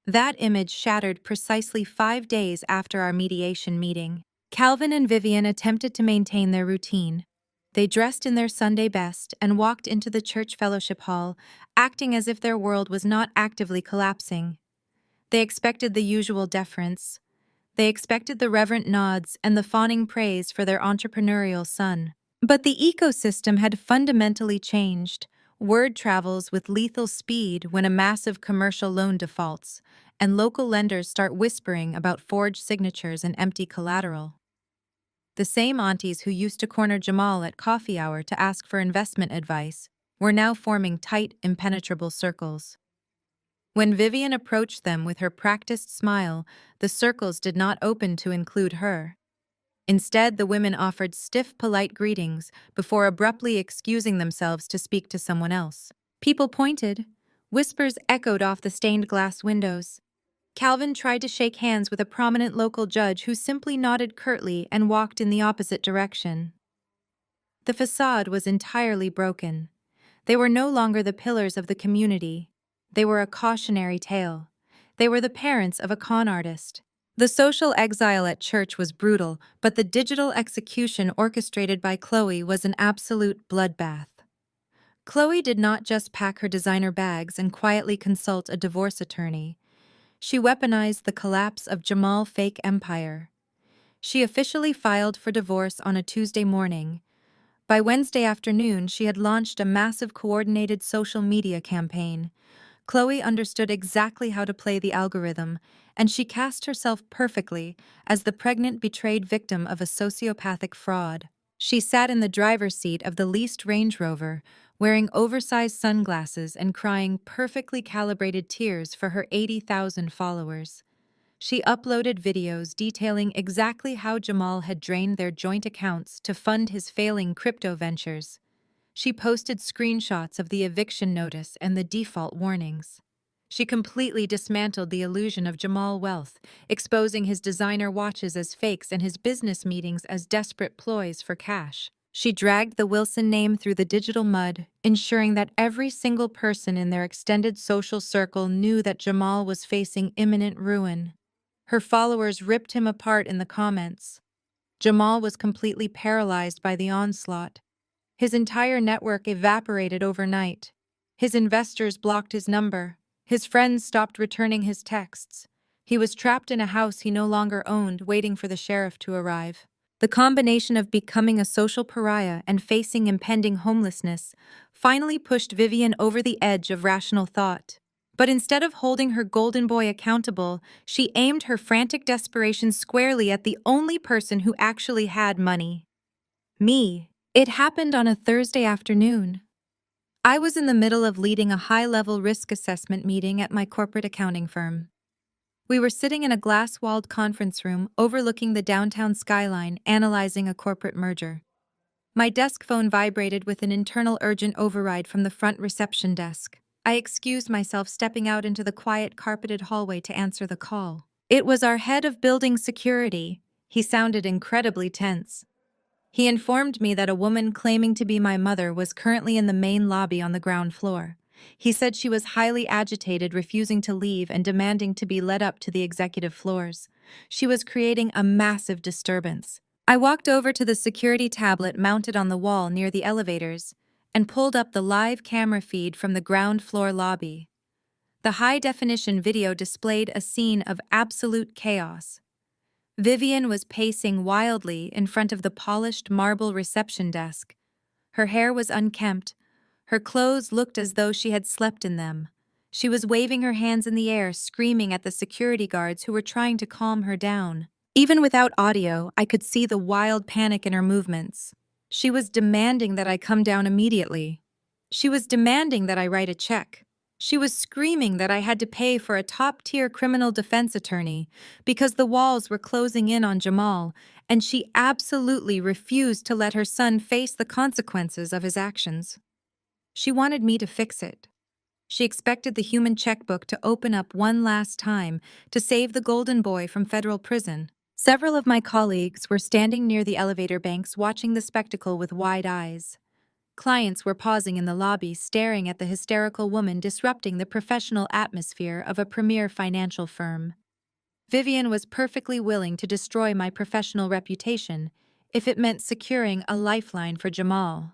That image shattered precisely 5 days after our mediation meeting. Calvin and Vivian attempted to maintain their routine. They dressed in their Sunday best and walked into the church fellowship hall, acting as if their world was not actively collapsing. They expected the usual deference. They expected the reverent nods and the fawning praise for their entrepreneurial son. But the ecosystem had fundamentally changed. Word travels with lethal speed when a massive commercial loan defaults, and local lenders start whispering about forged signatures and empty collateral. The same aunties who used to corner Jamal at coffee hour to ask for investment advice were now forming tight, impenetrable circles. When Vivian approached them with her practiced smile, the circles did not open to include her. Instead, the women offered stiff, polite greetings before abruptly excusing themselves to speak to someone else. People pointed. Whispers echoed off the stained glass windows. Calvin tried to shake hands with a prominent local judge who simply nodded curtly and walked in the opposite direction. The facade was entirely broken. They were no longer the pillars of the community. They were a cautionary tale. They were the parents of a con artist. The social exile at church was brutal, but the digital execution orchestrated by Chloe was an absolute bloodbath. Chloe did not just pack her designer bags and quietly consult a divorce attorney. She weaponized the collapse of Jamal fake empire. She officially filed for divorce on a Tuesday morning. By Wednesday afternoon, she had launched a massive coordinated social media campaign. Chloe understood exactly how to play the algorithm, and she cast herself perfectly as the pregnant, betrayed victim of a sociopathic fraud. She sat in the driver's seat of the leased Range Rover, wearing oversized sunglasses and crying perfectly calibrated tears for her 80,000 followers. She uploaded videos detailing exactly how Jamal had drained their joint accounts to fund his failing crypto ventures. She posted screenshots of the eviction notice and the default warnings. She completely dismantled the illusion of Jamal wealth, exposing his designer watches as fakes and his business meetings as desperate ploys for cash. She dragged the Wilson name through the digital mud, ensuring that every single person in their extended social circle knew that Jamal was facing imminent ruin. Her followers ripped him apart in the comments. Jamal was completely paralyzed by the onslaught. His entire network evaporated overnight. His investors blocked his number. His friends stopped returning his texts. He was trapped in a house he no longer owned, waiting for the sheriff to arrive. The combination of becoming a social pariah and facing impending homelessness finally pushed Vivian over the edge of rational thought. But instead of holding her golden boy accountable, she aimed her frantic desperation squarely at the only person who actually had money. Me. It happened on a Thursday afternoon. I was in the middle of leading a high-level risk assessment meeting at my corporate accounting firm. We were sitting in a glass-walled conference room overlooking the downtown skyline, analyzing a corporate merger. My desk phone vibrated with an internal urgent override from the front reception desk. I excused myself, stepping out into the quiet, carpeted hallway to answer the call. It was our head of building security. He sounded incredibly tense. He informed me that a woman claiming to be my mother was currently in the main lobby on the ground floor. He said she was highly agitated, refusing to leave and demanding to be led up to the executive floors. She was creating a massive disturbance. I walked over to the security tablet mounted on the wall near the elevators and pulled up the live camera feed from the ground floor lobby. The high-definition video displayed a scene of absolute chaos. Vivian was pacing wildly in front of the polished marble reception desk. Her hair was unkempt. Her clothes looked as though she had slept in them. She was waving her hands in the air, screaming at the security guards who were trying to calm her down. Even without audio, I could see the wild panic in her movements. She was demanding that I come down immediately. She was demanding that I write a check. She was screaming that I had to pay for a top-tier criminal defense attorney because the walls were closing in on Jamal, and she absolutely refused to let her son face the consequences of his actions. She wanted me to fix it. She expected the human checkbook to open up one last time to save the golden boy from federal prison. Several of my colleagues were standing near the elevator banks watching the spectacle with wide eyes. Clients were pausing in the lobby, staring at the hysterical woman disrupting the professional atmosphere of a premier financial firm. Vivian was perfectly willing to destroy my professional reputation if it meant securing a lifeline for Jamal.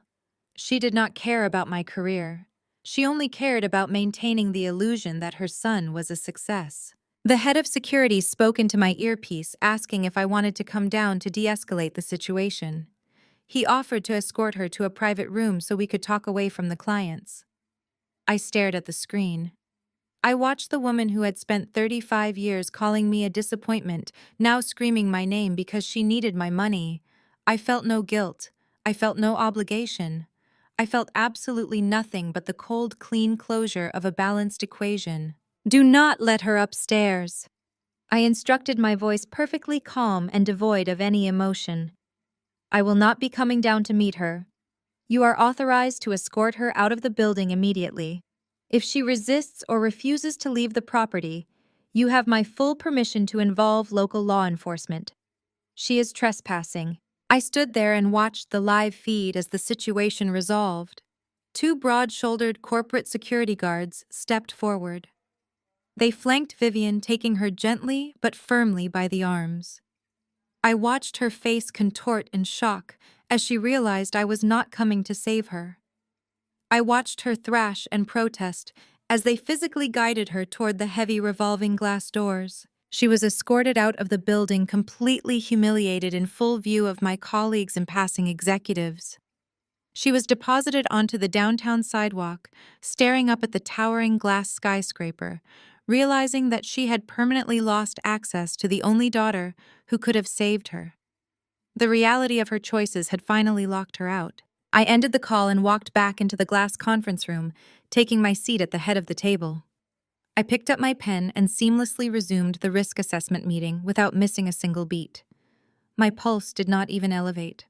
She did not care about my career. She only cared about maintaining the illusion that her son was a success. The head of security spoke into my earpiece, asking if I wanted to come down to de-escalate the situation. He offered to escort her to a private room so we could talk away from the clients. I stared at the screen. I watched the woman who had spent 35 years calling me a disappointment, now screaming my name because she needed my money. I felt no guilt. I felt no obligation. I felt absolutely nothing but the cold, clean closure of a balanced equation. Do not let her upstairs. I instructed, my voice perfectly calm and devoid of any emotion. I will not be coming down to meet her. You are authorized to escort her out of the building immediately. If she resists or refuses to leave the property, you have my full permission to involve local law enforcement. She is trespassing. I stood there and watched the live feed as the situation resolved. Two broad-shouldered corporate security guards stepped forward. They flanked Vivian, taking her gently but firmly by the arms. I watched her face contort in shock as she realized I was not coming to save her. I watched her thrash and protest as they physically guided her toward the heavy revolving glass doors. She was escorted out of the building, completely humiliated, in full view of my colleagues and passing executives. She was deposited onto the downtown sidewalk, staring up at the towering glass skyscraper, realizing that she had permanently lost access to the only daughter who could have saved her. The reality of her choices had finally locked her out. I ended the call and walked back into the glass conference room, taking my seat at the head of the table. I picked up my pen and seamlessly resumed the risk assessment meeting without missing a single beat. My pulse did not even elevate.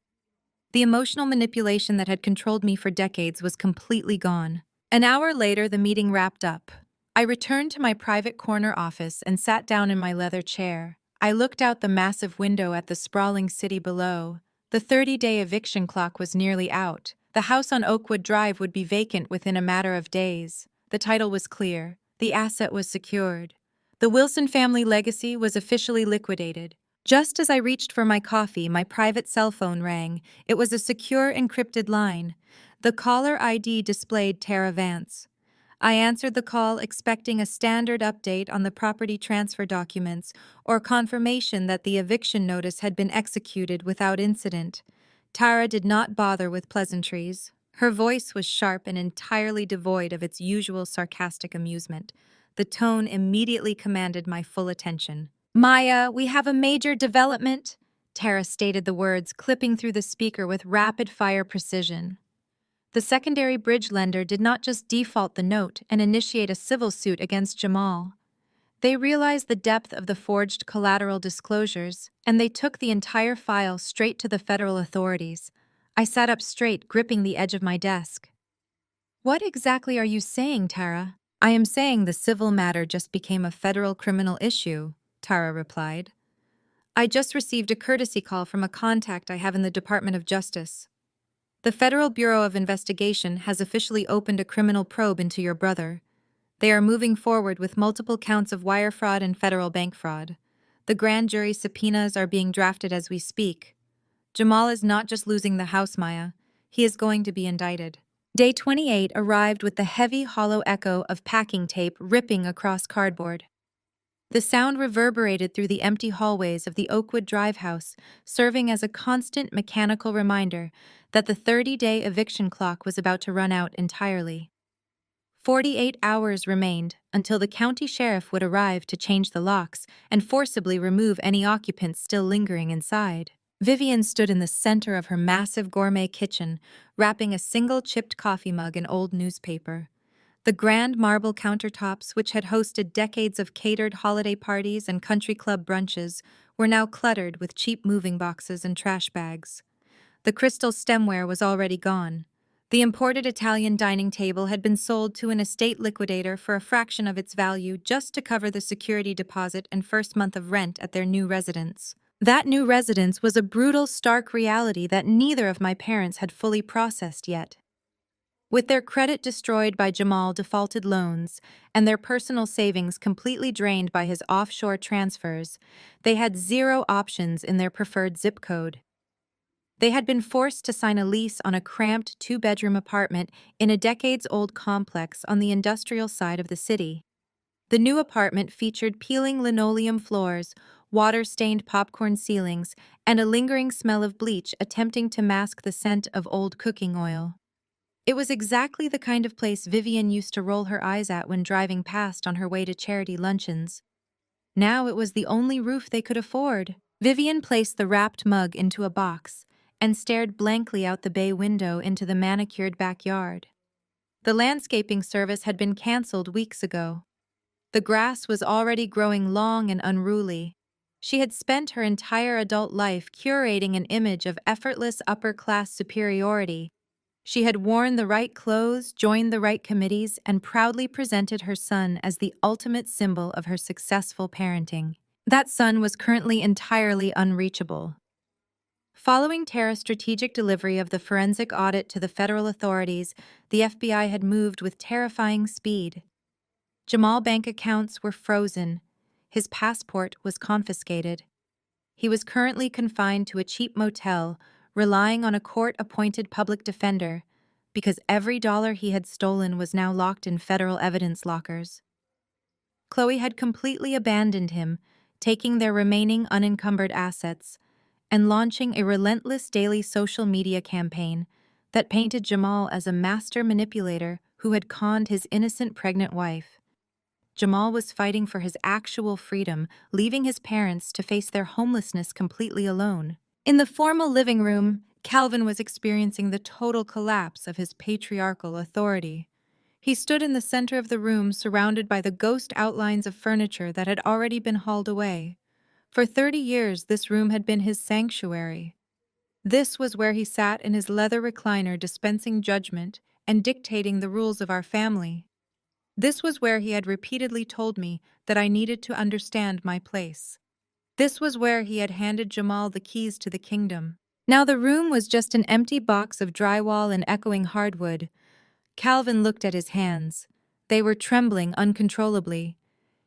The emotional manipulation that had controlled me for decades was completely gone. An hour later, the meeting wrapped up. I returned to my private corner office and sat down in my leather chair. I looked out the massive window at the sprawling city below. The 30-day eviction clock was nearly out. The house on Oakwood Drive would be vacant within a matter of days. The title was clear. The asset was secured. The Wilson family legacy was officially liquidated. Just as I reached for my coffee, my private cell phone rang. It was a secure, encrypted line. The caller ID displayed Tara Vance. I answered the call expecting a standard update on the property transfer documents or confirmation that the eviction notice had been executed without incident. Tara did not bother with pleasantries. Her voice was sharp and entirely devoid of its usual sarcastic amusement. The tone immediately commanded my full attention. Maya, we have a major development, Tara stated the words, clipping through the speaker with rapid-fire precision. The secondary bridge lender did not just default the note and initiate a civil suit against Jamal. They realized the depth of the forged collateral disclosures, and they took the entire file straight to the federal authorities. I sat up straight, gripping the edge of my desk. What exactly are you saying, Tara? I am saying the civil matter just became a federal criminal issue, Tara replied. I just received a courtesy call from a contact I have in the Department of Justice. The Federal Bureau of Investigation has officially opened a criminal probe into your brother. They are moving forward with multiple counts of wire fraud and federal bank fraud. The grand jury subpoenas are being drafted as we speak. Jamal is not just losing the house, Maya. He is going to be indicted. Day 28 arrived with the heavy, hollow echo of packing tape ripping across cardboard. The sound reverberated through the empty hallways of the Oakwood Drive house, serving as a constant mechanical reminder that the 30-day eviction clock was about to run out entirely. 48 hours remained until the county sheriff would arrive to change the locks and forcibly remove any occupants still lingering inside. Vivian stood in the center of her massive gourmet kitchen, wrapping a single chipped coffee mug in old newspaper. The grand marble countertops, which had hosted decades of catered holiday parties and country club brunches, were now cluttered with cheap moving boxes and trash bags. The crystal stemware was already gone. The imported Italian dining table had been sold to an estate liquidator for a fraction of its value just to cover the security deposit and first month of rent at their new residence. That new residence was a brutal, stark reality that neither of my parents had fully processed yet. With their credit destroyed by Jamal defaulted loans and their personal savings completely drained by his offshore transfers, they had zero options in their preferred zip code. They had been forced to sign a lease on a cramped two-bedroom apartment in a decades-old complex on the industrial side of the city. The new apartment featured peeling linoleum floors, water-stained popcorn ceilings, and a lingering smell of bleach attempting to mask the scent of old cooking oil. It was exactly the kind of place Vivian used to roll her eyes at when driving past on her way to charity luncheons. Now it was the only roof they could afford. Vivian placed the wrapped mug into a box and stared blankly out the bay window into the manicured backyard. The landscaping service had been canceled weeks ago. The grass was already growing long and unruly. She had spent her entire adult life curating an image of effortless upper-class superiority. She had worn the right clothes, joined the right committees, and proudly presented her son as the ultimate symbol of her successful parenting. That son was currently entirely unreachable. Following Tara's strategic delivery of the forensic audit to the federal authorities, the FBI had moved with terrifying speed. Jamal's bank accounts were frozen. His passport was confiscated. He was currently confined to a cheap motel, relying on a court-appointed public defender, because every dollar he had stolen was now locked in federal evidence lockers. Chloe had completely abandoned him, taking their remaining unencumbered assets, and launching a relentless daily social media campaign that painted Jamal as a master manipulator who had conned his innocent pregnant wife. Jamal was fighting for his actual freedom, leaving his parents to face their homelessness completely alone. In the formal living room, Calvin was experiencing the total collapse of his patriarchal authority. He stood in the center of the room, surrounded by the ghost outlines of furniture that had already been hauled away. For 30 years, this room had been his sanctuary. This was where he sat in his leather recliner, dispensing judgment and dictating the rules of our family. This was where he had repeatedly told me that I needed to understand my place. This was where he had handed Jamal the keys to the kingdom. Now the room was just an empty box of drywall and echoing hardwood. Calvin looked at his hands. They were trembling uncontrollably.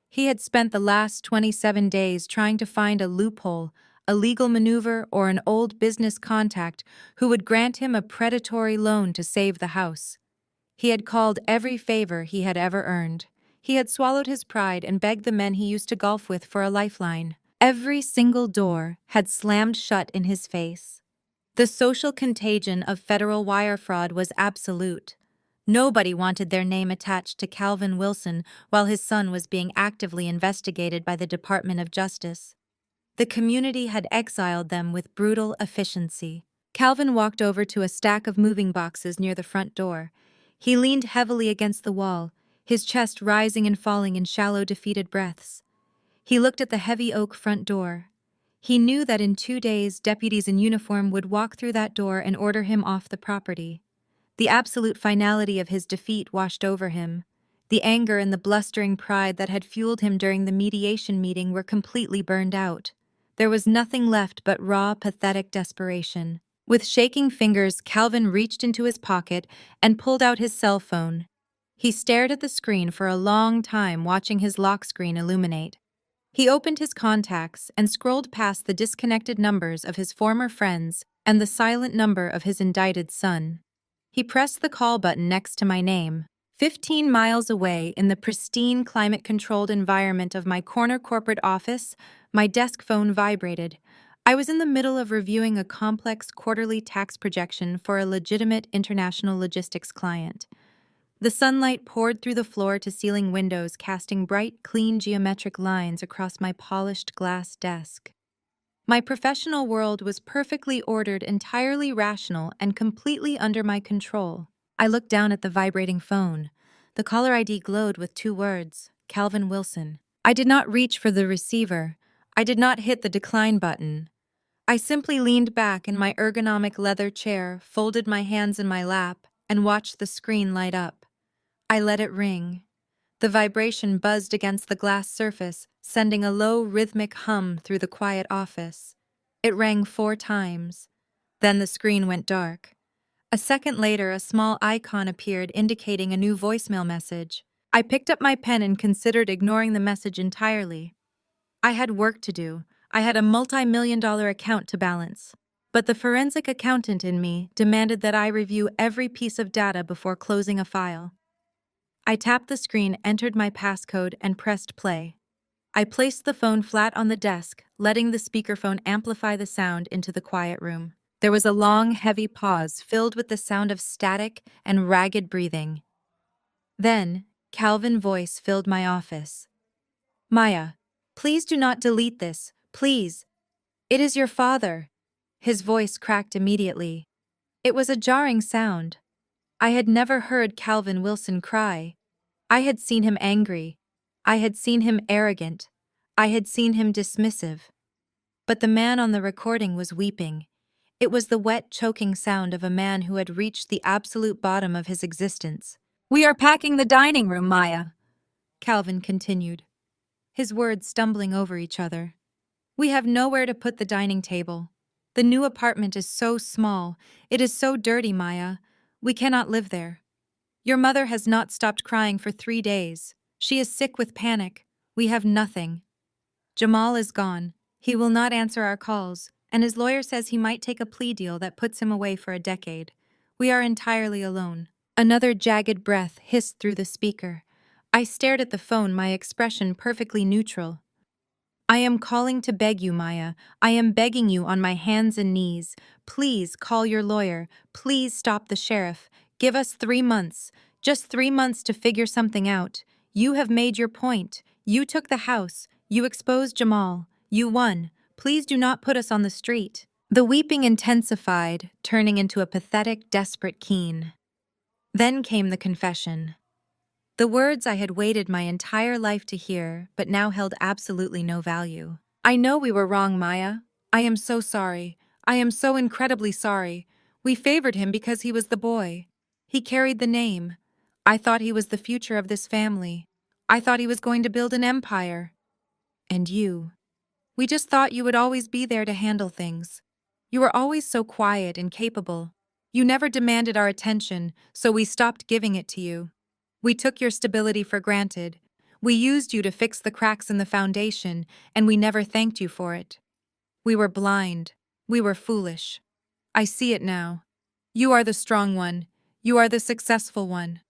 He had spent the last 27 days trying to find a loophole, a legal maneuver, or an old business contact who would grant him a predatory loan to save the house. He had called every favor he had ever earned. He had swallowed his pride and begged the men he used to golf with for a lifeline. Every single door had slammed shut in his face. The social contagion of federal wire fraud was absolute. Nobody wanted their name attached to Calvin Wilson while his son was being actively investigated by the Department of Justice. The community had exiled them with brutal efficiency. Calvin walked over to a stack of moving boxes near the front door. He leaned heavily against the wall, his chest rising and falling in shallow, defeated breaths. He looked at the heavy oak front door. He knew that in 2 days, deputies in uniform would walk through that door and order him off the property. The absolute finality of his defeat washed over him. The anger and the blustering pride that had fueled him during the mediation meeting were completely burned out. There was nothing left but raw, pathetic desperation. With shaking fingers, Calvin reached into his pocket and pulled out his cell phone. He stared at the screen for a long time, watching his lock screen illuminate. He opened his contacts and scrolled past the disconnected numbers of his former friends and the silent number of his indicted son. He pressed the call button next to my name. 15 miles away, in the pristine, climate-controlled environment of my corner corporate office, my desk phone vibrated. I was in the middle of reviewing a complex quarterly tax projection for a legitimate international logistics client. The sunlight poured through the floor-to-ceiling windows, casting bright, clean geometric lines across my polished glass desk. My professional world was perfectly ordered, entirely rational, and completely under my control. I looked down at the vibrating phone. The caller ID glowed with 2 words, Calvin Wilson. I did not reach for the receiver. I did not hit the decline button. I simply leaned back in my ergonomic leather chair, folded my hands in my lap, and watched the screen light up. I let it ring. The vibration buzzed against the glass surface, sending a low, rhythmic hum through the quiet office. It rang 4 times. Then the screen went dark. A second later, a small icon appeared indicating a new voicemail message. I picked up my pen and considered ignoring the message entirely. I had work to do. I had a multi-million-dollar account to balance. But the forensic accountant in me demanded that I review every piece of data before closing a file. I tapped the screen, entered my passcode, and pressed play. I placed the phone flat on the desk, letting the speakerphone amplify the sound into the quiet room. There was a long, heavy pause filled with the sound of static and ragged breathing. Then, Calvin's voice filled my office. Maya, please do not delete this, please. It is your father. His voice cracked immediately. It was a jarring sound. I had never heard Calvin Wilson cry. I had seen him angry. I had seen him arrogant. I had seen him dismissive. But the man on the recording was weeping. It was the wet, choking sound of a man who had reached the absolute bottom of his existence. We are packing the dining room, Maya, Calvin continued, his words stumbling over each other. We have nowhere to put the dining table. The new apartment is so small. It is so dirty, Maya. We cannot live there. Your mother has not stopped crying for 3 days. She is sick with panic. We have nothing. Jamal is gone. He will not answer our calls, and his lawyer says he might take a plea deal that puts him away for a decade. We are entirely alone. Another jagged breath hissed through the speaker. I stared at the phone, my expression perfectly neutral. I am calling to beg you, Maya. I am begging you on my hands and knees. Please call your lawyer. Please stop the sheriff. Give us 3 months. Just 3 months to figure something out. You have made your point. You took the house. You exposed Jamal. You won. Please do not put us on the street. The weeping intensified, turning into a pathetic, desperate keen. Then came the confession. The words I had waited my entire life to hear, but now held absolutely no value. I know we were wrong, Maya. I am so sorry. I am so incredibly sorry. We favored him because he was the boy. He carried the name. I thought he was the future of this family. I thought he was going to build an empire. And you. We just thought you would always be there to handle things. You were always so quiet and capable. You never demanded our attention, so we stopped giving it to you. We took your stability for granted. We used you to fix the cracks in the foundation, and we never thanked you for it. We were blind. We were foolish. I see it now. You are the strong one. You are the successful one.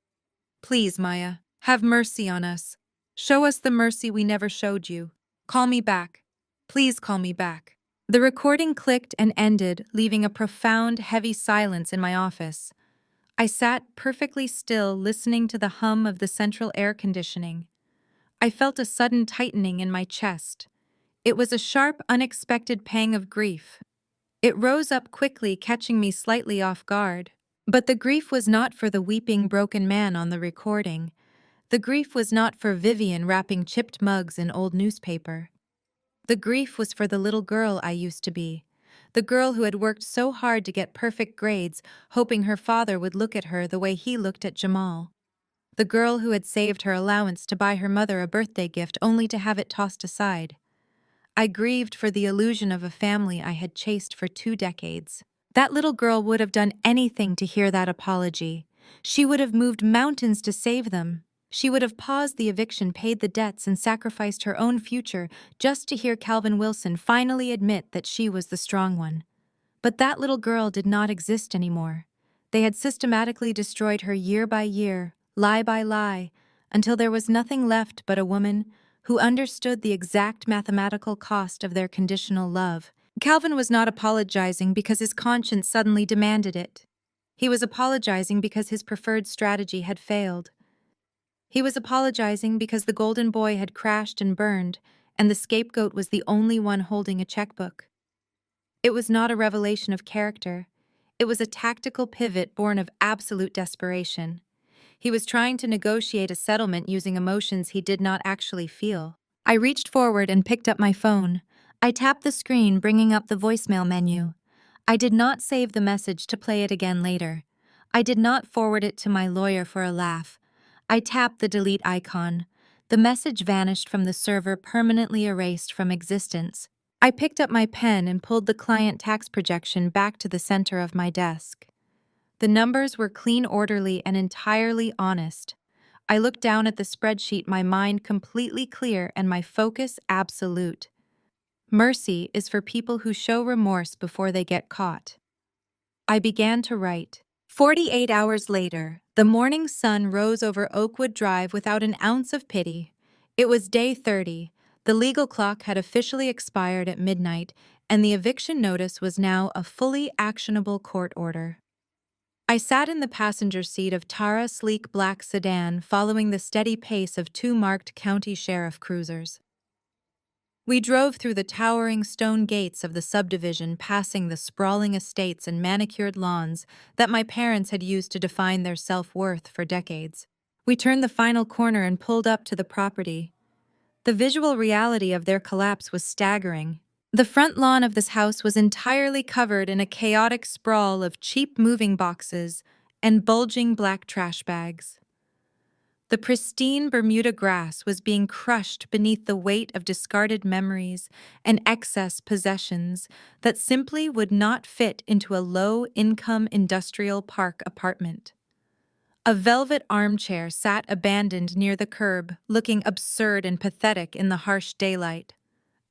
Please, Maya, have mercy on us. Show us the mercy we never showed you. Call me back. Please call me back. The recording clicked and ended, leaving a profound, heavy silence in my office. I sat perfectly still, listening to the hum of the central air conditioning. I felt a sudden tightening in my chest. It was a sharp, unexpected pang of grief. It rose up quickly, catching me slightly off guard. But the grief was not for the weeping, broken man on the recording. The grief was not for Vivian wrapping chipped mugs in old newspaper. The grief was for the little girl I used to be. The girl who had worked so hard to get perfect grades, hoping her father would look at her the way he looked at Jamal. The girl who had saved her allowance to buy her mother a birthday gift only to have it tossed aside. I grieved for the illusion of a family I had chased for 2 decades. That little girl would have done anything to hear that apology. She would have moved mountains to save them. She would have paused the eviction, paid the debts, and sacrificed her own future just to hear Calvin Wilson finally admit that she was the strong one. But that little girl did not exist anymore. They had systematically destroyed her year by year, lie by lie, until there was nothing left but a woman who understood the exact mathematical cost of their conditional love. Calvin was not apologizing because his conscience suddenly demanded it. He was apologizing because his preferred strategy had failed. He was apologizing because the golden boy had crashed and burned, and the scapegoat was the only one holding a checkbook. It was not a revelation of character. It was a tactical pivot born of absolute desperation. He was trying to negotiate a settlement using emotions he did not actually feel. I reached forward and picked up my phone. I tapped the screen, bringing up the voicemail menu. I did not save the message to play it again later. I did not forward it to my lawyer for a laugh. I tapped the delete icon. The message vanished from the server, permanently erased from existence. I picked up my pen and pulled the client tax projection back to the center of my desk. The numbers were clean, orderly, and entirely honest. I looked down at the spreadsheet, my mind completely clear and my focus absolute. Mercy is for people who show remorse before they get caught. I began to write. 48 hours later, the morning sun rose over Oakwood Drive without an ounce of pity. It was day 30. The legal clock had officially expired at midnight, and the eviction notice was now a fully actionable court order. I sat in the passenger seat of Tara's sleek black sedan, following the steady pace of 2 marked county sheriff cruisers. We drove through the towering stone gates of the subdivision, passing the sprawling estates and manicured lawns that my parents had used to define their self-worth for decades. We turned the final corner and pulled up to the property. The visual reality of their collapse was staggering. The front lawn of this house was entirely covered in a chaotic sprawl of cheap moving boxes and bulging black trash bags. The pristine Bermuda grass was being crushed beneath the weight of discarded memories and excess possessions that simply would not fit into a low-income industrial park apartment. A velvet armchair sat abandoned near the curb, looking absurd and pathetic in the harsh daylight.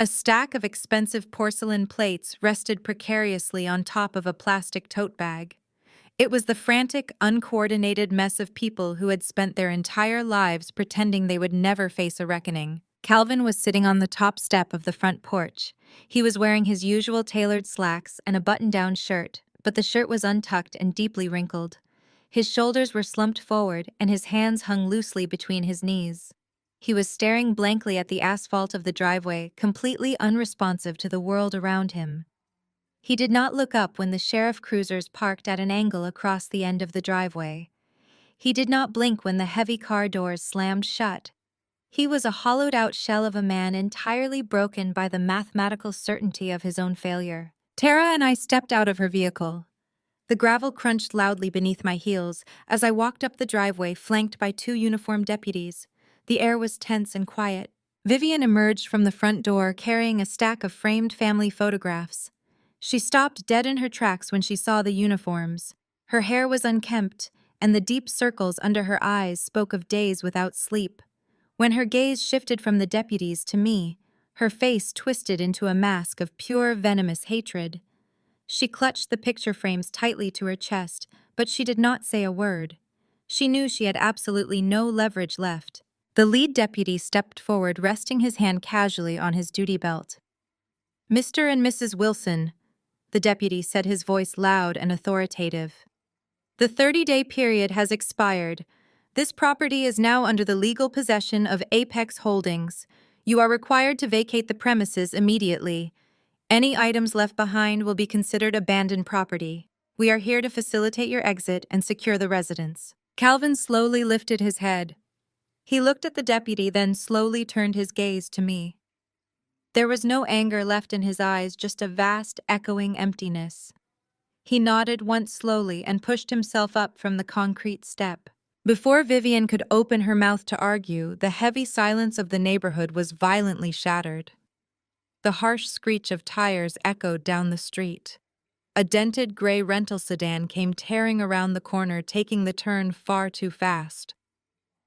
A stack of expensive porcelain plates rested precariously on top of a plastic tote bag. It was the frantic, uncoordinated mess of people who had spent their entire lives pretending they would never face a reckoning. Calvin was sitting on the top step of the front porch. He was wearing his usual tailored slacks and a button-down shirt, but the shirt was untucked and deeply wrinkled. His shoulders were slumped forward, and his hands hung loosely between his knees. He was staring blankly at the asphalt of the driveway, completely unresponsive to the world around him. He did not look up when the sheriff cruisers parked at an angle across the end of the driveway. He did not blink when the heavy car doors slammed shut. He was a hollowed-out shell of a man entirely broken by the mathematical certainty of his own failure. Tara and I stepped out of her vehicle. The gravel crunched loudly beneath my heels as I walked up the driveway, flanked by 2 uniformed deputies. The air was tense and quiet. Vivian emerged from the front door carrying a stack of framed family photographs. She stopped dead in her tracks when she saw the uniforms. Her hair was unkempt, and the deep circles under her eyes spoke of days without sleep. When her gaze shifted from the deputies to me, her face twisted into a mask of pure venomous hatred. She clutched the picture frames tightly to her chest, but she did not say a word. She knew she had absolutely no leverage left. The lead deputy stepped forward, resting his hand casually on his duty belt. "Mr. and Mrs. Wilson," the deputy said, his voice loud and authoritative. "The 30-day period has expired. This property is now under the legal possession of Apex Holdings. You are required to vacate the premises immediately. Any items left behind will be considered abandoned property. We are here to facilitate your exit and secure the residence." Calvin slowly lifted his head. He looked at the deputy, then slowly turned his gaze to me. There was no anger left in his eyes, just a vast, echoing emptiness. He nodded once slowly and pushed himself up from the concrete step. Before Vivian could open her mouth to argue, the heavy silence of the neighborhood was violently shattered. The harsh screech of tires echoed down the street. A dented gray rental sedan came tearing around the corner, taking the turn far too fast.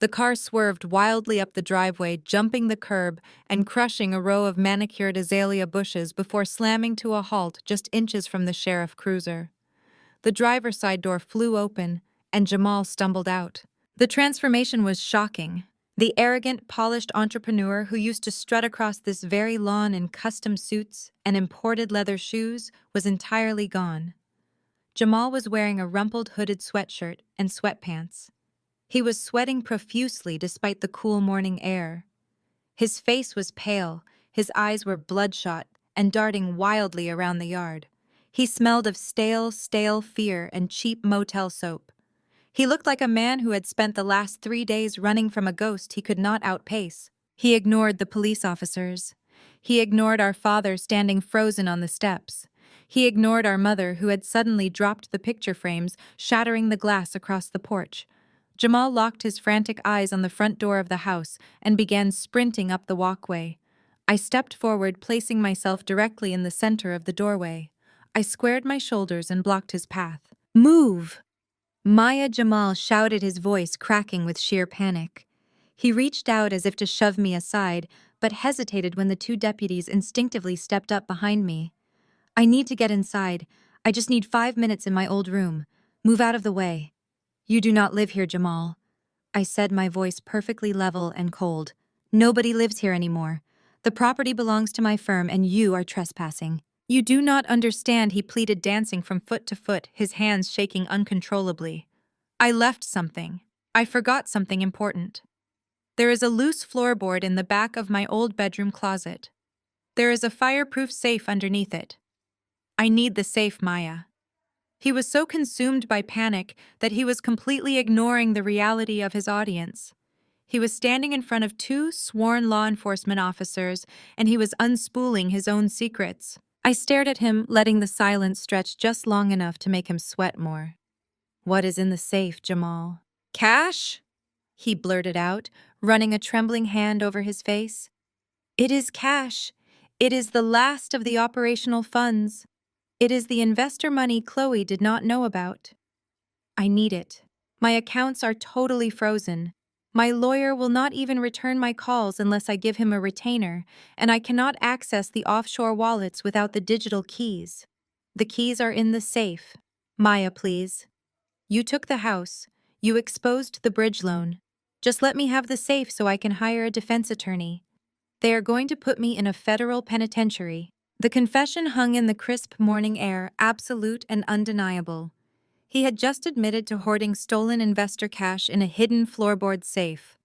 The car swerved wildly up the driveway, jumping the curb and crushing a row of manicured azalea bushes before slamming to a halt just inches from the sheriff cruiser. The driver's side door flew open, and Jamal stumbled out. The transformation was shocking. The arrogant, polished entrepreneur who used to strut across this very lawn in custom suits and imported leather shoes was entirely gone. Jamal was wearing a rumpled hooded sweatshirt and sweatpants. He was sweating profusely despite the cool morning air. His face was pale, his eyes were bloodshot and darting wildly around the yard. He smelled of stale fear and cheap motel soap. He looked like a man who had spent the last 3 days running from a ghost he could not outpace. He ignored the police officers. He ignored our father standing frozen on the steps. He ignored our mother, who had suddenly dropped the picture frames, shattering the glass across the porch. Jamal locked his frantic eyes on the front door of the house and began sprinting up the walkway. I stepped forward, placing myself directly in the center of the doorway. I squared my shoulders and blocked his path. "Move!" Maya Jamal shouted, his voice cracking with sheer panic. He reached out as if to shove me aside, but hesitated when the two deputies instinctively stepped up behind me. "I need to get inside. I just need 5 minutes in my old room. Move out of the way." "You do not live here, Jamal," I said, my voice perfectly level and cold. "Nobody lives here anymore. The property belongs to my firm and you are trespassing." "You do not understand," he pleaded, dancing from foot to foot, his hands shaking uncontrollably. "I left something. I forgot something important. There is a loose floorboard in the back of my old bedroom closet. There is a fireproof safe underneath it. I need the safe, Maya." He was so consumed by panic that he was completely ignoring the reality of his audience. He was standing in front of 2 sworn law enforcement officers, and he was unspooling his own secrets. I stared at him, letting the silence stretch just long enough to make him sweat more. "What is in the safe, Jamal?" "Cash?" he blurted out, running a trembling hand over his face. "It is cash. It is the last of the operational funds. It is the investor money Chloe did not know about. I need it. My accounts are totally frozen. My lawyer will not even return my calls unless I give him a retainer, and I cannot access the offshore wallets without the digital keys. The keys are in the safe. Maya, please. You took the house. You exposed the bridge loan. Just let me have the safe so I can hire a defense attorney. They are going to put me in a federal penitentiary." The confession hung in the crisp morning air, absolute and undeniable. He had just admitted to hoarding stolen investor cash in a hidden floorboard safe.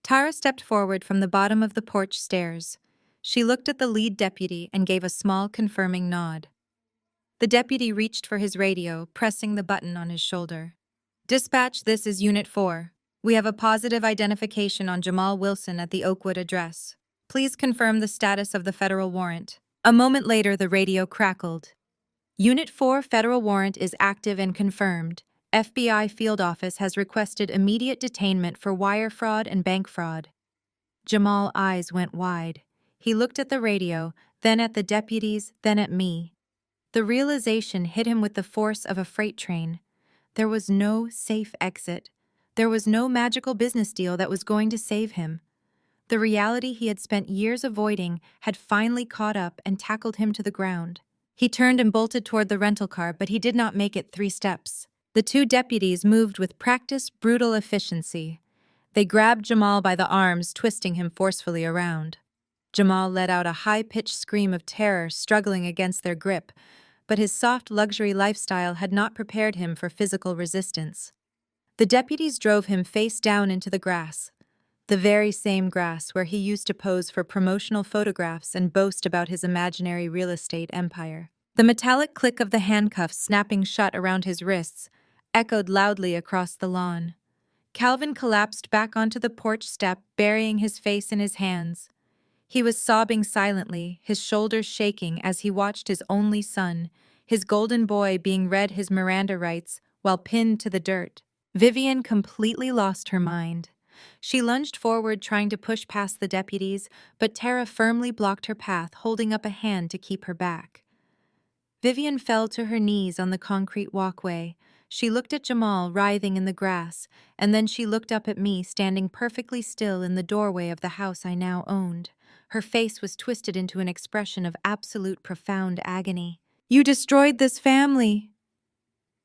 Tara stepped forward from the bottom of the porch stairs. She looked at the lead deputy and gave a small confirming nod. The deputy reached for his radio, pressing the button on his shoulder. "Dispatch, this is Unit 4. We have a positive identification on Jamal Wilson at the Oakwood address. Please confirm the status of the federal warrant." A moment later, the radio crackled. "Unit 4 federal warrant is active and confirmed. FBI field office has requested immediate detainment for wire fraud and bank fraud." Jamal's eyes went wide. He looked at the radio, then at the deputies, then at me. The realization hit him with the force of a freight train. There was no safe exit. There was no magical business deal that was going to save him. The reality he had spent years avoiding had finally caught up and tackled him to the ground. He turned and bolted toward the rental car, but he did not make it 3 steps. The 2 deputies moved with practiced, brutal efficiency. They grabbed Jamal by the arms, twisting him forcefully around. Jamal let out a high-pitched scream of terror, struggling against their grip, but his soft luxury lifestyle had not prepared him for physical resistance. The deputies drove him face down into the grass, the very same grass where he used to pose for promotional photographs and boast about his imaginary real estate empire. The metallic click of the handcuffs snapping shut around his wrists echoed loudly across the lawn. Calvin collapsed back onto the porch step, burying his face in his hands. He was sobbing silently, his shoulders shaking as he watched his only son, his golden boy, being read his Miranda rights while pinned to the dirt. Vivian completely lost her mind. She lunged forward, trying to push past the deputies, but Tara firmly blocked her path, holding up a hand to keep her back. Vivian fell to her knees on the concrete walkway. She looked at Jamal writhing in the grass, and then she looked up at me standing perfectly still in the doorway of the house I now owned. Her face was twisted into an expression of absolute profound agony. "You destroyed this family!"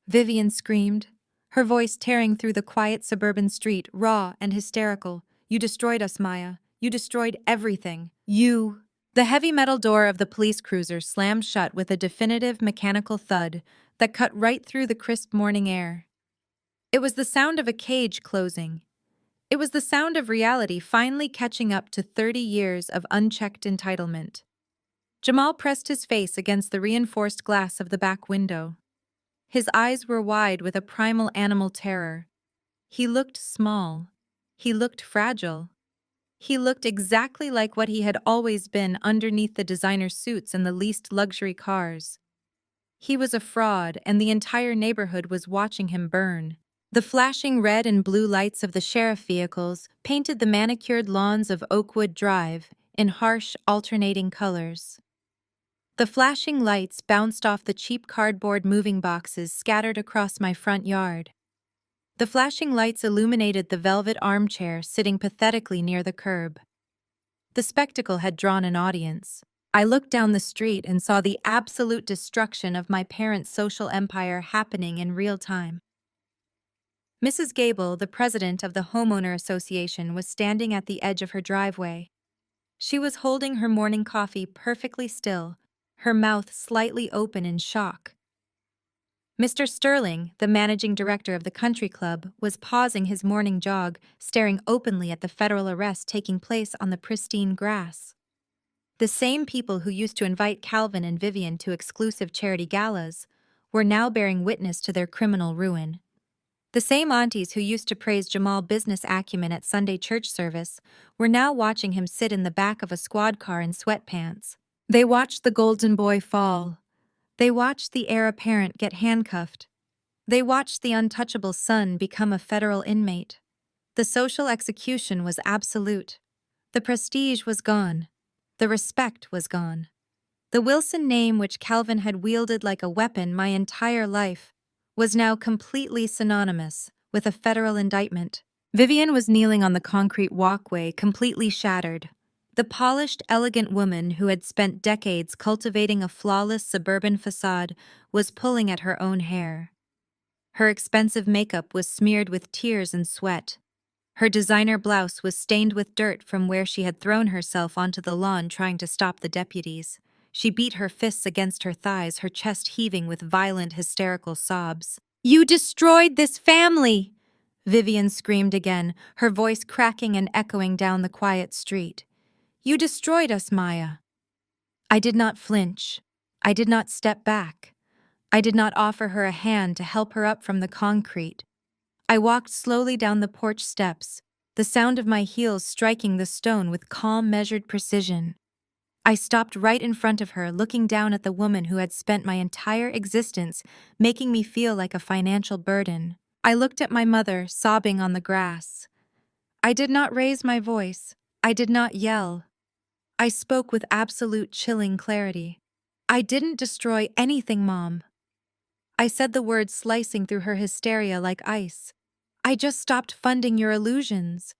Vivian screamed, her voice tearing through the quiet suburban street, raw and hysterical. "You destroyed us, Maya. You destroyed everything. You—" The heavy metal door of the police cruiser slammed shut with a definitive mechanical thud that cut right through the crisp morning air. It was the sound of a cage closing. It was the sound of reality finally catching up to 30 years of unchecked entitlement. Jamal pressed his face against the reinforced glass of the back window. His eyes were wide with a primal animal terror. He looked small. He looked fragile. He looked exactly like what he had always been underneath the designer suits and the leased luxury cars. He was a fraud, and the entire neighborhood was watching him burn. The flashing red and blue lights of the sheriff vehicles painted the manicured lawns of Oakwood Drive in harsh, alternating colors. The flashing lights bounced off the cheap cardboard moving boxes scattered across my front yard. The flashing lights illuminated the velvet armchair sitting pathetically near the curb. The spectacle had drawn an audience. I looked down the street and saw the absolute destruction of my parents' social empire happening in real time. Mrs. Gable, the president of the homeowner association, was standing at the edge of her driveway. She was holding her morning coffee perfectly still, her mouth slightly open in shock. Mr. Sterling, the managing director of the country club, was pausing his morning jog, staring openly at the federal arrest taking place on the pristine grass. The same people who used to invite Calvin and Vivian to exclusive charity galas were now bearing witness to their criminal ruin. The same aunties who used to praise Jamal's business acumen at Sunday church service were now watching him sit in the back of a squad car in sweatpants. They watched the golden boy fall. They watched the heir apparent get handcuffed. They watched the untouchable son become a federal inmate. The social execution was absolute. The prestige was gone. The respect was gone. The Wilson name, which Calvin had wielded like a weapon my entire life, was now completely synonymous with a federal indictment. Vivian was kneeling on the concrete walkway, completely shattered. The polished, elegant woman who had spent decades cultivating a flawless suburban facade was pulling at her own hair. Her expensive makeup was smeared with tears and sweat. Her designer blouse was stained with dirt from where she had thrown herself onto the lawn trying to stop the deputies. She beat her fists against her thighs, her chest heaving with violent, hysterical sobs. "You destroyed this family!" Vivian screamed again, her voice cracking and echoing down the quiet street. "You destroyed us, Maya." I did not flinch. I did not step back. I did not offer her a hand to help her up from the concrete. I walked slowly down the porch steps, the sound of my heels striking the stone with calm, measured precision. I stopped right in front of her, looking down at the woman who had spent my entire existence making me feel like a financial burden. I looked at my mother, sobbing on the grass. I did not raise my voice. I did not yell. I spoke with absolute chilling clarity. "I didn't destroy anything, Mom." I said the words slicing through her hysteria like ice. "I just stopped funding your illusions."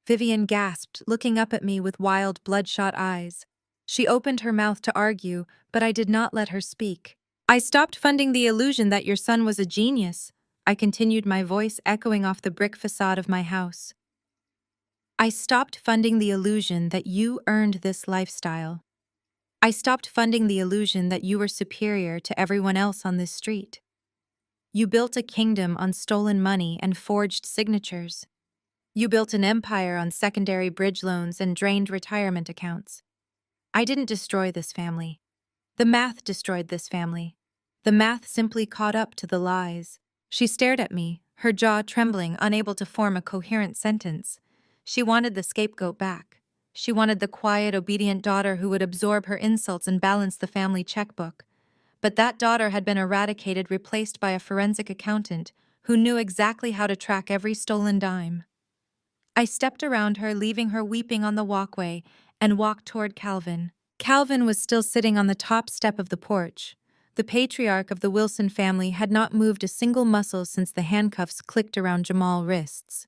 Vivian gasped, looking up at me with wild, bloodshot eyes. She opened her mouth to argue, but I did not let her speak. I stopped funding the illusion that your son was a genius, I continued, my voice echoing off the brick facade of my house. I stopped funding the illusion that you earned this lifestyle. I stopped funding the illusion that you were superior to everyone else on this street. You built a kingdom on stolen money and forged signatures. You built an empire on secondary bridge loans and drained retirement accounts. I didn't destroy this family. The math destroyed this family. The math simply caught up to the lies. She stared at me, her jaw trembling, unable to form a coherent sentence. She wanted the scapegoat back. She wanted the quiet, obedient daughter who would absorb her insults and balance the family checkbook. But that daughter had been eradicated, replaced by a forensic accountant who knew exactly how to track every stolen dime. I stepped around her, leaving her weeping on the walkway, and walked toward Calvin. Calvin was still sitting on the top step of the porch. The patriarch of the Wilson family had not moved a single muscle since the handcuffs clicked around Jamal's wrists.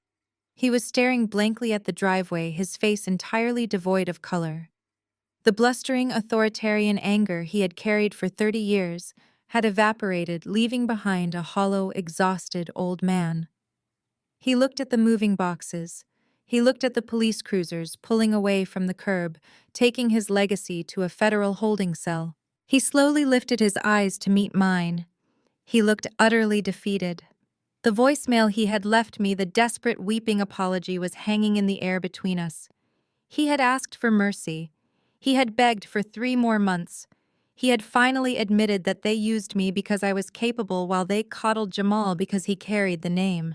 He was staring blankly at the driveway, his face entirely devoid of color. The blustering, authoritarian anger he had carried for 30 years had evaporated, leaving behind a hollow, exhausted old man. He looked at the moving boxes. He looked at the police cruisers pulling away from the curb, taking his legacy to a federal holding cell. He slowly lifted his eyes to meet mine. He looked utterly defeated. The voicemail he had left me, the desperate, weeping apology, was hanging in the air between us. He had asked for mercy. He had begged for 3 more months. He had finally admitted that they used me because I was capable while they coddled Jamal because he carried the name.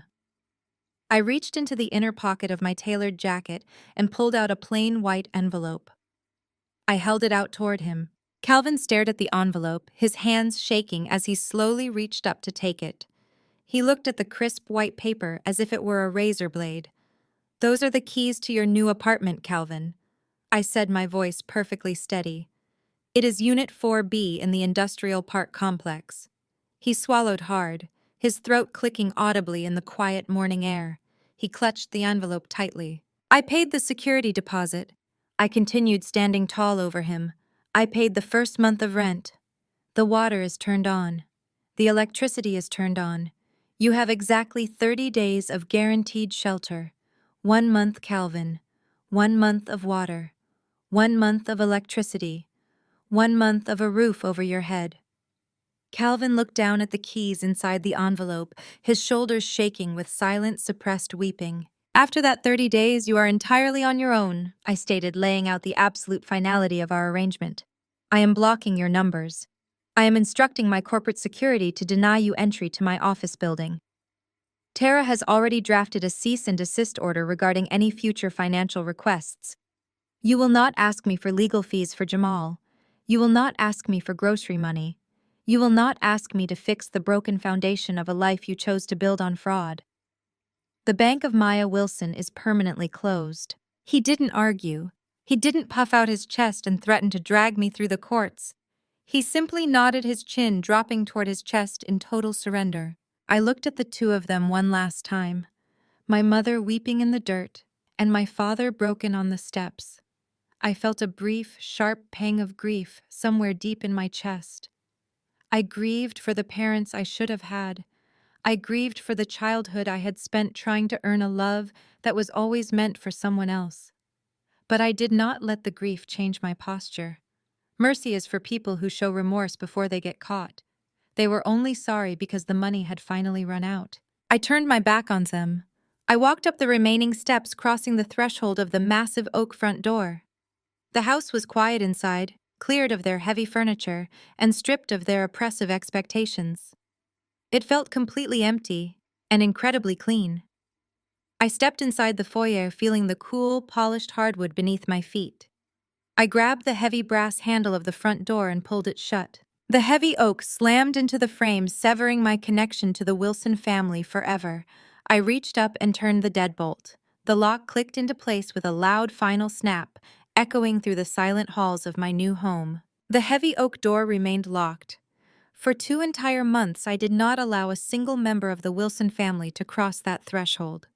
I reached into the inner pocket of my tailored jacket and pulled out a plain white envelope. I held it out toward him. Calvin stared at the envelope, his hands shaking as he slowly reached up to take it. He looked at the crisp white paper as if it were a razor blade. "Those are the keys to your new apartment, Calvin," I said, my voice perfectly steady. "It is Unit 4B in the Industrial Park Complex." He swallowed hard, his throat clicking audibly in the quiet morning air. He clutched the envelope tightly. "I paid the security deposit," I continued, standing tall over him. "I paid the first month of rent. The water is turned on. The electricity is turned on. You have exactly 30 days of guaranteed shelter. 1 month, Calvin. 1 month of water. 1 month of electricity. 1 month of a roof over your head." Calvin looked down at the keys inside the envelope, his shoulders shaking with silent, suppressed weeping. "After that 30 days, you are entirely on your own," I stated, laying out the absolute finality of our arrangement. "I am blocking your numbers. I am instructing my corporate security to deny you entry to my office building. Tara has already drafted a cease and desist order regarding any future financial requests. You will not ask me for legal fees for Jamal. You will not ask me for grocery money. You will not ask me to fix the broken foundation of a life you chose to build on fraud. The Bank of Maya Wilson is permanently closed." He didn't argue. He didn't puff out his chest and threaten to drag me through the courts. He simply nodded his chin, dropping toward his chest in total surrender. I looked at the two of them one last time, my mother weeping in the dirt, and my father broken on the steps. I felt a brief, sharp pang of grief somewhere deep in my chest. I grieved for the parents I should have had. I grieved for the childhood I had spent trying to earn a love that was always meant for someone else. But I did not let the grief change my posture. Mercy is for people who show remorse before they get caught. They were only sorry because the money had finally run out. I turned my back on them. I walked up the remaining steps, crossing the threshold of the massive oak front door. The house was quiet inside, cleared of their heavy furniture, and stripped of their oppressive expectations. It felt completely empty and incredibly clean. I stepped inside the foyer, feeling the cool, polished hardwood beneath my feet. I grabbed the heavy brass handle of the front door and pulled it shut. The heavy oak slammed into the frame, severing my connection to the Wilson family forever. I reached up and turned the deadbolt. The lock clicked into place with a loud final snap, echoing through the silent halls of my new home. The heavy oak door remained locked. For 2 entire months, I did not allow a single member of the Wilson family to cross that threshold.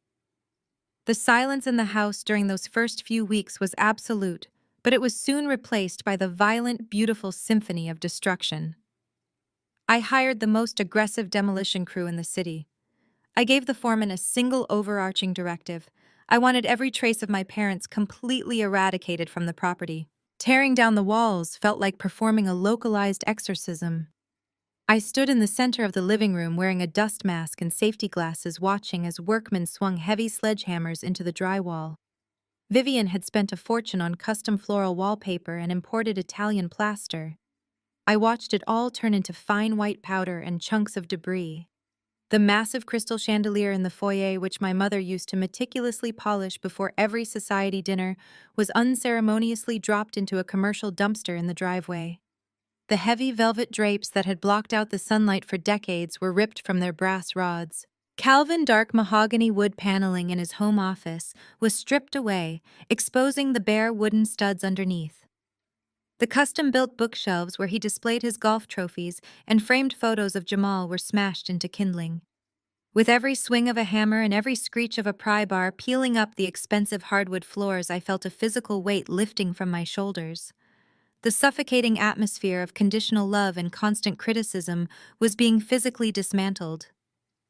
The silence in the house during those first few weeks was absolute, but it was soon replaced by the violent, beautiful symphony of destruction. I hired the most aggressive demolition crew in the city. I gave the foreman a single overarching directive. I wanted every trace of my parents completely eradicated from the property. Tearing down the walls felt like performing a localized exorcism. I stood in the center of the living room wearing a dust mask and safety glasses, watching as workmen swung heavy sledgehammers into the drywall. Vivian had spent a fortune on custom floral wallpaper and imported Italian plaster. I watched it all turn into fine white powder and chunks of debris. The massive crystal chandelier in the foyer, which my mother used to meticulously polish before every society dinner, was unceremoniously dropped into a commercial dumpster in the driveway. The heavy velvet drapes that had blocked out the sunlight for decades were ripped from their brass rods. Calvin dark mahogany wood paneling in his home office was stripped away, exposing the bare wooden studs underneath. The custom-built bookshelves where he displayed his golf trophies and framed photos of Jamal were smashed into kindling. With every swing of a hammer and every screech of a pry bar peeling up the expensive hardwood floors, I felt a physical weight lifting from my shoulders. The suffocating atmosphere of conditional love and constant criticism was being physically dismantled.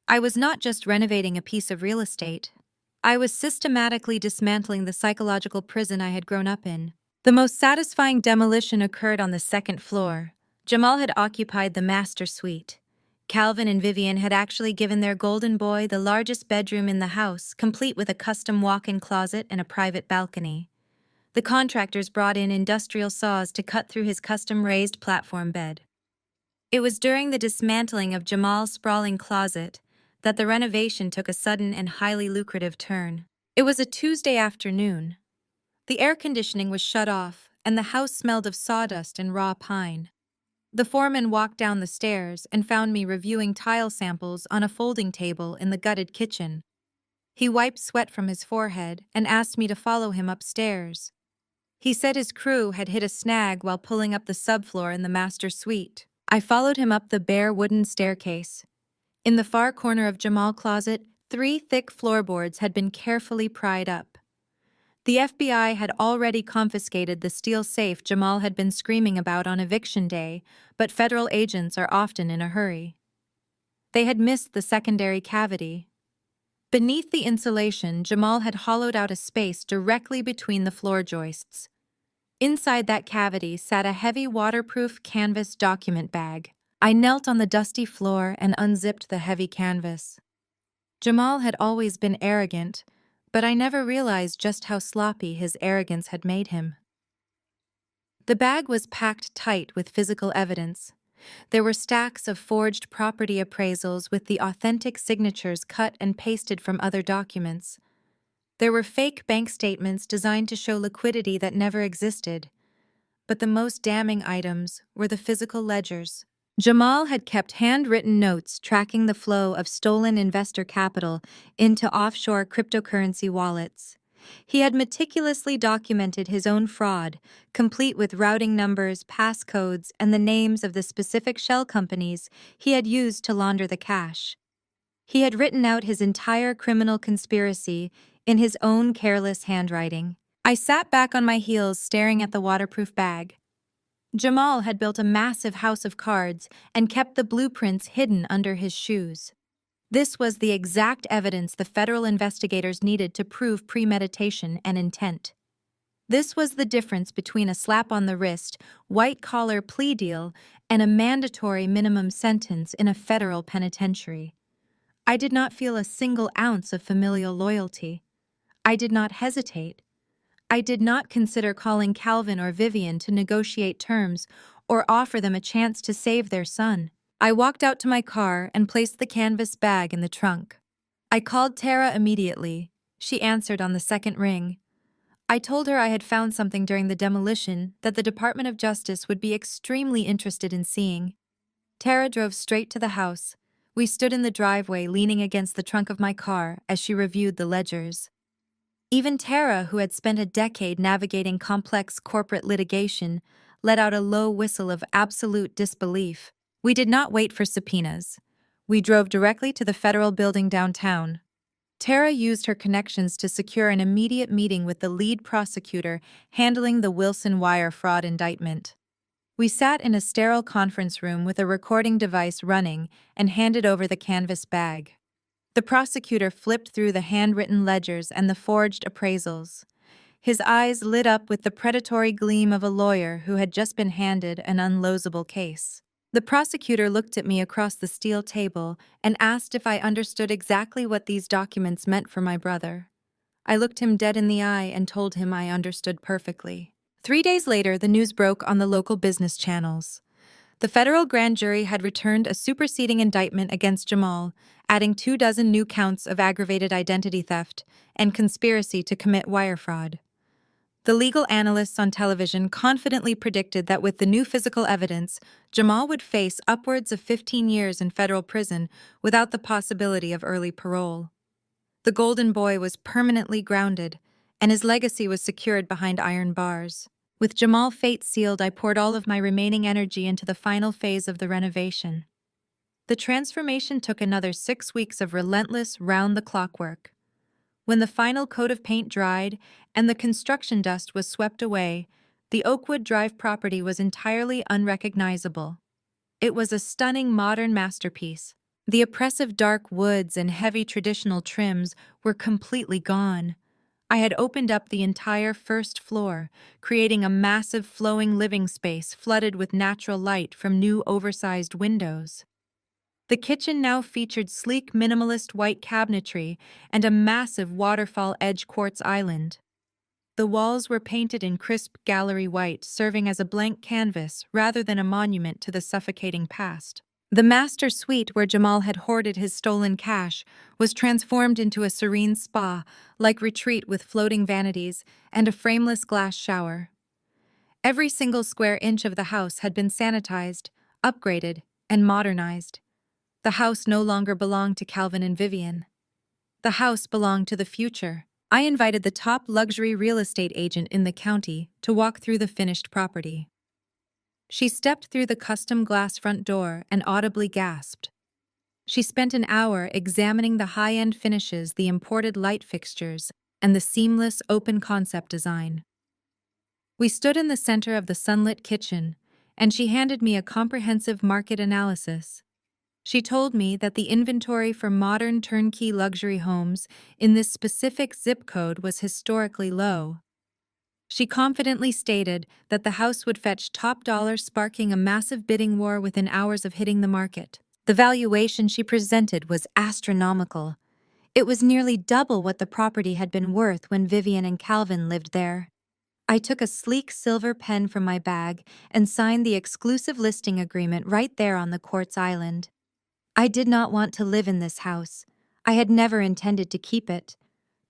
I was not just renovating a piece of real estate. I was systematically dismantling the psychological prison I had grown up in. The most satisfying demolition occurred on the second floor. Jamal had occupied the master suite. Calvin and Vivian had actually given their golden boy the largest bedroom in the house, complete with a custom walk-in closet and a private balcony. The contractors brought in industrial saws to cut through his custom raised platform bed. It was during the dismantling of Jamal's sprawling closet that the renovation took a sudden and highly lucrative turn. It was a Tuesday afternoon. The air conditioning was shut off, and the house smelled of sawdust and raw pine. The foreman walked down the stairs and found me reviewing tile samples on a folding table in the gutted kitchen. He wiped sweat from his forehead and asked me to follow him upstairs. He said his crew had hit a snag while pulling up the subfloor in the master suite. I followed him up the bare wooden staircase. In the far corner of Jamal's closet, 3 thick floorboards had been carefully pried up. The FBI had already confiscated the steel safe Jamal had been screaming about on eviction day, but federal agents are often in a hurry. They had missed the secondary cavity. Beneath the insulation, Jamal had hollowed out a space directly between the floor joists. Inside that cavity sat a heavy waterproof canvas document bag. I knelt on the dusty floor and unzipped the heavy canvas. Jamal had always been arrogant, but I never realized just how sloppy his arrogance had made him. The bag was packed tight with physical evidence. There were stacks of forged property appraisals with the authentic signatures cut and pasted from other documents. There were fake bank statements designed to show liquidity that never existed. But the most damning items were the physical ledgers. Jamal had kept handwritten notes tracking the flow of stolen investor capital into offshore cryptocurrency wallets. He had meticulously documented his own fraud, complete with routing numbers, passcodes, and the names of the specific shell companies he had used to launder the cash. He had written out his entire criminal conspiracy in his own careless handwriting. I sat back on my heels staring at the waterproof bag. Jamal had built a massive house of cards and kept the blueprints hidden under his shoes. This was the exact evidence the federal investigators needed to prove premeditation and intent. This was the difference between a slap on the wrist, white-collar plea deal and a mandatory minimum sentence in a federal penitentiary. I did not feel a single ounce of familial loyalty. I did not hesitate. I did not consider calling Calvin or Vivian to negotiate terms or offer them a chance to save their son. I walked out to my car and placed the canvas bag in the trunk. I called Tara immediately. She answered on the second ring. I told her I had found something during the demolition that the Department of Justice would be extremely interested in seeing. Tara drove straight to the house. We stood in the driveway leaning against the trunk of my car as she reviewed the ledgers. Even Tara, who had spent a decade navigating complex corporate litigation, let out a low whistle of absolute disbelief. We did not wait for subpoenas. We drove directly to the federal building downtown. Tara used her connections to secure an immediate meeting with the lead prosecutor handling the Wilson wire fraud indictment. We sat in a sterile conference room with a recording device running and handed over the canvas bag. The prosecutor flipped through the handwritten ledgers and the forged appraisals. His eyes lit up with the predatory gleam of a lawyer who had just been handed an unlosable case. The prosecutor looked at me across the steel table and asked if I understood exactly what these documents meant for my brother. I looked him dead in the eye and told him I understood perfectly. 3 days later, the news broke on the local business channels. The federal grand jury had returned a superseding indictment against Jamal, adding 24 new counts of aggravated identity theft and conspiracy to commit wire fraud. The legal analysts on television confidently predicted that with the new physical evidence, Jamal would face upwards of 15 years in federal prison without the possibility of early parole. The golden boy was permanently grounded, and his legacy was secured behind iron bars. With Jamal's fate sealed, I poured all of my remaining energy into the final phase of the renovation. The transformation took another 6 weeks of relentless, round-the-clock work. When the final coat of paint dried and the construction dust was swept away, the Oakwood Drive property was entirely unrecognizable. It was a stunning modern masterpiece. The oppressive dark woods and heavy traditional trims were completely gone. I had opened up the entire first floor, creating a massive flowing living space flooded with natural light from new oversized windows. The kitchen now featured sleek minimalist white cabinetry and a massive waterfall edge quartz island. The walls were painted in crisp gallery white, serving as a blank canvas rather than a monument to the suffocating past. The master suite, where Jamal had hoarded his stolen cash, was transformed into a serene spa-like retreat with floating vanities and a frameless glass shower. Every single square inch of the house had been sanitized, upgraded, and modernized. The house no longer belonged to Calvin and Vivian. The house belonged to the future. I invited the top luxury real estate agent in the county to walk through the finished property. She stepped through the custom glass front door and audibly gasped. She spent an hour examining the high-end finishes, the imported light fixtures, and the seamless open concept design. We stood in the center of the sunlit kitchen, and she handed me a comprehensive market analysis. She told me that the inventory for modern turnkey luxury homes in this specific zip code was historically low. She confidently stated that the house would fetch top dollar, sparking a massive bidding war within hours of hitting the market. The valuation she presented was astronomical. It was nearly double what the property had been worth when Vivian and Calvin lived there. I took a sleek silver pen from my bag and signed the exclusive listing agreement right there on the quartz island. I did not want to live in this house. I had never intended to keep it.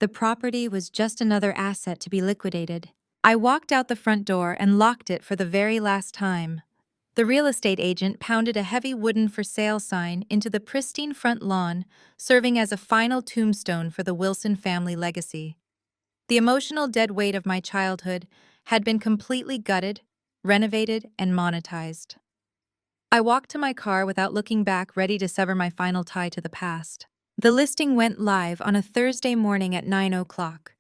The property was just another asset to be liquidated. I walked out the front door and locked it for the very last time. The real estate agent pounded a heavy wooden for sale sign into the pristine front lawn, serving as a final tombstone for the Wilson family legacy. The emotional dead weight of my childhood had been completely gutted, renovated, and monetized. I walked to my car without looking back, ready to sever my final tie to the past. The listing went live on a Thursday morning at 9 o'clock.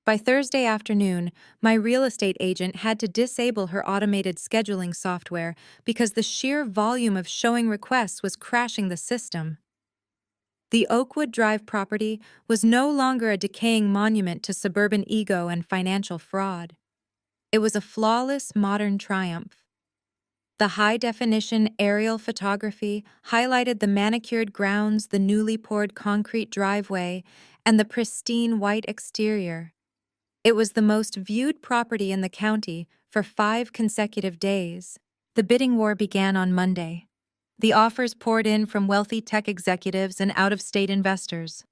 By Thursday afternoon, my real estate agent had to disable her automated scheduling software because the sheer volume of showing requests was crashing the system. The Oakwood Drive property was no longer a decaying monument to suburban ego and financial fraud. It was a flawless modern triumph. The high-definition aerial photography highlighted the manicured grounds, the newly poured concrete driveway, and the pristine white exterior. It was the most viewed property in the county for 5 consecutive days. The bidding war began on Monday. The offers poured in from wealthy tech executives and out-of-state investors.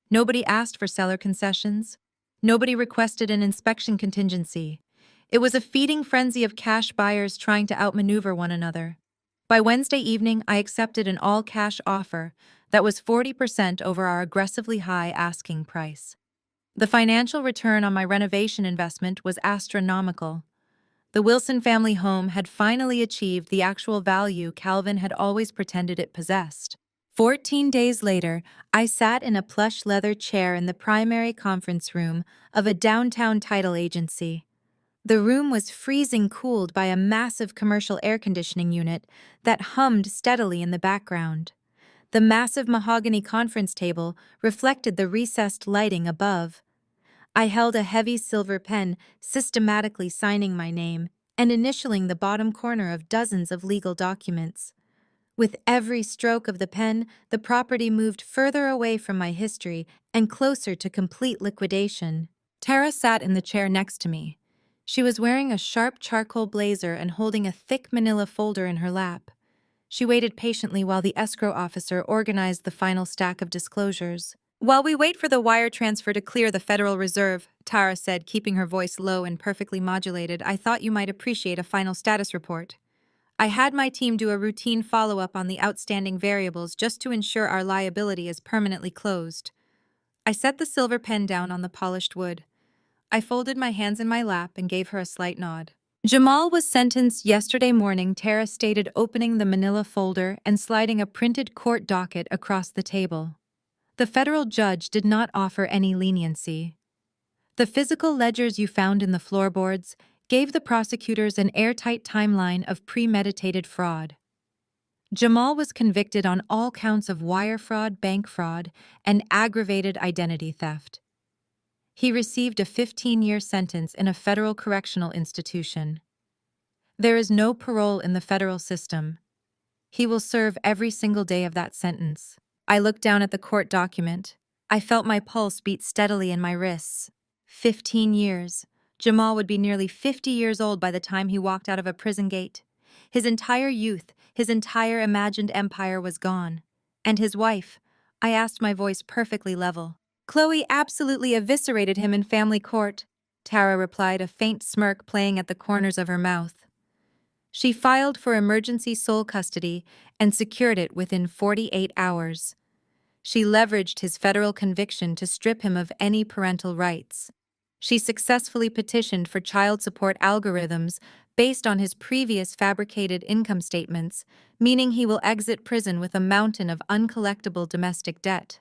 Nobody asked for seller concessions. Nobody requested an inspection contingency. It was a feeding frenzy of cash buyers trying to outmaneuver one another. By Wednesday evening, I accepted an all-cash offer that was 40% over our aggressively high asking price. The financial return on my renovation investment was astronomical. The Wilson family home had finally achieved the actual value Calvin had always pretended it possessed. 14 days later, I sat in a plush leather chair in the primary conference room of a downtown title agency. The room was freezing cooled by a massive commercial air conditioning unit that hummed steadily in the background. The massive mahogany conference table reflected the recessed lighting above. I held a heavy silver pen, systematically signing my name and initialing the bottom corner of dozens of legal documents. With every stroke of the pen, the property moved further away from my history and closer to complete liquidation. Tara sat in the chair next to me. She was wearing a sharp charcoal blazer and holding a thick manila folder in her lap. She waited patiently while the escrow officer organized the final stack of disclosures. "While we wait for the wire transfer to clear the Federal Reserve," Tara said, keeping her voice low and perfectly modulated, "I thought you might appreciate a final status report. I had my team do a routine follow-up on the outstanding variables just to ensure our liability is permanently closed." I set the silver pen down on the polished wood. I folded my hands in my lap and gave her a slight nod. "Jamal was sentenced yesterday morning," Tara stated, opening the manila folder and sliding a printed court docket across the table. "The federal judge did not offer any leniency. The physical ledgers you found in the floorboards gave the prosecutors an airtight timeline of premeditated fraud. Jamal was convicted on all counts of wire fraud, bank fraud, and aggravated identity theft. He received a 15-year sentence in a federal correctional institution. There is no parole in the federal system. He will serve every single day of that sentence." I looked down at the court document. I felt my pulse beat steadily in my wrists. 15 years. Jamal would be nearly 50 years old by the time he walked out of a prison gate. His entire youth, his entire imagined empire was gone. And his wife? I asked, my voice perfectly level. "Chloe absolutely eviscerated him in family court," Tara replied, a faint smirk playing at the corners of her mouth. "She filed for emergency sole custody and secured it within 48 hours. She leveraged his federal conviction to strip him of any parental rights. She successfully petitioned for child support algorithms based on his previous fabricated income statements, meaning he will exit prison with a mountain of uncollectible domestic debt.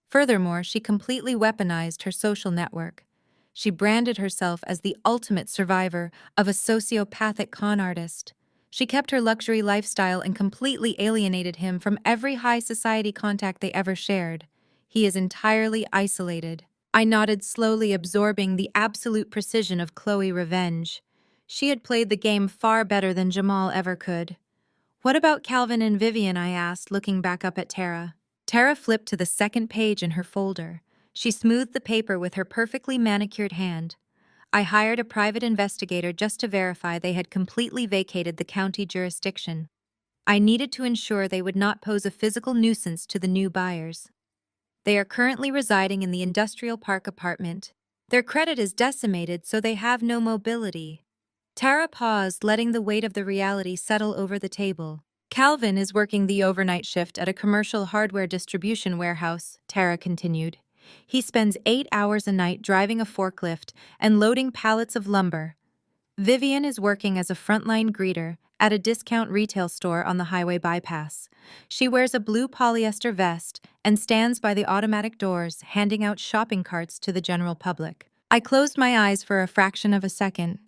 Furthermore, she completely weaponized her social network. She branded herself as the ultimate survivor of a sociopathic con artist. She kept her luxury lifestyle and completely alienated him from every high society contact they ever shared. He is entirely isolated." I nodded slowly, absorbing the absolute precision of Chloe revenge. She had played the game far better than Jamal ever could. "What about Calvin and Vivian?" I asked, looking back up at Tara. Tara flipped to the second page in her folder. She smoothed the paper with her perfectly manicured hand. "I hired a private investigator just to verify they had completely vacated the county jurisdiction. I needed to ensure they would not pose a physical nuisance to the new buyers. They are currently residing in the Industrial Park apartment. Their credit is decimated, so they have no mobility." Tara paused, letting the weight of the reality settle over the table. "Calvin is working the overnight shift at a commercial hardware distribution warehouse," Tara continued. "He spends 8 hours a night driving a forklift and loading pallets of lumber. Vivian is working as a frontline greeter at a discount retail store on the highway bypass. She wears a blue polyester vest and stands by the automatic doors, handing out shopping carts to the general public." I closed my eyes for a fraction of a second.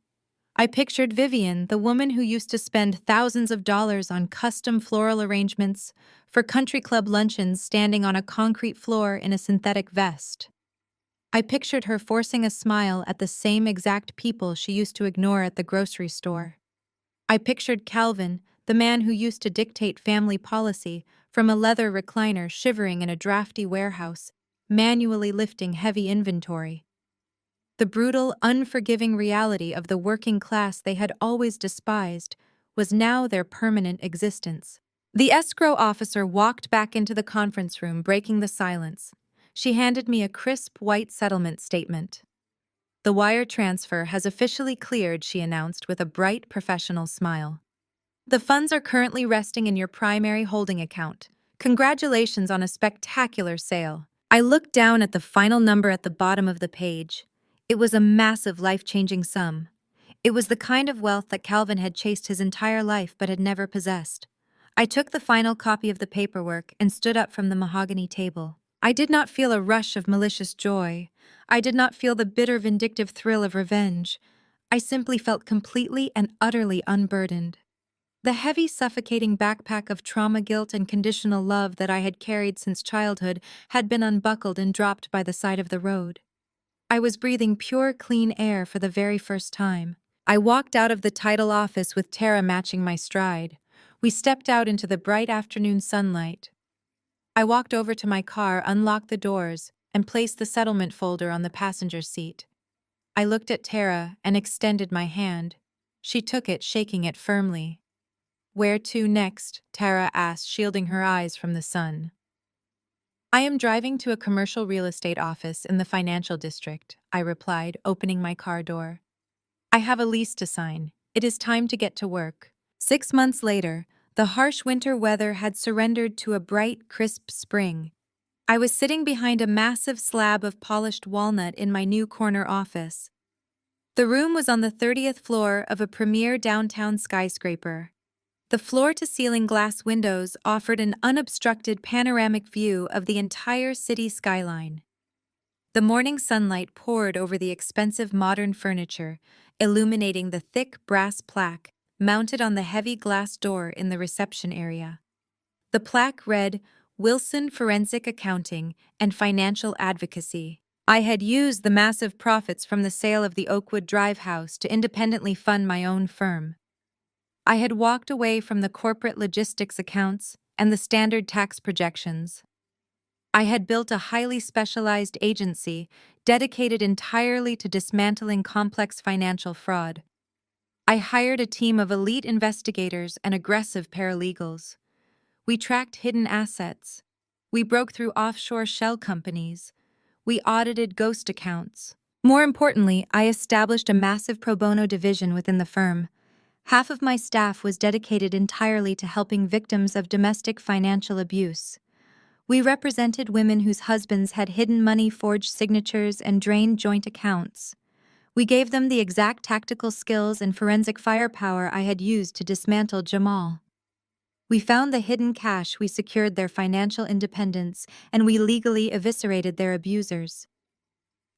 I pictured Vivian, the woman who used to spend thousands of dollars on custom floral arrangements for country club luncheons, standing on a concrete floor in a synthetic vest. I pictured her forcing a smile at the same exact people she used to ignore at the grocery store. I pictured Calvin, the man who used to dictate family policy, from a leather recliner shivering in a drafty warehouse, manually lifting heavy inventory. The brutal, unforgiving reality of the working class they had always despised was now their permanent existence. The escrow officer walked back into the conference room, breaking the silence. She handed me a crisp white settlement statement. "The wire transfer has officially cleared," she announced with a bright, professional smile. "The funds are currently resting in your primary holding account. Congratulations on a spectacular sale." I looked down at the final number at the bottom of the page. It was a massive, life-changing sum. It was the kind of wealth that Calvin had chased his entire life but had never possessed. I took the final copy of the paperwork and stood up from the mahogany table. I did not feel a rush of malicious joy. I did not feel the bitter vindictive thrill of revenge. I simply felt completely and utterly unburdened. The heavy, suffocating backpack of trauma, guilt, and conditional love that I had carried since childhood had been unbuckled and dropped by the side of the road. I was breathing pure, clean air for the very first time. I walked out of the title office with Tara matching my stride. We stepped out into the bright afternoon sunlight. I walked over to my car, unlocked the doors, and placed the settlement folder on the passenger seat. I looked at Tara and extended my hand. She took it, shaking it firmly. "Where to next?" Tara asked, shielding her eyes from the sun. "I am driving to a commercial real estate office in the financial district," I replied, opening my car door. "I have a lease to sign. It is time to get to work." 6 months later, the harsh winter weather had surrendered to a bright, crisp spring. I was sitting behind a massive slab of polished walnut in my new corner office. The room was on the 30th floor of a premier downtown skyscraper. The floor-to-ceiling glass windows offered an unobstructed panoramic view of the entire city skyline. The morning sunlight poured over the expensive modern furniture, illuminating the thick brass plaque mounted on the heavy glass door in the reception area. The plaque read, "Wilson Forensic Accounting and Financial Advocacy." I had used the massive profits from the sale of the Oakwood Drive house to independently fund my own firm. I had walked away from the corporate logistics accounts and the standard tax projections. I had built a highly specialized agency dedicated entirely to dismantling complex financial fraud. I hired a team of elite investigators and aggressive paralegals. We tracked hidden assets. We broke through offshore shell companies. We audited ghost accounts. More importantly, I established a massive pro bono division within the firm. Half of my staff was dedicated entirely to helping victims of domestic financial abuse. We represented women whose husbands had hidden money, forged signatures, and drained joint accounts. We gave them the exact tactical skills and forensic firepower I had used to dismantle Jamal. We found the hidden cash, we secured their financial independence, and we legally eviscerated their abusers.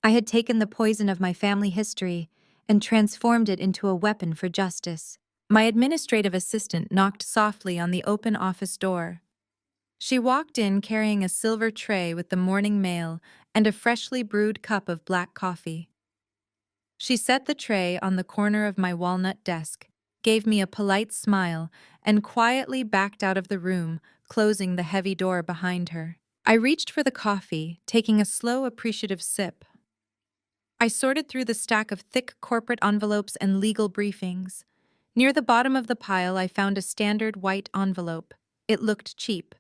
I had taken the poison of my family history and transformed it into a weapon for justice. My administrative assistant knocked softly on the open office door. She walked in carrying a silver tray with the morning mail and a freshly brewed cup of black coffee. She set the tray on the corner of my walnut desk, gave me a polite smile, and quietly backed out of the room, closing the heavy door behind her. I reached for the coffee, taking a slow, appreciative sip. I sorted through the stack of thick corporate envelopes and legal briefings. Near the bottom of the pile, I found a standard white envelope. It looked cheap.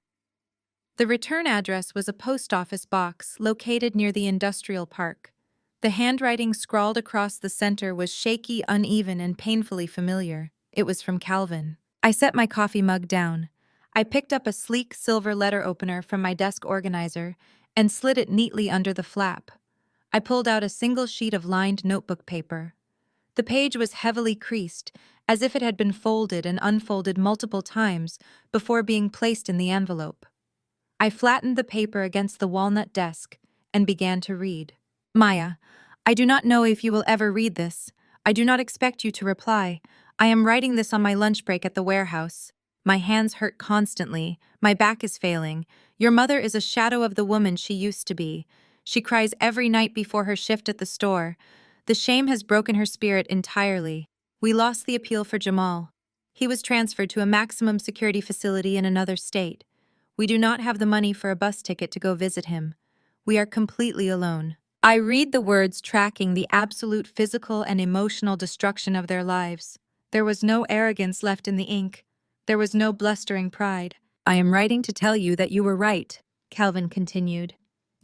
The return address was a post office box located near the industrial park. The handwriting scrawled across the center was shaky, uneven, and painfully familiar. It was from Calvin. I set my coffee mug down. I picked up a sleek silver letter opener from my desk organizer and slid it neatly under the flap. I pulled out a single sheet of lined notebook paper. The page was heavily creased, as if it had been folded and unfolded multiple times before being placed in the envelope. I flattened the paper against the walnut desk and began to read. "Maya, I do not know if you will ever read this. I do not expect you to reply. I am writing this on my lunch break at the warehouse. My hands hurt constantly. My back is failing. Your mother is a shadow of the woman she used to be. She cries every night before her shift at the store. The shame has broken her spirit entirely. We lost the appeal for Jamal. He was transferred to a maximum security facility in another state. We do not have the money for a bus ticket to go visit him. We are completely alone." I read the words tracking the absolute physical and emotional destruction of their lives. There was no arrogance left in the ink. There was no blustering pride. "I am writing to tell you that you were right," Calvin continued.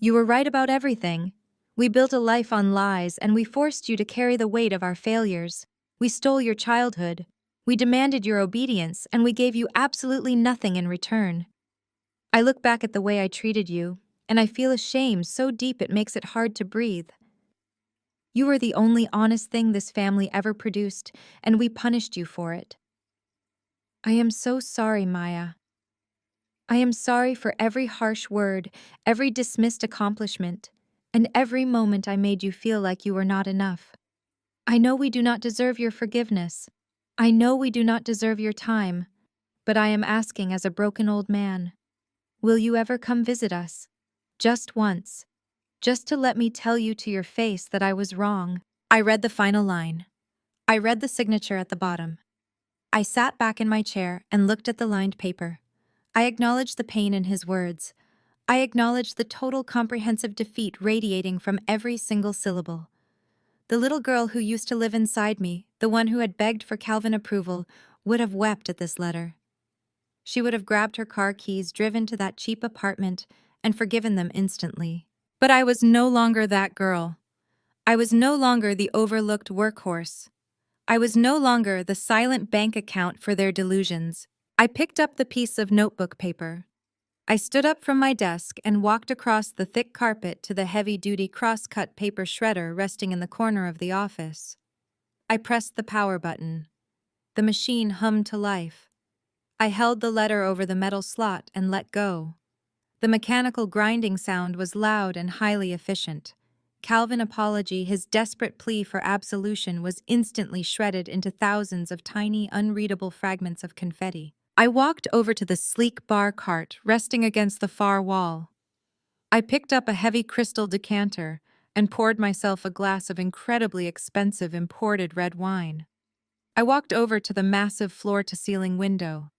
"You were right about everything. We built a life on lies, and we forced you to carry the weight of our failures. We stole your childhood. We demanded your obedience, and we gave you absolutely nothing in return. I look back at the way I treated you, and I feel a shame so deep it makes it hard to breathe. You were the only honest thing this family ever produced, and we punished you for it. I am so sorry, Maya. I am sorry for every harsh word, every dismissed accomplishment, and every moment I made you feel like you were not enough. I know we do not deserve your forgiveness. I know we do not deserve your time, but I am asking as a broken old man. Will you ever come visit us? Just once. Just to let me tell you to your face that I was wrong. I read the final line. I read the signature at the bottom. I sat back in my chair and looked at the lined paper. I acknowledged the pain in his words. I acknowledged the total comprehensive defeat radiating from every single syllable. The little girl who used to live inside me, the one who had begged for Calvin approval, would have wept at this letter. She would have grabbed her car keys, driven to that cheap apartment, and forgiven them instantly. But I was no longer that girl. I was no longer the overlooked workhorse. I was no longer the silent bank account for their delusions. I picked up the piece of notebook paper. I stood up from my desk and walked across the thick carpet to the heavy-duty cross-cut paper shredder resting in the corner of the office. I pressed the power button. The machine hummed to life. I held the letter over the metal slot and let go. The mechanical grinding sound was loud and highly efficient. Calvin's apology, his desperate plea for absolution, was instantly shredded into thousands of tiny, unreadable fragments of confetti. I walked over to the sleek bar cart resting against the far wall. I picked up a heavy crystal decanter and poured myself a glass of incredibly expensive imported red wine. I walked over to the massive floor-to-ceiling window.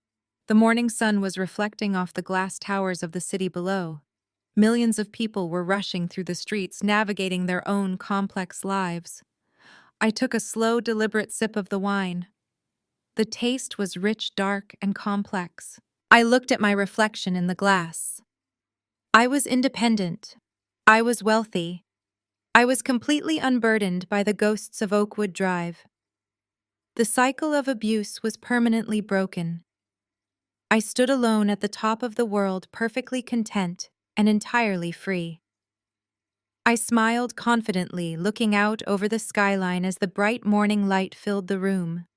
The morning sun was reflecting off the glass towers of the city below. Millions of people were rushing through the streets, navigating their own complex lives. I took a slow, deliberate sip of the wine. The taste was rich, dark, and complex. I looked at my reflection in the glass. I was independent. I was wealthy. I was completely unburdened by the ghosts of Oakwood Drive. The cycle of abuse was permanently broken. I stood alone at the top of the world, perfectly content and entirely free. I smiled confidently, looking out over the skyline as the bright morning light filled the room.